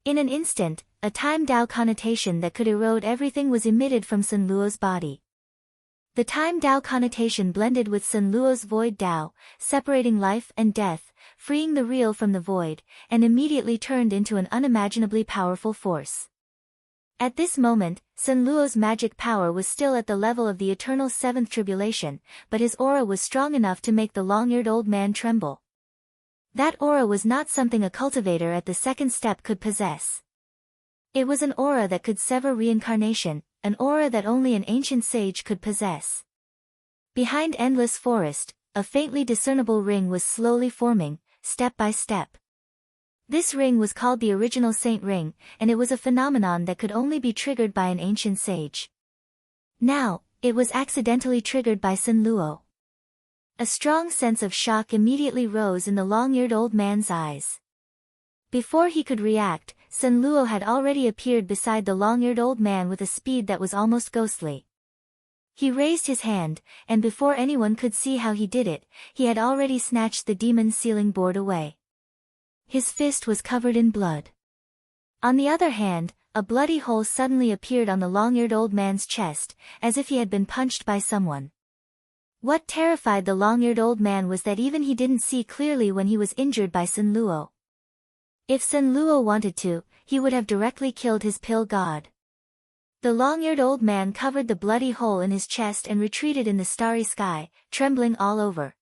In an instant, a time Dao connotation that could erode everything was emitted from Sun Luo's body. The time Dao connotation blended with Sun Luo's void Dao, separating life and death, freeing the real from the void, and immediately turned into an unimaginably powerful force. At this moment, Sun Luo's magic power was still at the level of the eternal 7th tribulation, but his aura was strong enough to make the long-eared old man tremble. That aura was not something a cultivator at the 2nd step could possess. It was an aura that could sever reincarnation, an aura that only an ancient sage could possess. Behind Endless Forest, a faintly discernible ring was slowly forming, step by step. This ring was called the original Saint Ring, and it was a phenomenon that could only be triggered by an ancient sage. Now, it was accidentally triggered by Sun Luo. A strong sense of shock immediately rose in the long-eared old man's eyes. Before he could react, Sun Luo had already appeared beside the long-eared old man with a speed that was almost ghostly. He raised his hand, and before anyone could see how he did it, he had already snatched the demon's sealing board away. His fist was covered in blood. On the other hand, a bloody hole suddenly appeared on the long-eared old man's chest, as if he had been punched by someone. What terrified the long-eared old man was that even he didn't see clearly when he was injured by Sun Luo. If Sun Luo wanted to, he would have directly killed his pill god. The long-eared old man covered the bloody hole in his chest and retreated in the starry sky, trembling all over.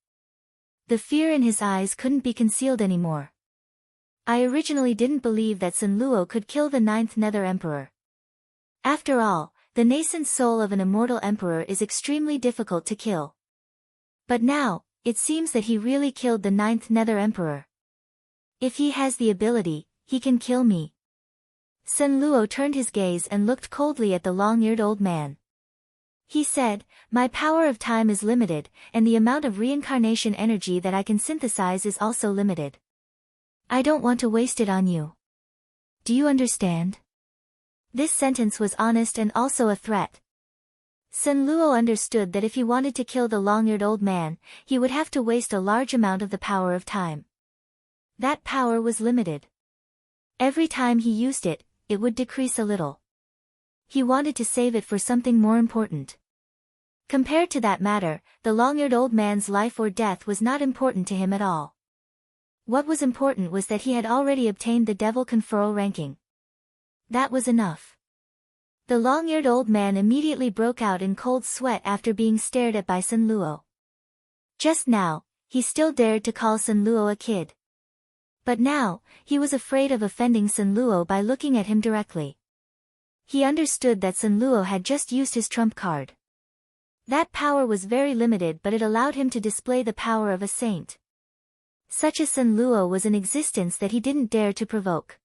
The fear in his eyes couldn't be concealed anymore. I originally didn't believe that Sun Luo could kill the 9th Nether Emperor. After all, the nascent soul of an immortal emperor is extremely difficult to kill. But now, it seems that he really killed the 9th Nether Emperor. If he has the ability, he can kill me. Sun Luo turned his gaze and looked coldly at the long-eared old man. He said, "My power of time is limited, and the amount of reincarnation energy that I can synthesize is also limited. I don't want to waste it on you. Do you understand?" This sentence was honest and also a threat. Sun Luo understood that if he wanted to kill the long-eared old man, he would have to waste a large amount of the power of time. That power was limited. Every time he used it, it would decrease a little. He wanted to save it for something more important. Compared to that matter, the long-eared old man's life or death was not important to him at all. What was important was that he had already obtained the Devil Conferral ranking. That was enough. The long-eared old man immediately broke out in cold sweat after being stared at by Sun Luo. Just now, he still dared to call Sun Luo a kid. But now, he was afraid of offending Sun Luo by looking at him directly. He understood that Sun Luo had just used his trump card. That power was very limited, but it allowed him to display the power of a saint. Such a Sun Luo was an existence that he didn't dare to provoke.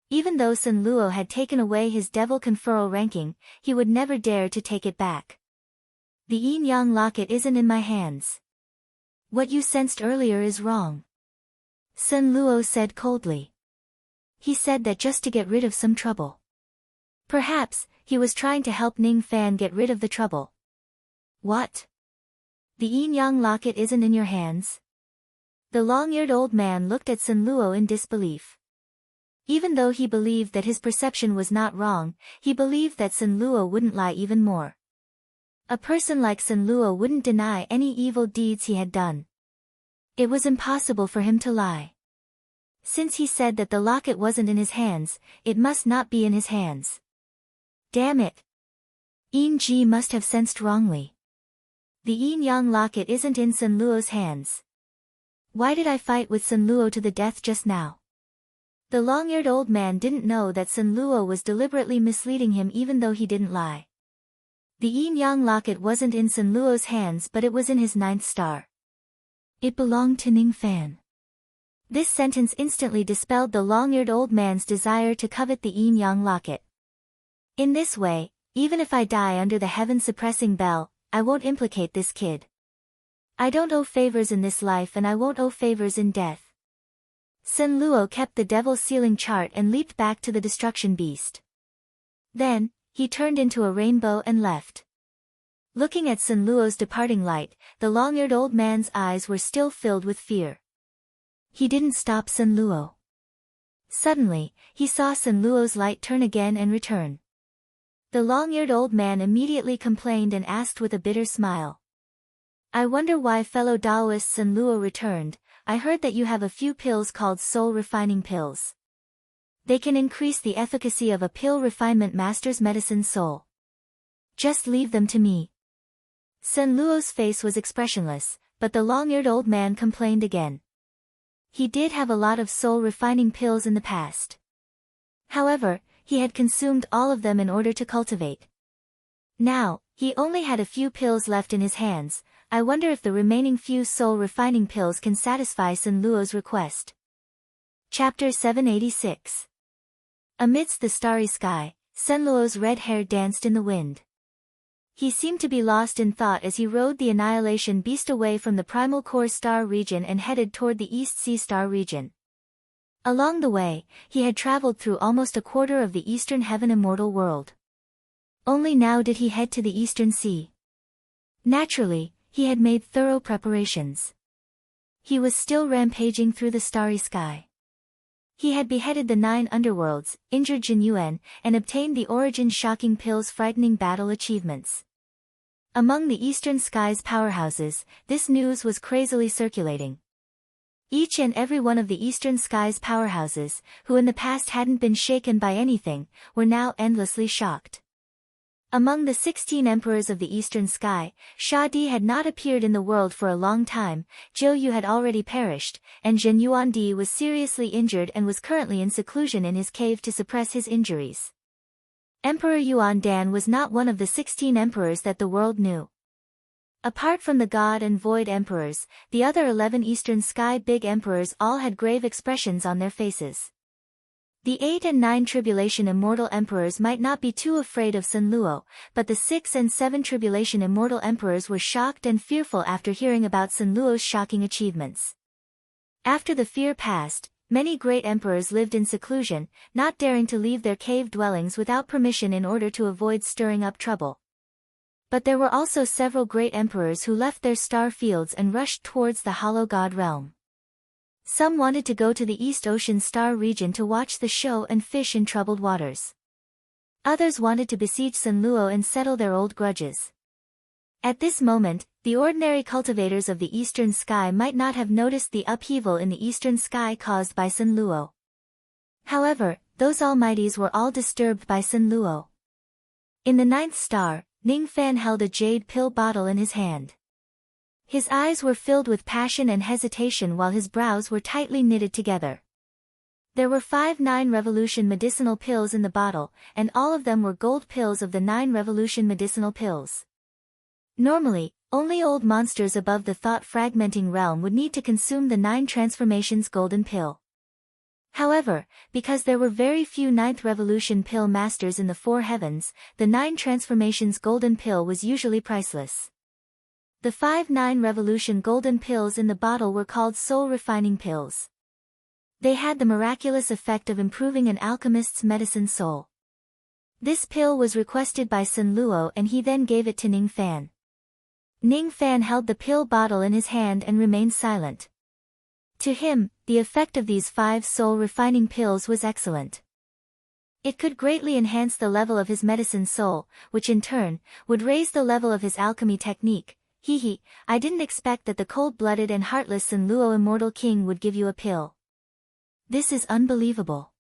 Even though Sun Luo had taken away his Devil Conferral ranking, he would never dare to take it back. The yin-yang locket isn't in my hands. What you sensed earlier is wrong. Sun Luo said coldly. He said that just to get rid of some trouble. Perhaps, he was trying to help Ning Fan get rid of the trouble. What? The yin-yang locket isn't in your hands? The long-eared old man looked at Sun Luo in disbelief. Even though he believed that his perception was not wrong, he believed that Sun Luo wouldn't lie even more. A person like Sun Luo wouldn't deny any evil deeds he had done. It was impossible for him to lie. Since he said that the locket wasn't in his hands, it must not be in his hands. Damn it! Yin Ji must have sensed wrongly. The yin-yang locket isn't in Sun Luo's hands. Why did I fight with Sun Luo to the death just now? The long-eared old man didn't know that Sun Luo was deliberately misleading him even though he didn't lie. The yin-yang locket wasn't in Sun Luo's hands, but it was in his 9th star. It belonged to Ning Fan. This sentence instantly dispelled the long-eared old man's desire to covet the yin-yang locket. In this way, even if I die under the heaven-suppressing bell, I won't implicate this kid. I don't owe favors in this life and I won't owe favors in death. Sun Luo kept the devil's ceiling chart and leaped back to the destruction beast. Then, he turned into a rainbow and left. Looking at Sun Luo's departing light, the long-eared old man's eyes were still filled with fear. He didn't stop Sun Luo. Suddenly, he saw Sun Luo's light turn again and return. The long-eared old man immediately complained and asked with a bitter smile. I wonder why fellow Taoist Sun Luo returned. I heard that you have a few pills called soul refining pills. They can increase the efficacy of a pill refinement master's medicine soul. Just leave them to me. Sun Luo's face was expressionless, but the long-eared old man complained again. He did have a lot of soul refining pills in the past. However, he had consumed all of them in order to cultivate. Now, he only had a few pills left in his hands. I wonder if the remaining few soul refining pills can satisfy Sun Luo's request. Chapter 786. Amidst the starry sky, Sun Luo's red hair danced in the wind. He seemed to be lost in thought as he rode the Annihilation Beast away from the Primal Core Star region and headed toward the East Sea Star region. Along the way, he had traveled through almost a quarter of the Eastern Heaven Immortal world. Only now did he head to the Eastern Sea. Naturally, he had made thorough preparations. He was still rampaging through the starry sky. He had beheaded the 9 underworlds, injured Jin Yuan, and obtained the Origin Shocking Pill's frightening battle achievements. Among the Eastern Sky's powerhouses, this news was crazily circulating. Each and every one of the Eastern Sky's powerhouses, who in the past hadn't been shaken by anything, were now endlessly shocked. Among the 16 emperors of the Eastern Sky, Sha Di had not appeared in the world for a long time, Jiu Yu had already perished, and Zhen Yuandi was seriously injured and was currently in seclusion in his cave to suppress his injuries. Emperor Yuan Dan was not one of the 16 emperors that the world knew. Apart from the God and Void emperors, the other 11 Eastern Sky big emperors all had grave expressions on their faces. The 8 and 9 Tribulation Immortal Emperors might not be too afraid of Sun Luo, but the 6 and 7 Tribulation Immortal Emperors were shocked and fearful after hearing about Sun Luo's shocking achievements. After the fear passed, many great emperors lived in seclusion, not daring to leave their cave dwellings without permission in order to avoid stirring up trouble. But there were also several great emperors who left their star fields and rushed towards the Hollow God realm. Some wanted to go to the East Ocean Star region to watch the show and fish in troubled waters. Others wanted to besiege Sun Luo and settle their old grudges. At this moment, the ordinary cultivators of the Eastern Sky might not have noticed the upheaval in the Eastern Sky caused by Sun Luo. However, those almighties were all disturbed by Sun Luo. In the 9th star, Ning Fan held a jade pill bottle in his hand. His eyes were filled with passion and hesitation while his brows were tightly knitted together. There were 5 9 Revolution medicinal pills in the bottle, and all of them were gold pills of the 9 Revolution medicinal pills. Normally, only old monsters above the thought-fragmenting realm would need to consume the 9 transformations golden pill. However, because there were very few 9th Revolution pill masters in the 4 heavens, the 9 transformations golden pill was usually priceless. The 5 9 Revolution golden pills in the bottle were called soul refining pills. They had the miraculous effect of improving an alchemist's medicine soul. This pill was requested by Sun Luo and he then gave it to Ning Fan. Ning Fan held the pill bottle in his hand and remained silent. To him, the effect of these 5 soul refining pills was excellent. It could greatly enhance the level of his medicine soul, which in turn, would raise the level of his alchemy technique. I didn't expect that the cold-blooded and heartless Sun Luo Immortal King would give you a pill. This is unbelievable.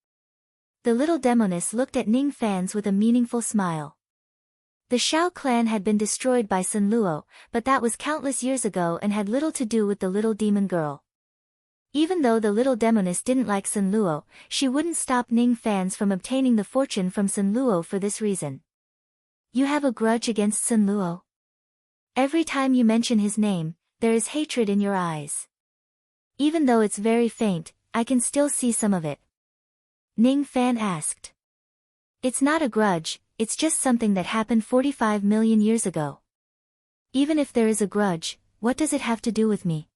The little demoness looked at Ning Fan's with a meaningful smile. The Shao clan had been destroyed by Sun Luo, but that was countless years ago and had little to do with the little demon girl. Even though the little demoness didn't like Sun Luo, she wouldn't stop Ning Fan's from obtaining the fortune from Sun Luo for this reason. You have a grudge against Sun Luo? Every time you mention his name, there is hatred in your eyes. Even though it's very faint, I can still see some of it. Ning Fan asked. It's not a grudge, it's just something that happened 45 million years ago. Even if there is a grudge, what does it have to do with me?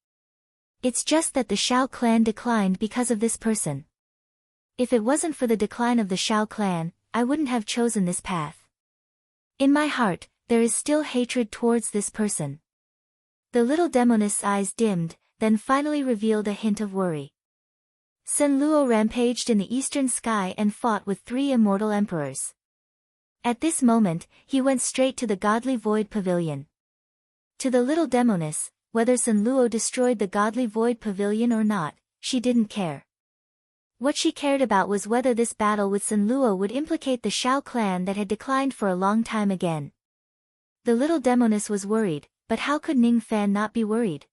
It's just that the Shao clan declined because of this person. If it wasn't for the decline of the Shao clan, I wouldn't have chosen this path. In my heart, there is still hatred towards this person. The little demoness' eyes dimmed, then finally revealed a hint of worry. Sun Luo rampaged in the Eastern Sky and fought with 3 immortal emperors. At this moment, he went straight to the Godly Void Pavilion. To the little demoness, whether Sun Luo destroyed the Godly Void Pavilion or not, she didn't care. What she cared about was whether this battle with Sun Luo would implicate the Shao clan that had declined for a long time again. The little demoness was worried, but how could Ning Fan not be worried?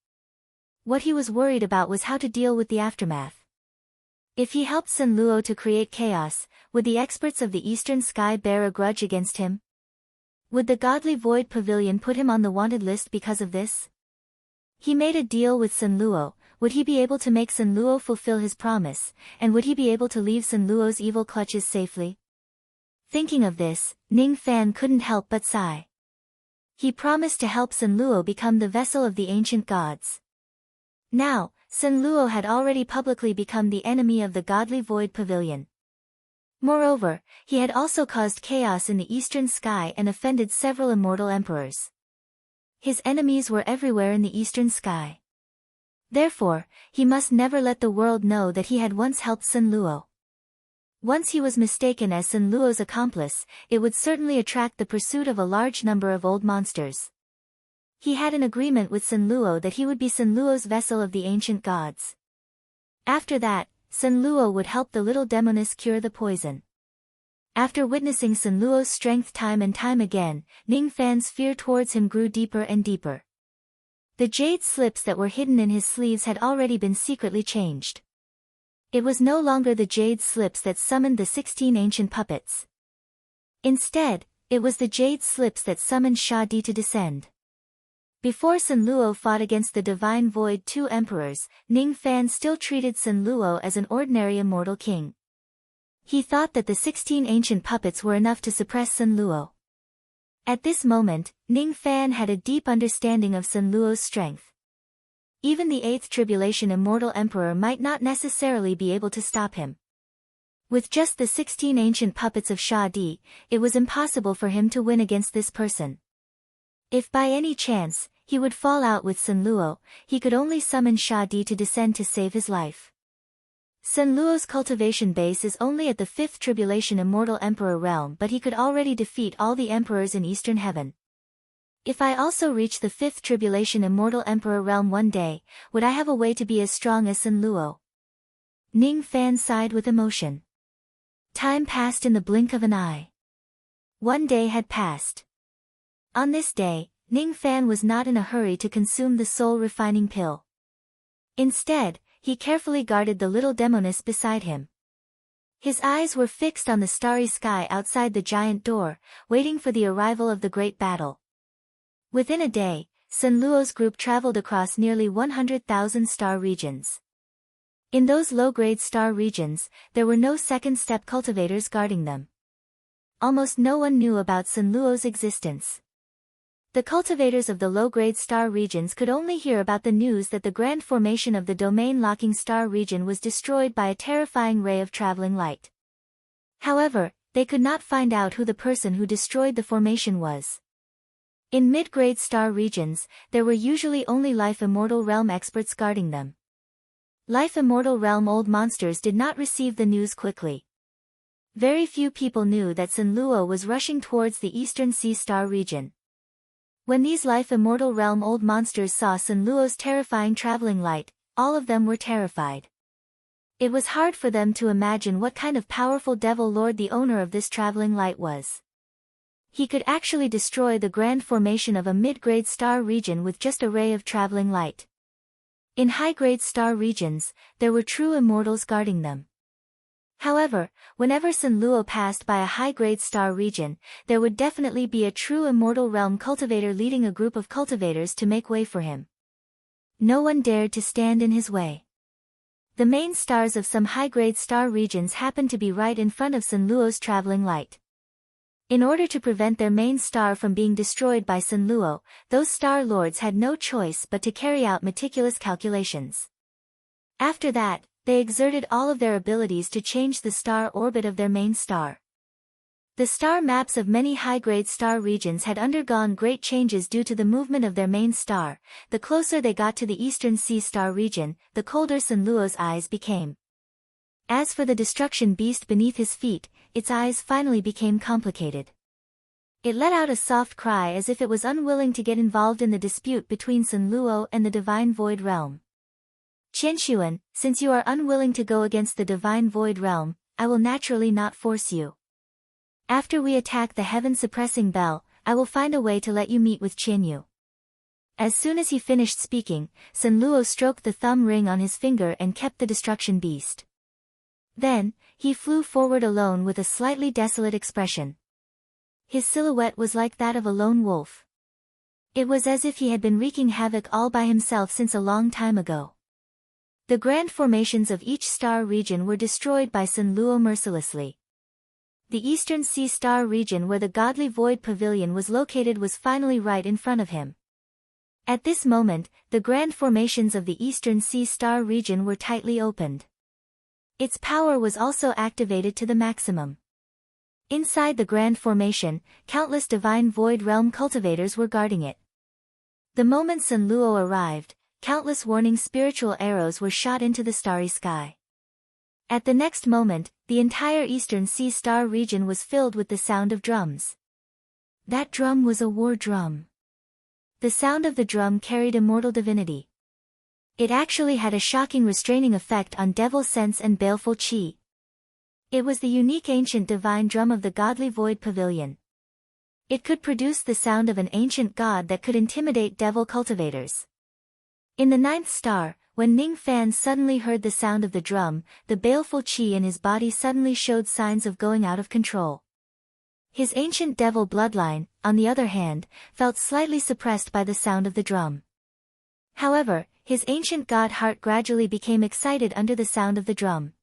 What he was worried about was how to deal with the aftermath. If he helped Sun Luo to create chaos, would the experts of the Eastern Sky bear a grudge against him? Would the Godly Void Pavilion put him on the wanted list because of this? He made a deal with Sun Luo. Would he be able to make Sun Luo fulfill his promise, and would he be able to leave Sun Luo's evil clutches safely? Thinking of this, Ning Fan couldn't help but sigh. He promised to help Sun Luo become the vessel of the ancient gods. Now, Sun Luo had already publicly become the enemy of the Godly Void Pavilion. Moreover, he had also caused chaos in the Eastern Sky and offended several immortal emperors. His enemies were everywhere in the Eastern Sky. Therefore, he must never let the world know that he had once helped Sun Luo. Once he was mistaken as Sun Luo's accomplice, it would certainly attract the pursuit of a large number of old monsters. He had an agreement with Sun Luo that he would be Sun Luo's vessel of the ancient gods. After that, Sun Luo would help the little demoness cure the poison. After witnessing Sun Luo's strength time and time again, Ning Fan's fear towards him grew deeper and deeper. The jade slips that were hidden in his sleeves had already been secretly changed. It was no longer the jade slips that summoned the 16 ancient puppets. Instead, it was the jade slips that summoned Sha Di to descend. Before Sun Luo fought against the Divine Void 2 emperors, Ning Fan still treated Sun Luo as an ordinary immortal king. He thought that the 16 ancient puppets were enough to suppress Sun Luo. At this moment, Ning Fan had a deep understanding of Sun Luo's strength. Even the 8th Tribulation Immortal Emperor might not necessarily be able to stop him. With just the 16 ancient puppets of Sha Di, it was impossible for him to win against this person. If by any chance, he would fall out with Sun Luo, he could only summon Sha Di to descend to save his life. Sun Luo's cultivation base is only at the 5th Tribulation Immortal Emperor realm, but he could already defeat all the emperors in Eastern Heaven. If I also reach the 5th Tribulation Immortal Emperor realm one day, would I have a way to be as strong as Sun Luo? Ning Fan sighed with emotion. Time passed in the blink of an eye. One day had passed. On this day, Ning Fan was not in a hurry to consume the soul-refining pill. Instead, he carefully guarded the little demoness beside him. His eyes were fixed on the starry sky outside the giant door, waiting for the arrival of the great battle. Within a day, Sun Luo's group traveled across nearly 100,000 star regions. In those low-grade star regions, there were no second-step cultivators guarding them. Almost no one knew about Sun Luo's existence. The cultivators of the low-grade star regions could only hear about the news that the grand formation of the domain-locking star region was destroyed by a terrifying ray of traveling light. However, they could not find out who the person who destroyed the formation was. In mid-grade star regions, there were usually only Life Immortal Realm experts guarding them. Life Immortal Realm old monsters did not receive the news quickly. Very few people knew that Sun Luo was rushing towards the Eastern Sea Star region. When these Life Immortal Realm old monsters saw Sun Luo's terrifying traveling light, all of them were terrified. It was hard for them to imagine what kind of powerful devil lord the owner of this traveling light was. He could actually destroy the grand formation of a mid-grade star region with just a ray of traveling light. In high-grade star regions, there were true immortals guarding them. However, whenever Sun Luo passed by a high-grade star region, there would definitely be a true immortal realm cultivator leading a group of cultivators to make way for him. No one dared to stand in his way. The main stars of some high-grade star regions happened to be right in front of Sun Luo's traveling light. In order to prevent their main star from being destroyed by Sun Luo, those star lords had no choice but to carry out meticulous calculations. After that, they exerted all of their abilities to change the star orbit of their main star. The star maps of many high-grade star regions had undergone great changes due to the movement of their main star. The closer they got to the Eastern Sea Star region, the colder Sun Luo's eyes became. As for the destruction beast beneath his feet, its eyes finally became complicated. It let out a soft cry as if it was unwilling to get involved in the dispute between Sun Luo and the Divine Void Realm. Qianshuan, since you are unwilling to go against the Divine Void Realm, I will naturally not force you. After we attack the heaven-suppressing bell, I will find a way to let you meet with Qianyu. As soon as he finished speaking, Sun Luo stroked the thumb ring on his finger and kept the destruction beast. Then, he flew forward alone with a slightly desolate expression. His silhouette was like that of a lone wolf. It was as if he had been wreaking havoc all by himself since a long time ago. The grand formations of each star region were destroyed by Sun Luo mercilessly. The Eastern Sea Star region where the Godly Void Pavilion was located was finally right in front of him. At this moment, the grand formations of the Eastern Sea Star region were tightly opened. Its power was also activated to the maximum. Inside the grand formation, countless Divine Void Realm cultivators were guarding it. The moment Sun Luo arrived, countless warning spiritual arrows were shot into the starry sky. At the next moment, the entire Eastern Sea Star region was filled with the sound of drums. That drum was a war drum. The sound of the drum carried immortal divinity. It actually had a shocking restraining effect on devil sense and baleful chi. It was the unique ancient divine drum of the godly void pavilion. It could produce the sound of an ancient god that could intimidate devil cultivators. In the ninth star, when Ning Fan suddenly heard the sound of the drum, the baleful chi in his body suddenly showed signs of going out of control. His ancient devil bloodline, on the other hand, felt slightly suppressed by the sound of the drum. However, his ancient god heart gradually became excited under the sound of the drum.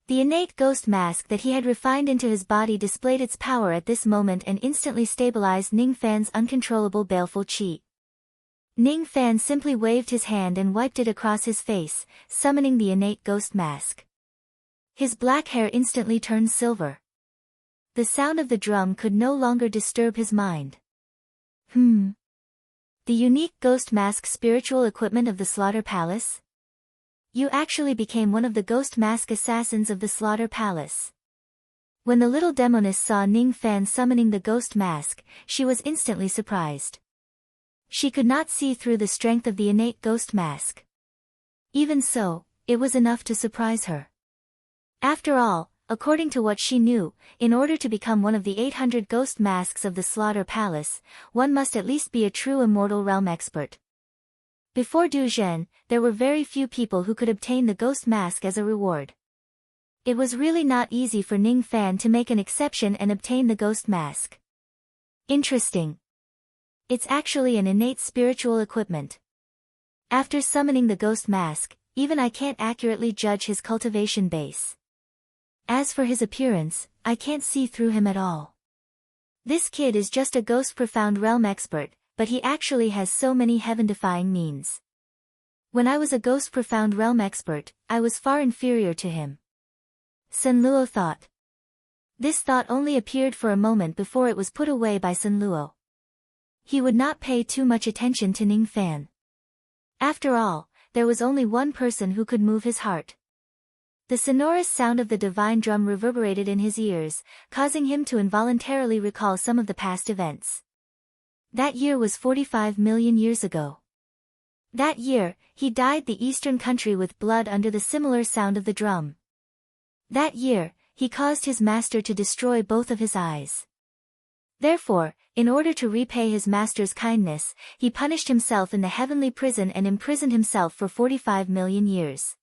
The innate ghost mask that he had refined into his body displayed its power at this moment and instantly stabilized Ning Fan's uncontrollable baleful chi. Ning Fan simply waved his hand and wiped it across his face, summoning the innate ghost mask. His black hair instantly turned silver. The sound of the drum could no longer disturb his mind. The unique ghost mask spiritual equipment of the Slaughter Palace? You actually became one of the ghost mask assassins of the Slaughter Palace. When the little demoness saw Ning Fan summoning the ghost mask, she was instantly surprised. She could not see through the strength of the innate ghost mask. Even so, it was enough to surprise her. After all, according to what she knew, in order to become one of the 800 ghost masks of the Slaughter Palace, one must at least be a true immortal realm expert. Before Du Zhen, there were very few people who could obtain the ghost mask as a reward. It was really not easy for Ning Fan to make an exception and obtain the ghost mask. Interesting. It's actually an innate spiritual equipment. After summoning the ghost mask, even I can't accurately judge his cultivation base. As for his appearance, I can't see through him at all. This kid is just a ghost profound realm expert, but he actually has so many heaven-defying means. When I was a ghost profound realm expert, I was far inferior to him. Sun Luo thought. This thought only appeared for a moment before it was put away by Sun Luo. He would not pay too much attention to Ning Fan. After all, there was only one person who could move his heart. The sonorous sound of the divine drum reverberated in his ears, causing him to involuntarily recall some of the past events. That year was 45 million years ago. That year, he dyed the eastern country with blood under the similar sound of the drum. That year, he caused his master to destroy both of his eyes. Therefore, in order to repay his master's kindness, he punished himself in the heavenly prison and imprisoned himself for 45 million years.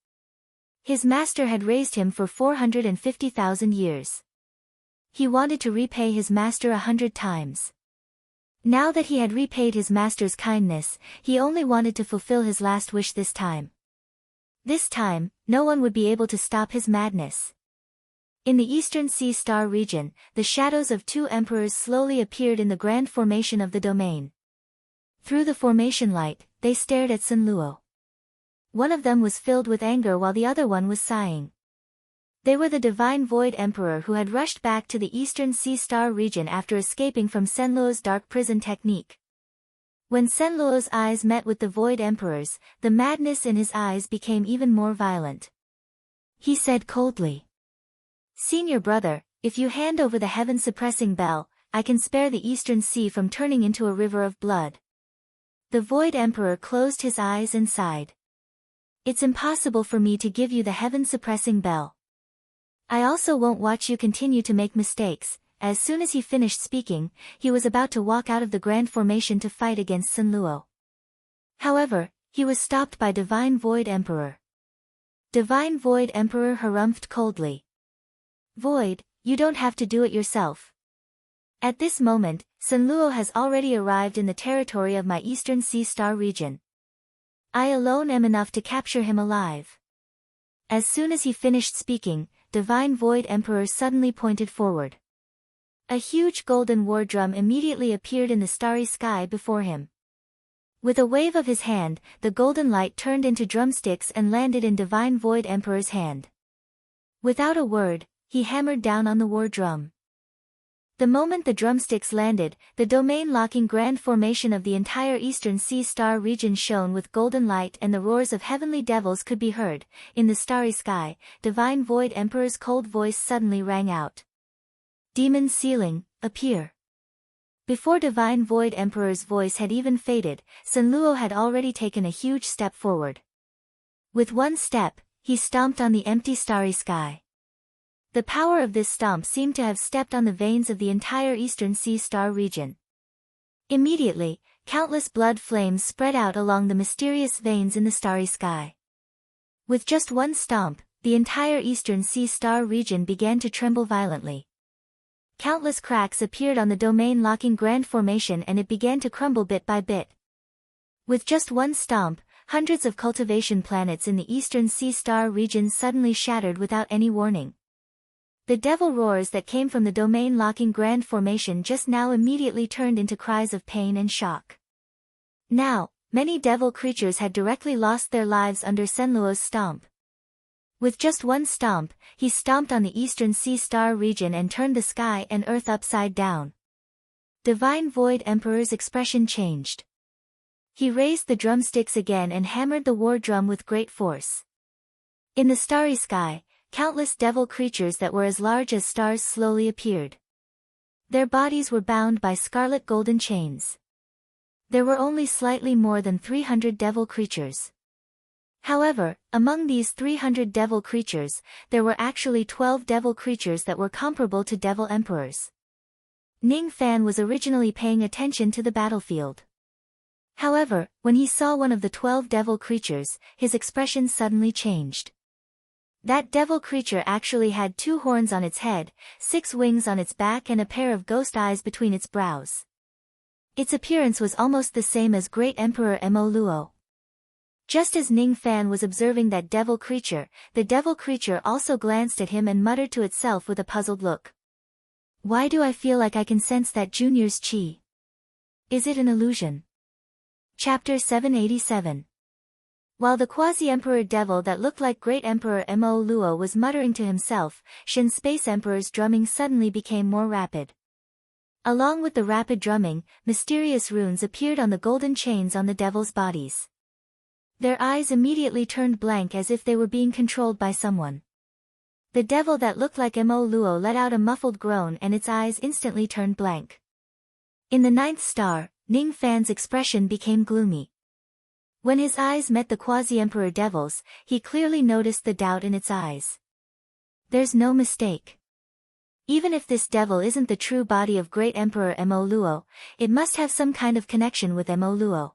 His master had raised him for 450,000 years. He wanted to repay his master 100 times. Now that he had repaid his master's kindness, he only wanted to fulfill his last wish this time. This time, no one would be able to stop his madness. In the Eastern Sea Star region, the shadows of two emperors slowly appeared in the grand formation of the domain. Through the formation light, they stared at Sun Luo. One of them was filled with anger while the other one was sighing. They were the Divine Void Emperor who had rushed back to the Eastern Sea Star region after escaping from Senluo's dark prison technique. When Senluo's eyes met with the Void Emperor's, the madness in his eyes became even more violent. He said coldly, "Senior brother, if you hand over the heaven-suppressing bell, I can spare the Eastern Sea from turning into a river of blood." The Void Emperor closed his eyes and sighed. "It's impossible for me to give you the heaven-suppressing bell. I also won't watch you continue to make mistakes." As soon as he finished speaking, he was about to walk out of the grand formation to fight against Sun Luo. However, he was stopped by Divine Void Emperor. Divine Void Emperor harumphed coldly. "Void, you don't have to do it yourself. At this moment, Sun Luo has already arrived in the territory of my Eastern Sea Star region. I alone am enough to capture him alive." As soon as he finished speaking, Divine Void Emperor suddenly pointed forward. A huge golden war drum immediately appeared in the starry sky before him. With a wave of his hand, the golden light turned into drumsticks and landed in Divine Void Emperor's hand. Without a word, he hammered down on the war drum. The moment the drumsticks landed, the domain-locking grand formation of the entire Eastern Sea Star region shone with golden light and the roars of heavenly devils could be heard. In the starry sky, Divine Void Emperor's cold voice suddenly rang out. "Demon ceiling, appear." Before Divine Void Emperor's voice had even faded, Sun Luo had already taken a huge step forward. With one step, he stomped on the empty starry sky. The power of this stomp seemed to have stepped on the veins of the entire eastern sea star region. Immediately, countless blood flames spread out along the mysterious veins in the starry sky. With just one stomp, the entire eastern sea star region began to tremble violently. Countless cracks appeared on the domain-locking grand formation and it began to crumble bit by bit. With just one stomp, hundreds of cultivation planets in the eastern sea star region suddenly shattered without any warning. The devil roars that came from the domain-locking grand formation just now immediately turned into cries of pain and shock. Now, many devil creatures had directly lost their lives under Senluo's stomp. With just one stomp, he stomped on the eastern sea star region and turned the sky and earth upside down. Divine Void Emperor's expression changed. He raised the drumsticks again and hammered the war drum with great force. In the starry sky, countless devil creatures that were as large as stars slowly appeared. Their bodies were bound by scarlet golden chains. There were only slightly more than 300 devil creatures. However, among these 300 devil creatures, there were actually 12 devil creatures that were comparable to devil emperors. Ning Fan was originally paying attention to the battlefield. However, when he saw one of the 12 devil creatures, his expression suddenly changed. That devil creature actually had 2 horns on its head, 6 wings on its back and a pair of ghost eyes between its brows. Its appearance was almost the same as Great Emperor Mo Luo. Just as Ning Fan was observing that devil creature, the devil creature also glanced at him and muttered to itself with a puzzled look. Why do I feel like I can sense that junior's chi? Is it an illusion? Chapter 787. While the quasi-emperor devil that looked like Great Emperor Mo Luo was muttering to himself, Shin Space Emperor's drumming suddenly became more rapid. Along with the rapid drumming, mysterious runes appeared on the golden chains on the devil's bodies. Their eyes immediately turned blank as if they were being controlled by someone. The devil that looked like Mo Luo let out a muffled groan and its eyes instantly turned blank. In the 9th star, Ning Fan's expression became gloomy. When his eyes met the quasi-emperor devil's, he clearly noticed the doubt in its eyes. There's no mistake. Even if this devil isn't the true body of Great Emperor Mo Luo, it must have some kind of connection with Mo Luo.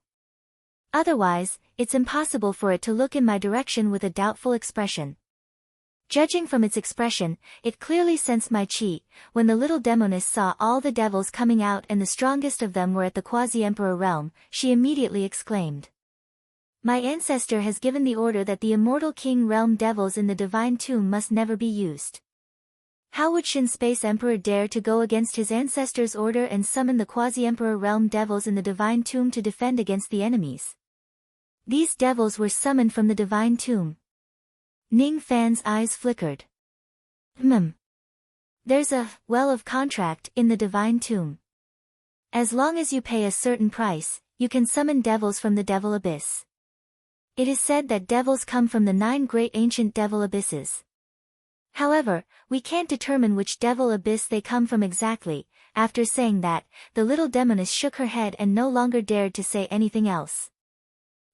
Otherwise, it's impossible for it to look in my direction with a doubtful expression. Judging from its expression, it clearly sensed my chi. When the little demoness saw all the devils coming out and the strongest of them were at the quasi-emperor realm, she immediately exclaimed. My ancestor has given the order that the immortal king realm devils in the divine tomb must never be used. How would Shin Space Emperor dare to go against his ancestor's order and summon the quasi-emperor realm devils in the divine tomb to defend against the enemies? These devils were summoned from the divine tomb. Ning Fan's eyes flickered. There's a well of contract in the divine tomb. As long as you pay a certain price, you can summon devils from the devil abyss. It is said that devils come from the 9 great ancient devil abysses. However, we can't determine which devil abyss they come from exactly. After saying that, the little demoness shook her head and no longer dared to say anything else.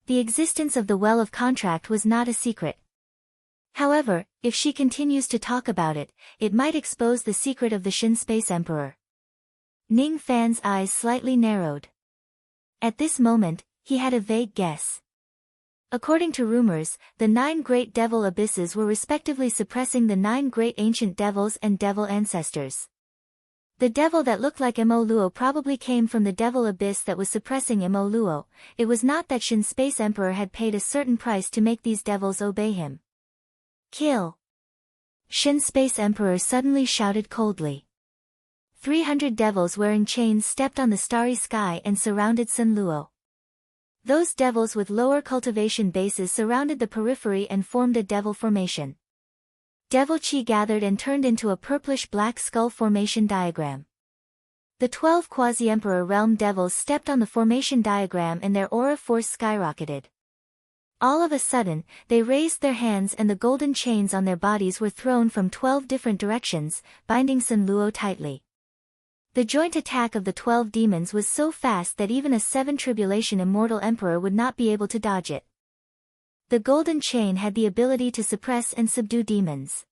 The existence of the well of contract was not a secret. However, if she continues to talk about it, it might expose the secret of the Shin Space Emperor. Ning Fan's eyes slightly narrowed. At this moment, he had a vague guess. According to rumors, the 9 great devil abysses were respectively suppressing the 9 great ancient devils and devil ancestors. The devil that looked like Mo Luo probably came from the devil abyss that was suppressing Mo Luo. It was not that Shin Space Emperor had paid a certain price to make these devils obey him. Kill! Shin Space Emperor suddenly shouted coldly. 300 devils wearing chains stepped on the starry sky and surrounded Sun Luo. Those devils with lower cultivation bases surrounded the periphery and formed a devil formation. Devil chi gathered and turned into a purplish-black skull formation diagram. The 12 quasi-emperor realm devils stepped on the formation diagram and their aura force skyrocketed. All of a sudden, they raised their hands and the golden chains on their bodies were thrown from 12 different directions, binding Sun Luo tightly. The joint attack of the 12 demons was so fast that even a 7 tribulation immortal emperor would not be able to dodge it. The golden chain had the ability to suppress and subdue demons.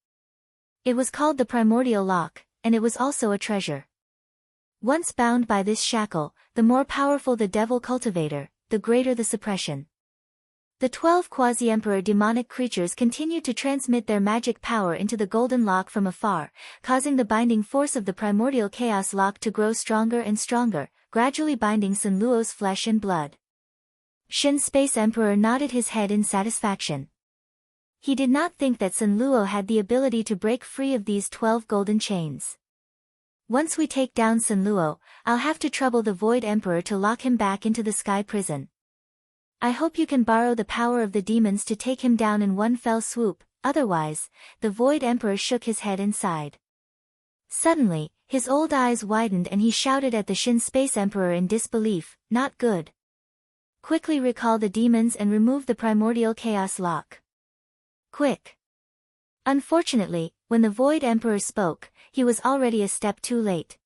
It was called the primordial lock, and it was also a treasure. Once bound by this shackle, the more powerful the devil cultivator, the greater the suppression. The 12 quasi-emperor demonic creatures continued to transmit their magic power into the golden lock from afar, causing the binding force of the primordial chaos lock to grow stronger and stronger, gradually binding Sun Luo's flesh and blood. Shin Space Emperor nodded his head in satisfaction. He did not think that Sun Luo had the ability to break free of these 12 golden chains. Once we take down Sun Luo, I'll have to trouble the Void Emperor to lock him back into the sky prison. I hope you can borrow the power of the demons to take him down in one fell swoop, otherwise, the Void Emperor shook his head and sighed. Suddenly, his old eyes widened and he shouted at the Shin Space Emperor in disbelief, "Not good. Quickly recall the demons and remove the primordial chaos lock. Quick." Unfortunately, when the Void Emperor spoke, he was already a step too late.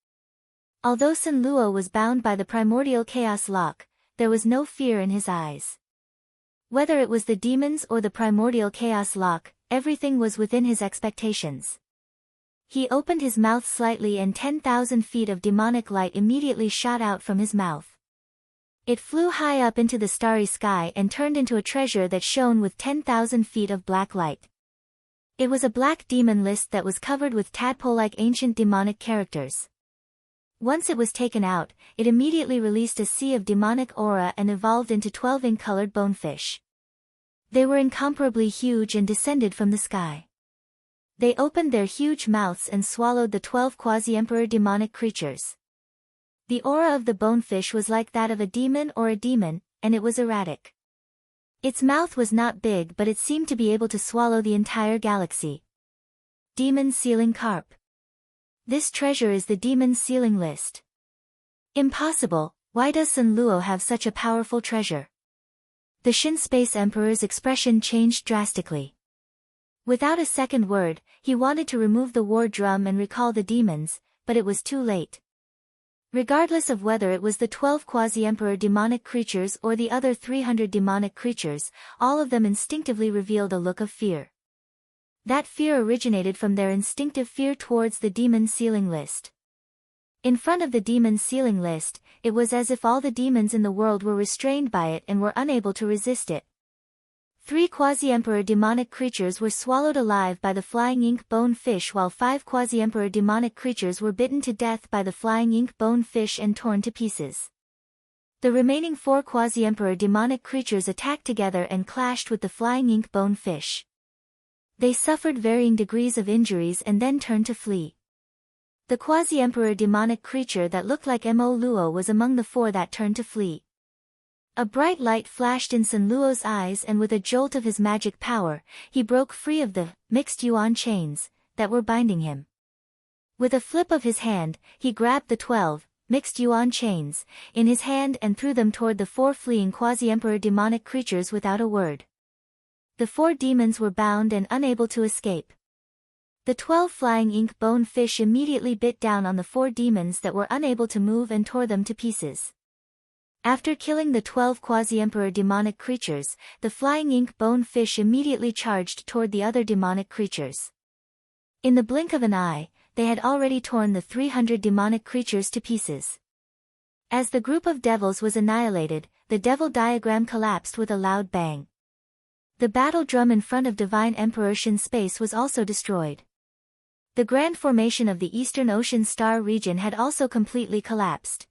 Although Sun Luo was bound by the primordial chaos lock, there was no fear in his eyes. Whether it was the demons or the primordial chaos lock, everything was within his expectations. He opened his mouth slightly and 10,000 feet of demonic light immediately shot out from his mouth. It flew high up into the starry sky and turned into a treasure that shone with 10,000 feet of black light. It was a black demon list that was covered with tadpole-like ancient demonic characters. Once it was taken out, it immediately released a sea of demonic aura and evolved into 12 ink-colored bonefish. They were incomparably huge and descended from the sky. They opened their huge mouths and swallowed the 12 quasi-emperor demonic creatures. The aura of the bonefish was like that of a demon, and it was erratic. Its mouth was not big, but it seemed to be able to swallow the entire galaxy. Demon Sealing Carp. This treasure is the demon sealing list. Impossible, why does Sun Luo have such a powerful treasure? The Shin Space Emperor's expression changed drastically. Without a second word, he wanted to remove the war drum and recall the demons, but it was too late. Regardless of whether it was the 12 quasi-emperor demonic creatures or the other 300 demonic creatures, all of them instinctively revealed a look of fear. That fear originated from their instinctive fear towards the demon sealing list. In front of the demon sealing list, it was as if all the demons in the world were restrained by it and were unable to resist it. 3 quasi-emperor demonic creatures were swallowed alive by the flying ink bone fish, while 5 quasi-emperor demonic creatures were bitten to death by the flying ink bone fish and torn to pieces. The remaining 4 quasi-emperor demonic creatures attacked together and clashed with the flying ink bone fish. They suffered varying degrees of injuries and then turned to flee. The quasi-emperor demonic creature that looked like Mo Luo was among the 4 that turned to flee. A bright light flashed in Sun Luo's eyes, and with a jolt of his magic power, he broke free of the mixed yuan chains that were binding him. With a flip of his hand, he grabbed the 12 mixed yuan chains in his hand and threw them toward the 4 fleeing quasi-emperor demonic creatures without a word. The 4 demons were bound and unable to escape. The 12 flying ink bone fish immediately bit down on the 4 demons that were unable to move and tore them to pieces. After killing the 12 quasi-emperor demonic creatures, the flying ink bone fish immediately charged toward the other demonic creatures. In the blink of an eye, they had already torn the 300 demonic creatures to pieces. As the group of devils was annihilated, the devil diagram collapsed with a loud bang. The battle drum in front of Divine Emperor Shin Space was also destroyed. The grand formation of the Eastern Ocean Star region had also completely collapsed.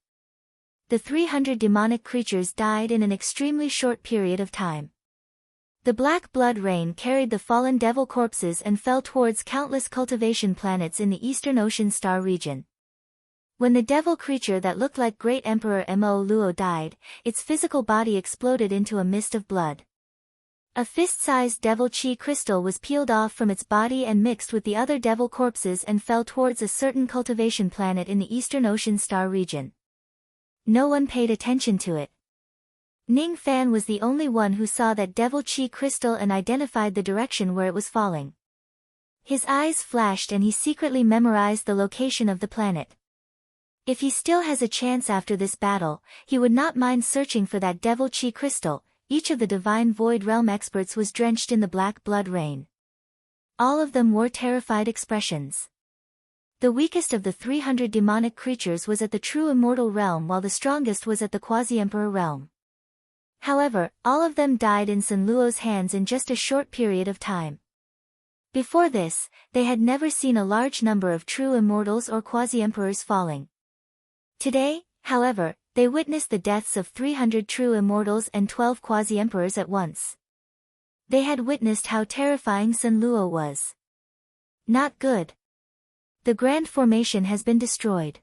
The 300 demonic creatures died in an extremely short period of time. The black blood rain carried the fallen devil corpses and fell towards countless cultivation planets in the Eastern Ocean Star region. When the devil creature that looked like Great Emperor Mo Luo died, its physical body exploded into a mist of blood. A fist-sized devil chi crystal was peeled off from its body and mixed with the other devil corpses and fell towards a certain cultivation planet in the Eastern Ocean Star region. No one paid attention to it. Ning Fan was the only one who saw that devil chi crystal and identified the direction where it was falling. His eyes flashed and he secretly memorized the location of the planet. If he still has a chance after this battle, he would not mind searching for that devil chi crystal, each of the Divine Void Realm experts was drenched in the black blood rain. All of them wore terrified expressions. The weakest of the 300 demonic creatures was at the true immortal realm while the strongest was at the quasi-emperor realm. However, all of them died in Sun Luo's hands in just a short period of time. Before this, they had never seen a large number of true immortals or quasi-emperors falling. Today, however, they witnessed the deaths of 300 true immortals and 12 quasi-emperors at once. They had witnessed how terrifying Sun Luo was. Not good. The Grand Formation has been destroyed.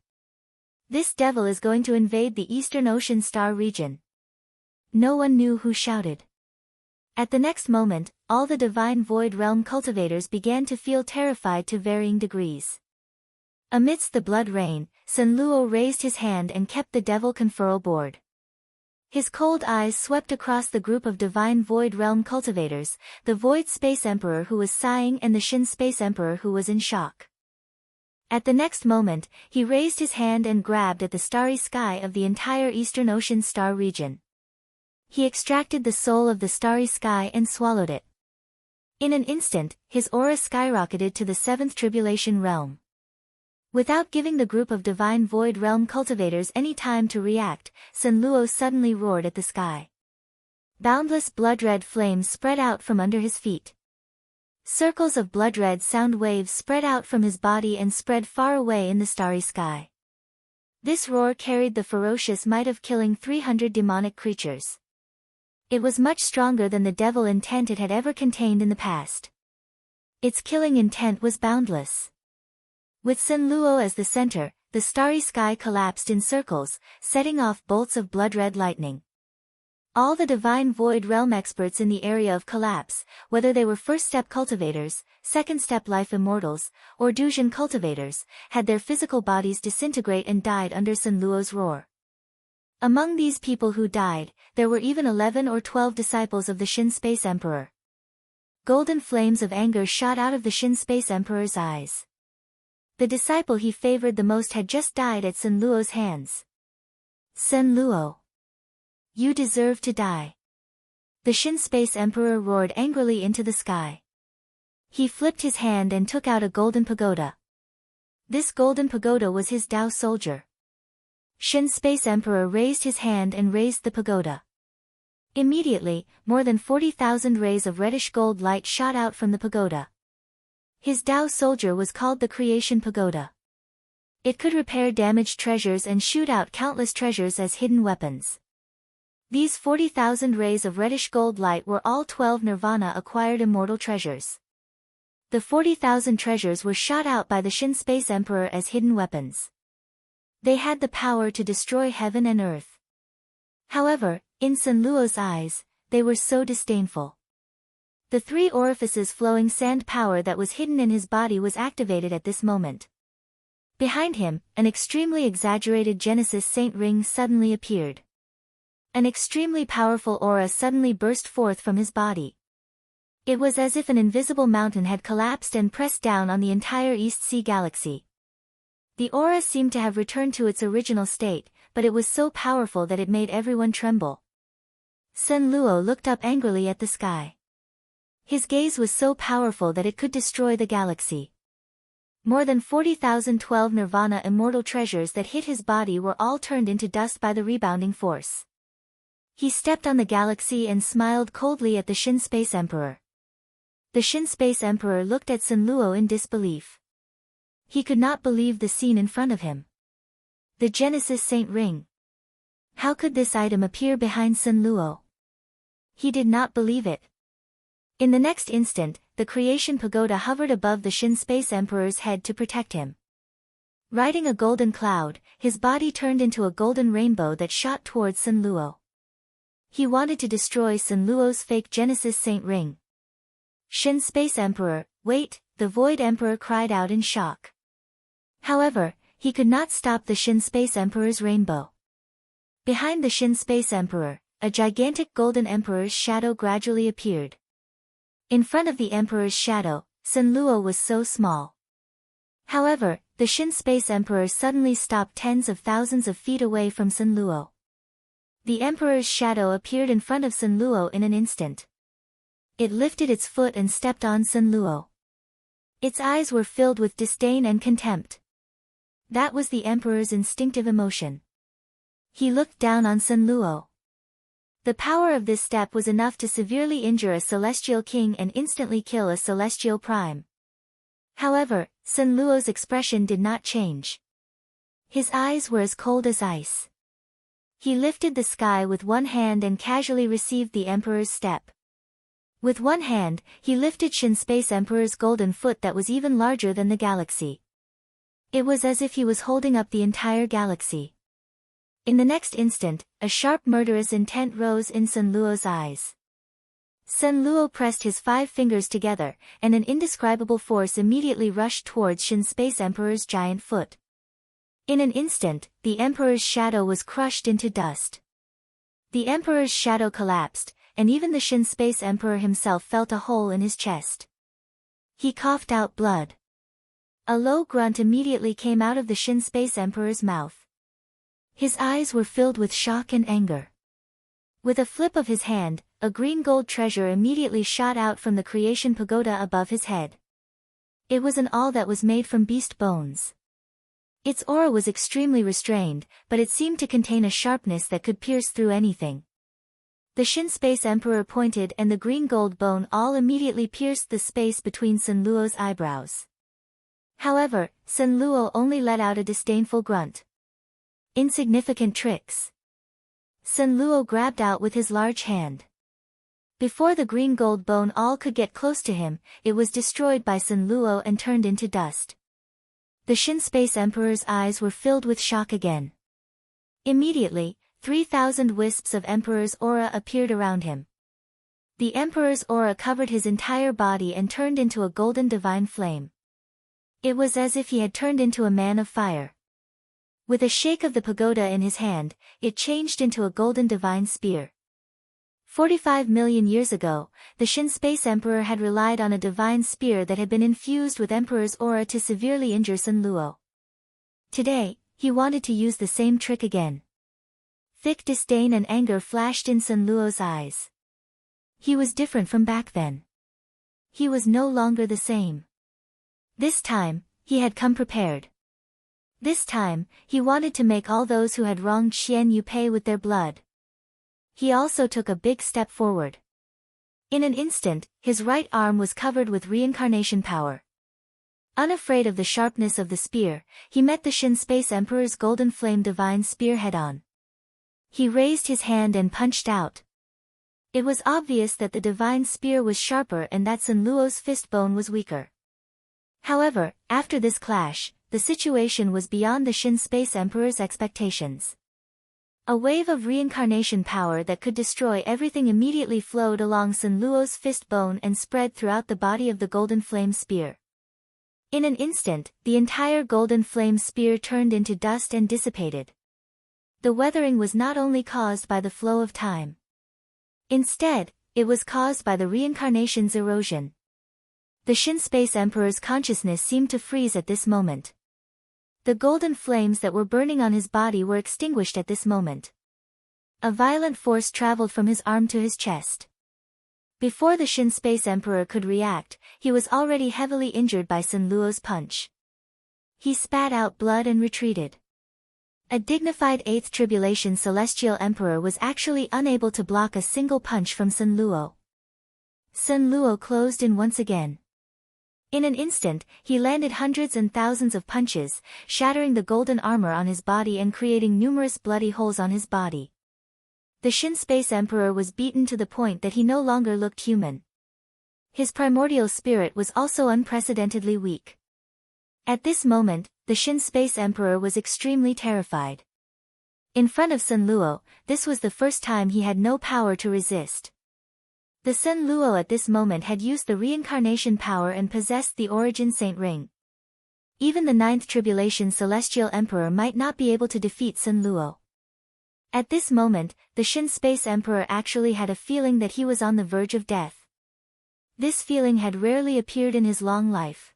This devil is going to invade the Eastern Ocean Star region. No one knew who shouted. At the next moment, all the Divine Void Realm cultivators began to feel terrified to varying degrees. Amidst the blood rain, Sun Luo raised his hand and kept the devil conferral board. His cold eyes swept across the group of Divine Void Realm cultivators, the Void Space Emperor who was sighing and the Shin Space Emperor who was in shock. At the next moment, he raised his hand and grabbed at the starry sky of the entire Eastern Ocean Star region. He extracted the soul of the starry sky and swallowed it. In an instant, his aura skyrocketed to the 7th Tribulation Realm. Without giving the group of Divine Void Realm cultivators any time to react, Sun Luo suddenly roared at the sky. Boundless blood-red flames spread out from under his feet. Circles of blood-red sound waves spread out from his body and spread far away in the starry sky. This roar carried the ferocious might of killing 300 demonic creatures. It was much stronger than the devil intent it had ever contained in the past. Its killing intent was boundless. With Sun Luo as the center, the starry sky collapsed in circles, setting off bolts of blood-red lightning. All the Divine Void Realm experts in the area of collapse, whether they were first-step cultivators, second-step life immortals, or Dujin cultivators, had their physical bodies disintegrate and died under Sun Luo's roar. Among these people who died, there were even 11 or 12 disciples of the Shin Space Emperor. Golden flames of anger shot out of the Shin Space Emperor's eyes. The disciple he favored the most had just died at Sun Luo's hands. Sun Luo, you deserve to die. The Shin Space Emperor roared angrily into the sky. He flipped his hand and took out a golden pagoda. This golden pagoda was his Tao soldier. Shin Space Emperor raised his hand and raised the pagoda. Immediately, more than 40,000 rays of reddish gold light shot out from the pagoda. His Tao soldier was called the Creation Pagoda. It could repair damaged treasures and shoot out countless treasures as hidden weapons. These 40,000 rays of reddish gold light were all 12 Nirvana-acquired immortal treasures. The 40,000 treasures were shot out by the Shin Space Emperor as hidden weapons. They had the power to destroy heaven and earth. However, in Sun Luo's eyes, they were so disdainful. The 3 orifices flowing sand power that was hidden in his body was activated at this moment. Behind him, an extremely exaggerated Genesis Saint ring suddenly appeared. An extremely powerful aura suddenly burst forth from his body. It was as if an invisible mountain had collapsed and pressed down on the entire East Sea galaxy. The aura seemed to have returned to its original state, but it was so powerful that it made everyone tremble. Sun Luo looked up angrily at the sky. His gaze was so powerful that it could destroy the galaxy. More than 40,000 12 Nirvana immortal treasures that hit his body were all turned into dust by the rebounding force. He stepped on the galaxy and smiled coldly at the Shin Space Emperor. The Shin Space Emperor looked at Sun Luo in disbelief. He could not believe the scene in front of him. The Genesis Saint ring. How could this item appear behind Sun Luo? He did not believe it. In the next instant, the Creation Pagoda hovered above the Shin Space Emperor's head to protect him. Riding a golden cloud, his body turned into a golden rainbow that shot towards Sun Luo. He wanted to destroy Sun Luo's fake Genesis Saint ring. Shin Space Emperor, wait, the Void Emperor cried out in shock. However, he could not stop the Shin Space Emperor's rainbow. Behind the Shin Space Emperor, a gigantic golden emperor's shadow gradually appeared. In front of the emperor's shadow, Sun Luo was so small. However, the Shin Space Emperor suddenly stopped tens of thousands of feet away from Sun Luo. The emperor's shadow appeared in front of Sun Luo in an instant. It lifted its foot and stepped on Sun Luo. Its eyes were filled with disdain and contempt. That was the emperor's instinctive emotion. He looked down on Sun Luo. The power of this step was enough to severely injure a celestial king and instantly kill a celestial prime. However, Sun Luo's expression did not change. His eyes were as cold as ice. He lifted the sky with one hand and casually received the emperor's step. With one hand, he lifted Shin Space Emperor's golden foot that was even larger than the galaxy. It was as if he was holding up the entire galaxy. In the next instant, a sharp murderous intent rose in Sun Luo's eyes. Sun Luo pressed his 5 fingers together, and an indescribable force immediately rushed towards Shin Space Emperor's giant foot. In an instant, the Emperor's shadow was crushed into dust. The Emperor's shadow collapsed, and even the Shin Space Emperor himself felt a hole in his chest. He coughed out blood. A low grunt immediately came out of the Shin Space Emperor's mouth. His eyes were filled with shock and anger. With a flip of his hand, a green gold treasure immediately shot out from the creation pagoda above his head. It was an awl that was made from beast bones. Its aura was extremely restrained, but it seemed to contain a sharpness that could pierce through anything. The Shin Space Emperor pointed and the green gold bone all immediately pierced the space between Sun Luo's eyebrows. However, Sun Luo only let out a disdainful grunt. Insignificant tricks. Sun Luo grabbed out with his large hand. Before the green gold bone all could get close to him, it was destroyed by Sun Luo and turned into dust. The Shin Space Emperor's eyes were filled with shock again. Immediately, 3,000 wisps of Emperor's aura appeared around him. The Emperor's aura covered his entire body and turned into a golden divine flame. It was as if he had turned into a man of fire. With a shake of the pagoda in his hand, it changed into a golden divine spear. 45 million years ago, the Shin Space Emperor had relied on a divine spear that had been infused with Emperor's aura to severely injure Sun Luo. Today, he wanted to use the same trick again. Thick disdain and anger flashed in Sun Luo's eyes. He was different from back then. He was no longer the same. This time, he had come prepared. This time, he wanted to make all those who had wronged Xian Yu pay with their blood. He also took a big step forward. In an instant, his right arm was covered with reincarnation power. Unafraid of the sharpness of the spear, he met the Shin Space Emperor's golden flame divine spear head-on. He raised his hand and punched out. It was obvious that the divine spear was sharper and that Sun Luo's fist bone was weaker. However, after this clash, the situation was beyond the Shin Space Emperor's expectations. A wave of reincarnation power that could destroy everything immediately flowed along Sun Luo's fist bone and spread throughout the body of the golden flame spear. In an instant, the entire golden flame spear turned into dust and dissipated. The weathering was not only caused by the flow of time. Instead, it was caused by the reincarnation's erosion. The Shin Space Emperor's consciousness seemed to freeze at this moment. The golden flames that were burning on his body were extinguished at this moment. A violent force traveled from his arm to his chest. Before the Shin Space Emperor could react, he was already heavily injured by Sun Luo's punch. He spat out blood and retreated. A dignified 8th Tribulation Celestial Emperor was actually unable to block a single punch from Sun Luo. Sun Luo closed in once again. In an instant, he landed hundreds and thousands of punches, shattering the golden armor on his body and creating numerous bloody holes on his body. The Shin Space Emperor was beaten to the point that he no longer looked human. His primordial spirit was also unprecedentedly weak. At this moment, the Shin Space Emperor was extremely terrified. In front of Sun Luo, this was the first time he had no power to resist. The Sun Luo at this moment had used the reincarnation power and possessed the Origin Saint Ring. Even the 9th Tribulation Celestial Emperor might not be able to defeat Sun Luo. At this moment, the Shin Space Emperor actually had a feeling that he was on the verge of death. This feeling had rarely appeared in his long life.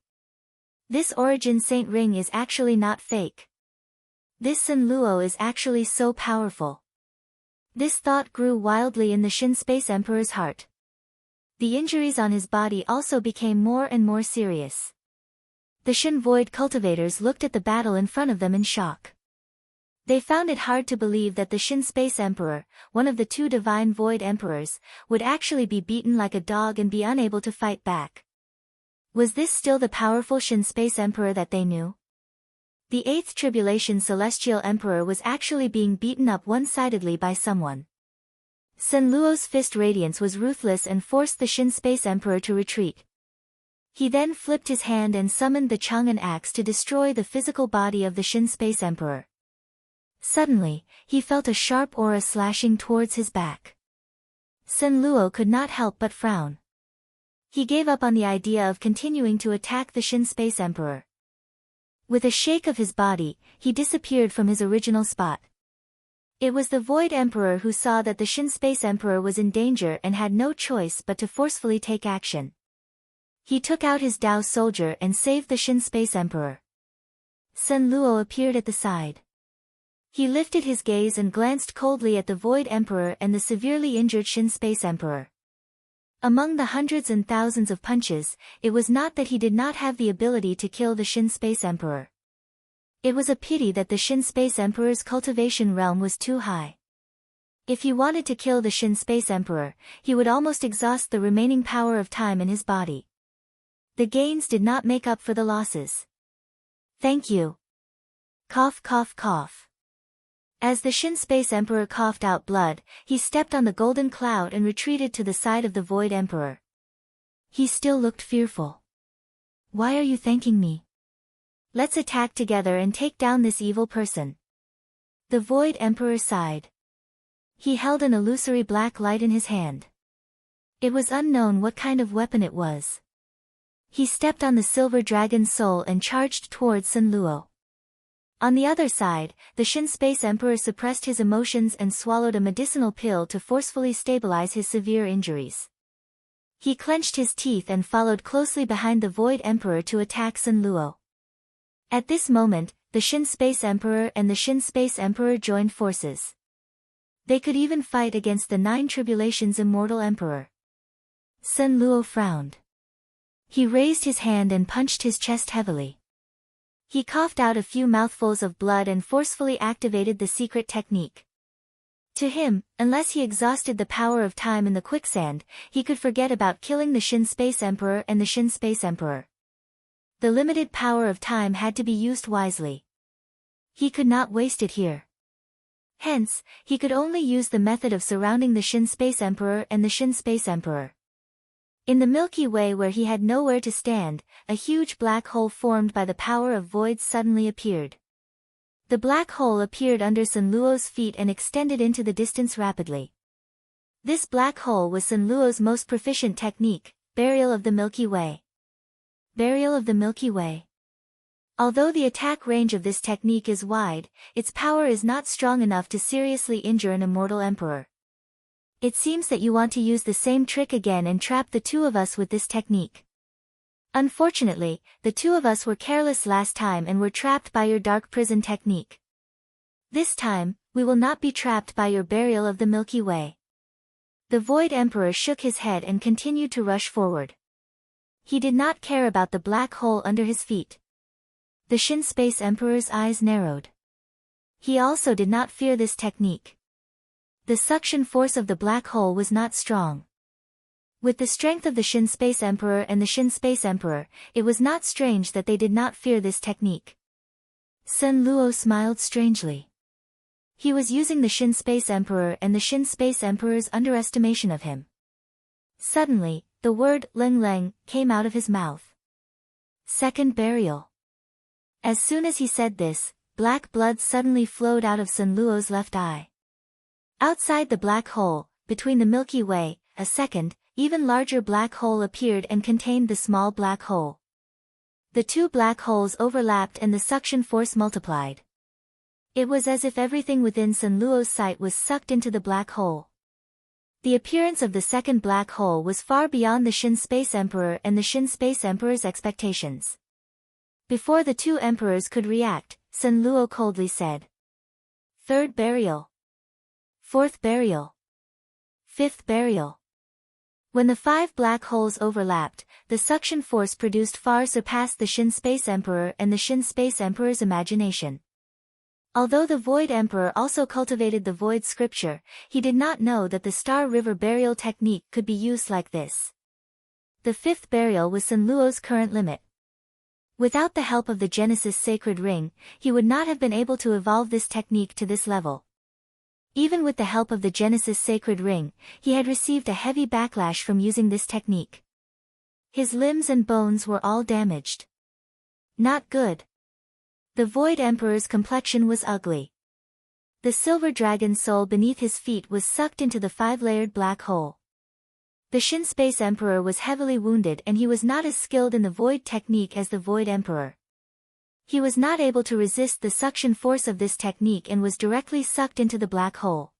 This Origin Saint Ring is actually not fake. This Sun Luo is actually so powerful. This thought grew wildly in the Shin Space Emperor's heart. The injuries on his body also became more and more serious. The Shin Void cultivators looked at the battle in front of them in shock. They found it hard to believe that the Shin Space Emperor, one of the two divine Void Emperors, would actually be beaten like a dog and be unable to fight back. Was this still the powerful Shin Space Emperor that they knew? The 8th Tribulation Celestial Emperor was actually being beaten up one-sidedly by someone. Sun Luo's fist radiance was ruthless and forced the Shin Space Emperor to retreat. He then flipped his hand and summoned the Chang'an axe to destroy the physical body of the Shin Space Emperor. Suddenly, he felt a sharp aura slashing towards his back. Sun Luo could not help but frown. He gave up on the idea of continuing to attack the Shin Space Emperor. With a shake of his body, he disappeared from his original spot. It was the Void Emperor who saw that the Shin Space Emperor was in danger and had no choice but to forcefully take action. He took out his Dao soldier and saved the Shin Space Emperor. Sun Luo appeared at the side. He lifted his gaze and glanced coldly at the Void Emperor and the severely injured Shin Space Emperor. Among the hundreds and thousands of punches, it was not that he did not have the ability to kill the Shin Space Emperor. It was a pity that the Shin Space Emperor's cultivation realm was too high. If he wanted to kill the Shin Space Emperor, he would almost exhaust the remaining power of time in his body. The gains did not make up for the losses. Thank you. Cough cough cough. As the Shin Space Emperor coughed out blood, he stepped on the golden cloud and retreated to the side of the Void Emperor. He still looked fearful. Why are you thanking me? Let's attack together and take down this evil person. The Void Emperor sighed. He held an illusory black light in his hand. It was unknown what kind of weapon it was. He stepped on the silver dragon's soul and charged towards Sun Luo. On the other side, the Shin Space Emperor suppressed his emotions and swallowed a medicinal pill to forcefully stabilize his severe injuries. He clenched his teeth and followed closely behind the Void Emperor to attack Sun Luo. At this moment, the Shin Space Emperor and the Shin Space Emperor joined forces. They could even fight against the 9 Tribulations Immortal Emperor. Sun Luo frowned. He raised his hand and punched his chest heavily. He coughed out a few mouthfuls of blood and forcefully activated the secret technique. To him, unless he exhausted the power of time in the quicksand, he could forget about killing the Shin Space Emperor and the Shin Space Emperor. The limited power of time had to be used wisely. He could not waste it here. Hence, he could only use the method of surrounding the Shin Space Emperor and the Shin Space Emperor. In the Milky Way, where he had nowhere to stand, a huge black hole formed by the power of voids suddenly appeared. The black hole appeared under Sun Luo's feet and extended into the distance rapidly. This black hole was Sun Luo's most proficient technique, Burial of the Milky Way. Burial of the Milky Way. Although the attack range of this technique is wide, its power is not strong enough to seriously injure an immortal emperor. It seems that you want to use the same trick again and trap the two of us with this technique. Unfortunately, the two of us were careless last time and were trapped by your dark prison technique. This time, we will not be trapped by your Burial of the Milky Way. The Void Emperor shook his head and continued to rush forward. He did not care about the black hole under his feet. The Shin Space Emperor's eyes narrowed. He also did not fear this technique. The suction force of the black hole was not strong. With the strength of the Shin Space Emperor and the Shin Space Emperor, it was not strange that they did not fear this technique. Sun Luo smiled strangely. He was using the Shin Space Emperor and the Shin Space Emperor's underestimation of him. Suddenly, the word Leng Leng came out of his mouth. Second burial. As soon as he said this, black blood suddenly flowed out of Sun Luo's left eye. Outside the black hole, between the Milky Way, a second, even larger black hole appeared and contained the small black hole. The two black holes overlapped and the suction force multiplied. It was as if everything within Sun Luo's sight was sucked into the black hole. The appearance of the second black hole was far beyond the Shin Space Emperor and the Shin Space Emperor's expectations. Before the two emperors could react, Sun Luo coldly said, "Third burial." Fourth burial. Fifth burial. When the 5 black holes overlapped, the suction force produced far surpassed the Shin Space Emperor and the Shin Space Emperor's imagination. Although the Void Emperor also cultivated the Void Scripture, he did not know that the Star River burial technique could be used like this. The 5th burial was Sun Luo's current limit. Without the help of the Genesis Sacred Ring, he would not have been able to evolve this technique to this level. Even with the help of the Genesis Sacred Ring, he had received a heavy backlash from using this technique. His limbs and bones were all damaged. Not good. The Void Emperor's complexion was ugly. The silver dragon's soul beneath his feet was sucked into the 5-layered black hole. The Shin Space Emperor was heavily wounded and he was not as skilled in the Void technique as the Void Emperor. He was not able to resist the suction force of this technique and was directly sucked into the black hole.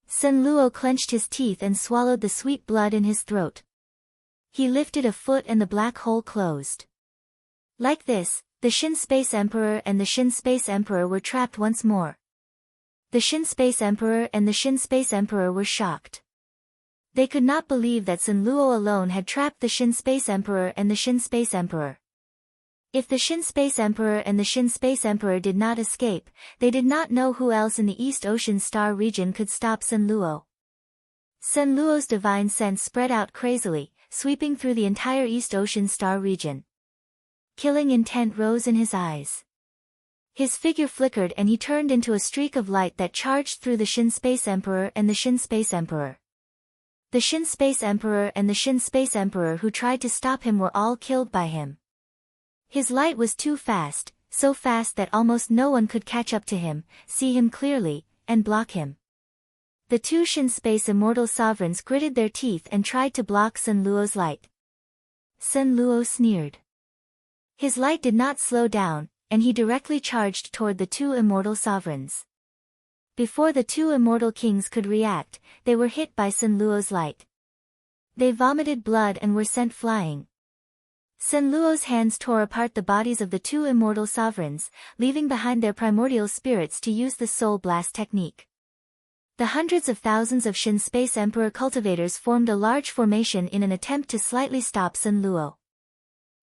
Sun Luo clenched his teeth and swallowed the sweet blood in his throat. He lifted a foot and the black hole closed. Like this, the Shin Space Emperor and the Shin Space Emperor were trapped once more. The Shin Space Emperor and the Shin Space Emperor were shocked. They could not believe that Sun Luo alone had trapped the Shin Space Emperor and the Shin Space Emperor. If the Shin Space Emperor and the Shin Space Emperor did not escape, they did not know who else in the East Ocean Star region could stop Sun Luo. Sun Luo's divine sense spread out crazily, sweeping through the entire East Ocean Star region. Killing intent rose in his eyes. His figure flickered and he turned into a streak of light that charged through the Shin Space Emperor and the Shin Space Emperor. The Shin Space Emperor and the Shin Space Emperor who tried to stop him were all killed by him. His light was too fast, so fast that almost no one could catch up to him, see him clearly, and block him. The 2 Shin Space Immortal Sovereigns gritted their teeth and tried to block Sun Luo's light. Sun Luo sneered. His light did not slow down, and he directly charged toward the 2 Immortal Sovereigns. Before the 2 Immortal Kings could react, they were hit by Sun Luo's light. They vomited blood and were sent flying. Sun Luo's hands tore apart the bodies of the 2 Immortal Sovereigns, leaving behind their primordial spirits to use the Soul Blast technique. The hundreds of thousands of Shin Space Emperor cultivators formed a large formation in an attempt to slightly stop Sun Luo.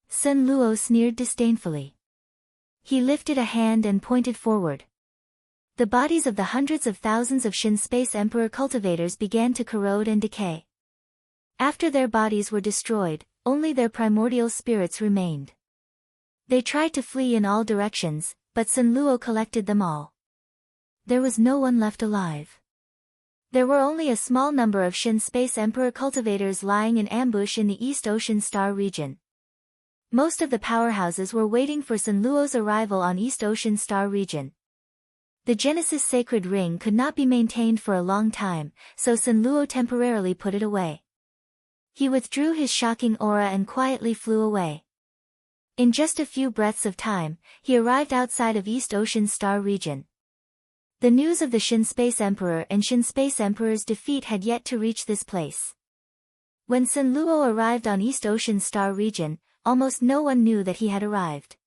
Sun Luo sneered disdainfully. He lifted a hand and pointed forward. The bodies of the hundreds of thousands of Shin Space Emperor cultivators began to corrode and decay. After their bodies were destroyed, only their primordial spirits remained. They tried to flee in all directions, but Sun Luo collected them all. There was no one left alive. There were only a small number of Shin Space Emperor cultivators lying in ambush in the East Ocean Star region. Most of the powerhouses were waiting for Sun Luo's arrival on East Ocean Star region. The Genesis Sacred Ring could not be maintained for a long time, so Sun Luo temporarily put it away. He withdrew his shocking aura and quietly flew away. In just a few breaths of time, he arrived outside of East Ocean Star region. The news of the Shin Space Emperor and Shin Space Emperor's defeat had yet to reach this place. When Sun Luo arrived on East Ocean Star region, almost no one knew that he had arrived.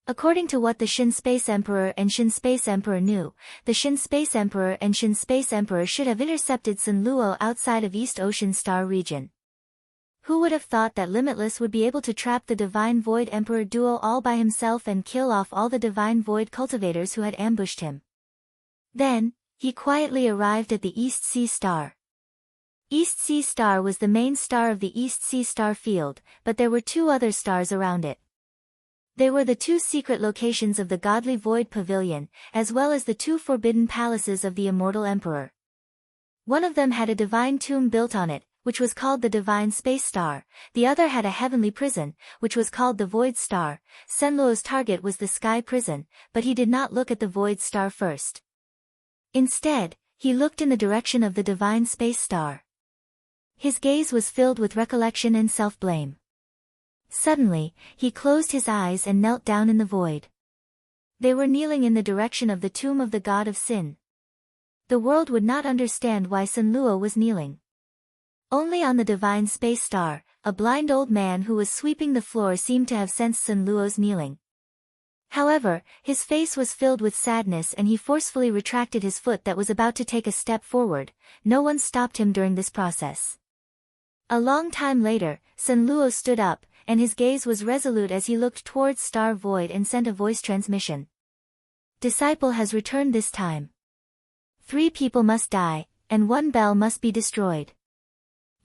According to what the Shin Space Emperor and Shin Space Emperor knew, the Shin Space Emperor and Shin Space Emperor should have intercepted Sun Luo outside of East Ocean Star region. Who would have thought that Limitless would be able to trap the Divine Void Emperor duo all by himself and kill off all the Divine Void cultivators who had ambushed him? Then, he quietly arrived at the East Sea Star. East Sea Star was the main star of the East Sea Star field, but there were 2 other stars around it. They were the 2 secret locations of the Godly Void Pavilion, as well as the 2 forbidden palaces of the Immortal Emperor. One of them had a divine tomb built on it, which was called the Divine Space Star. The other had a heavenly prison, which was called the Void Star. Sun Luo's target was the Sky Prison, but he did not look at the Void Star first. Instead, he looked in the direction of the Divine Space Star. His gaze was filled with recollection and self-blame. Suddenly, he closed his eyes and knelt down in the void. They were kneeling in the direction of the tomb of the god of sin. The world would not understand why Sun Luo was kneeling. Only on the Divine Space Star, a blind old man who was sweeping the floor seemed to have sensed Sun Luo's kneeling. However, his face was filled with sadness and he forcefully retracted his foot that was about to take a step forward. No one stopped him during this process. A long time later, Sun Luo stood up, and his gaze was resolute as he looked towards Star Void and sent a voice transmission. Disciple has returned this time. 3 people must die, and 1 bell must be destroyed.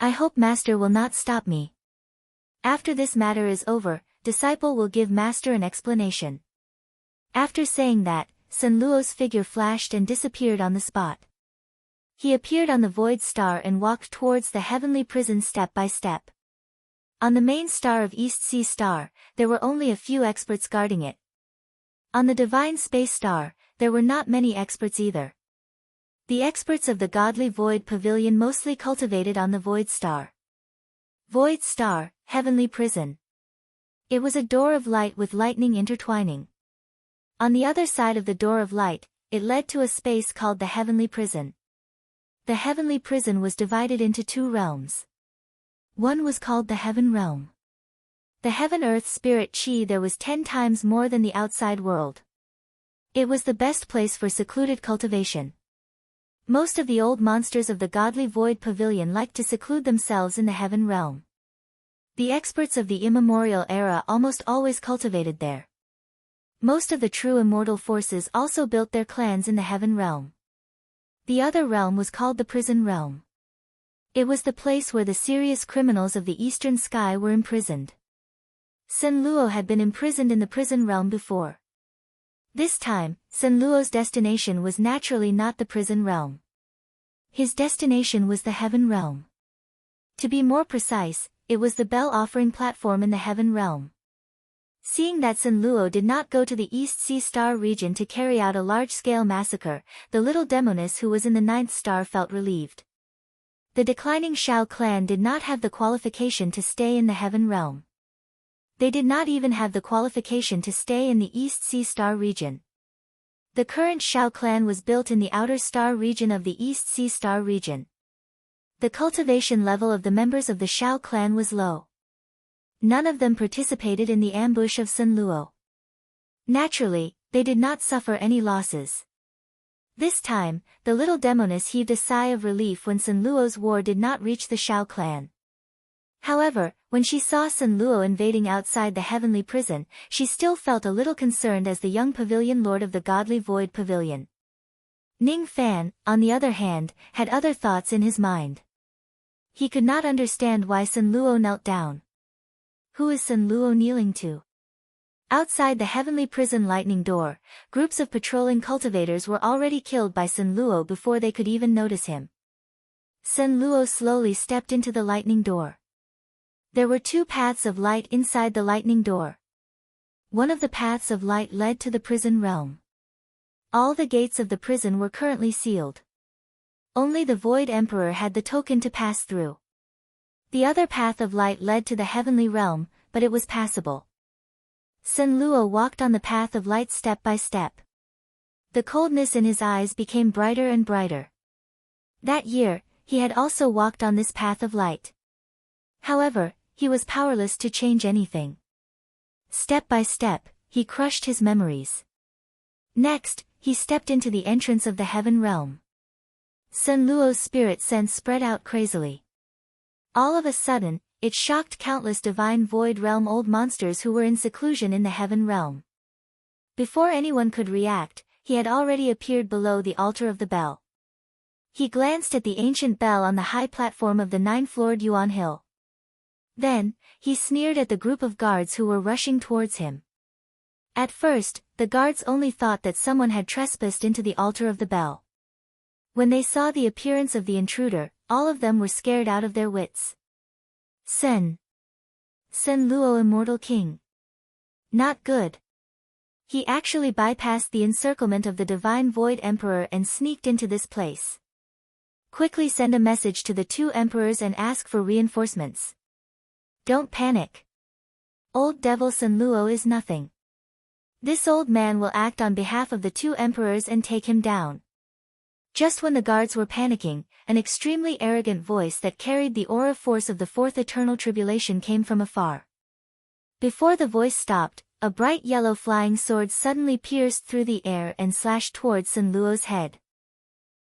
I hope Master will not stop me. After this matter is over, Disciple will give Master an explanation. After saying that, Sun Luo's figure flashed and disappeared on the spot. He appeared on the void star and walked towards the heavenly prison step by step. On the main star of East Sea Star, there were only a few experts guarding it. On the divine space star, there were not many experts either. The experts of the godly void pavilion mostly cultivated on the void star. Void star, heavenly prison. It was a door of light with lightning intertwining. On the other side of the door of light, it led to a space called the heavenly prison. The heavenly prison was divided into 2 realms. One was called the heaven realm. The heaven-earth spirit chi there was 10 times more than the outside world. It was the best place for secluded cultivation. Most of the old monsters of the godly void pavilion liked to seclude themselves in the heaven realm. The experts of the immemorial era almost always cultivated there. Most of the true immortal forces also built their clans in the heaven realm. The other realm was called the prison realm. It was the place where the serious criminals of the eastern sky were imprisoned. Sun Luo had been imprisoned in the prison realm before. This time, Sun Luo's destination was naturally not the prison realm. His destination was the heaven realm. To be more precise, it was the bell offering platform in the heaven realm. Seeing that Sun Luo did not go to the East Sea Star region to carry out a large-scale massacre, the little demoness who was in the 9th star felt relieved. The declining Shao clan did not have the qualification to stay in the heaven realm. They did not even have the qualification to stay in the East Sea Star region. The current Shao clan was built in the outer star region of the East Sea Star region. The cultivation level of the members of the Shao clan was low. None of them participated in the ambush of Sun Luo. Naturally, they did not suffer any losses. This time, the little demoness heaved a sigh of relief when Sun Luo's war did not reach the Shao clan. However, when she saw Sun Luo invading outside the heavenly prison, she still felt a little concerned as the young pavilion lord of the godly void pavilion. Ning Fan, on the other hand, had other thoughts in his mind. He could not understand why Sun Luo knelt down. Who is Sun Luo kneeling to? Outside the heavenly prison lightning door, groups of patrolling cultivators were already killed by Sun Luo before they could even notice him. Sun Luo slowly stepped into the lightning door. There were 2 paths of light inside the lightning door. One of the paths of light led to the prison realm. All the gates of the prison were currently sealed. Only the Void Emperor had the token to pass through. The other path of light led to the heavenly realm, but it was passable. Sun Luo walked on the path of light step by step. The coldness in his eyes became brighter and brighter. That year, he had also walked on this path of light. However, he was powerless to change anything. Step by step, he crushed his memories. Next, he stepped into the entrance of the heaven realm. Sun Luo's spirit sense spread out crazily. All of a sudden, it shocked countless divine void realm old monsters who were in seclusion in the heaven realm. Before anyone could react, he had already appeared below the altar of the bell. He glanced at the ancient bell on the high platform of the 9-floored Yuan Hill. Then, he sneered at the group of guards who were rushing towards him. At first, the guards only thought that someone had trespassed into the altar of the bell. When they saw the appearance of the intruder, all of them were scared out of their wits. Sun Luo, Immortal King. Not good. He actually bypassed the encirclement of the Divine Void Emperor and sneaked into this place. Quickly send a message to the 2 emperors and ask for reinforcements. Don't panic. Old Devil Sun Luo is nothing. This old man will act on behalf of the 2 emperors and take him down. Just when the guards were panicking, an extremely arrogant voice that carried the aura force of the 4th eternal tribulation came from afar. Before the voice stopped, A bright yellow flying sword suddenly pierced through the air and slashed towards Sun Luo's head.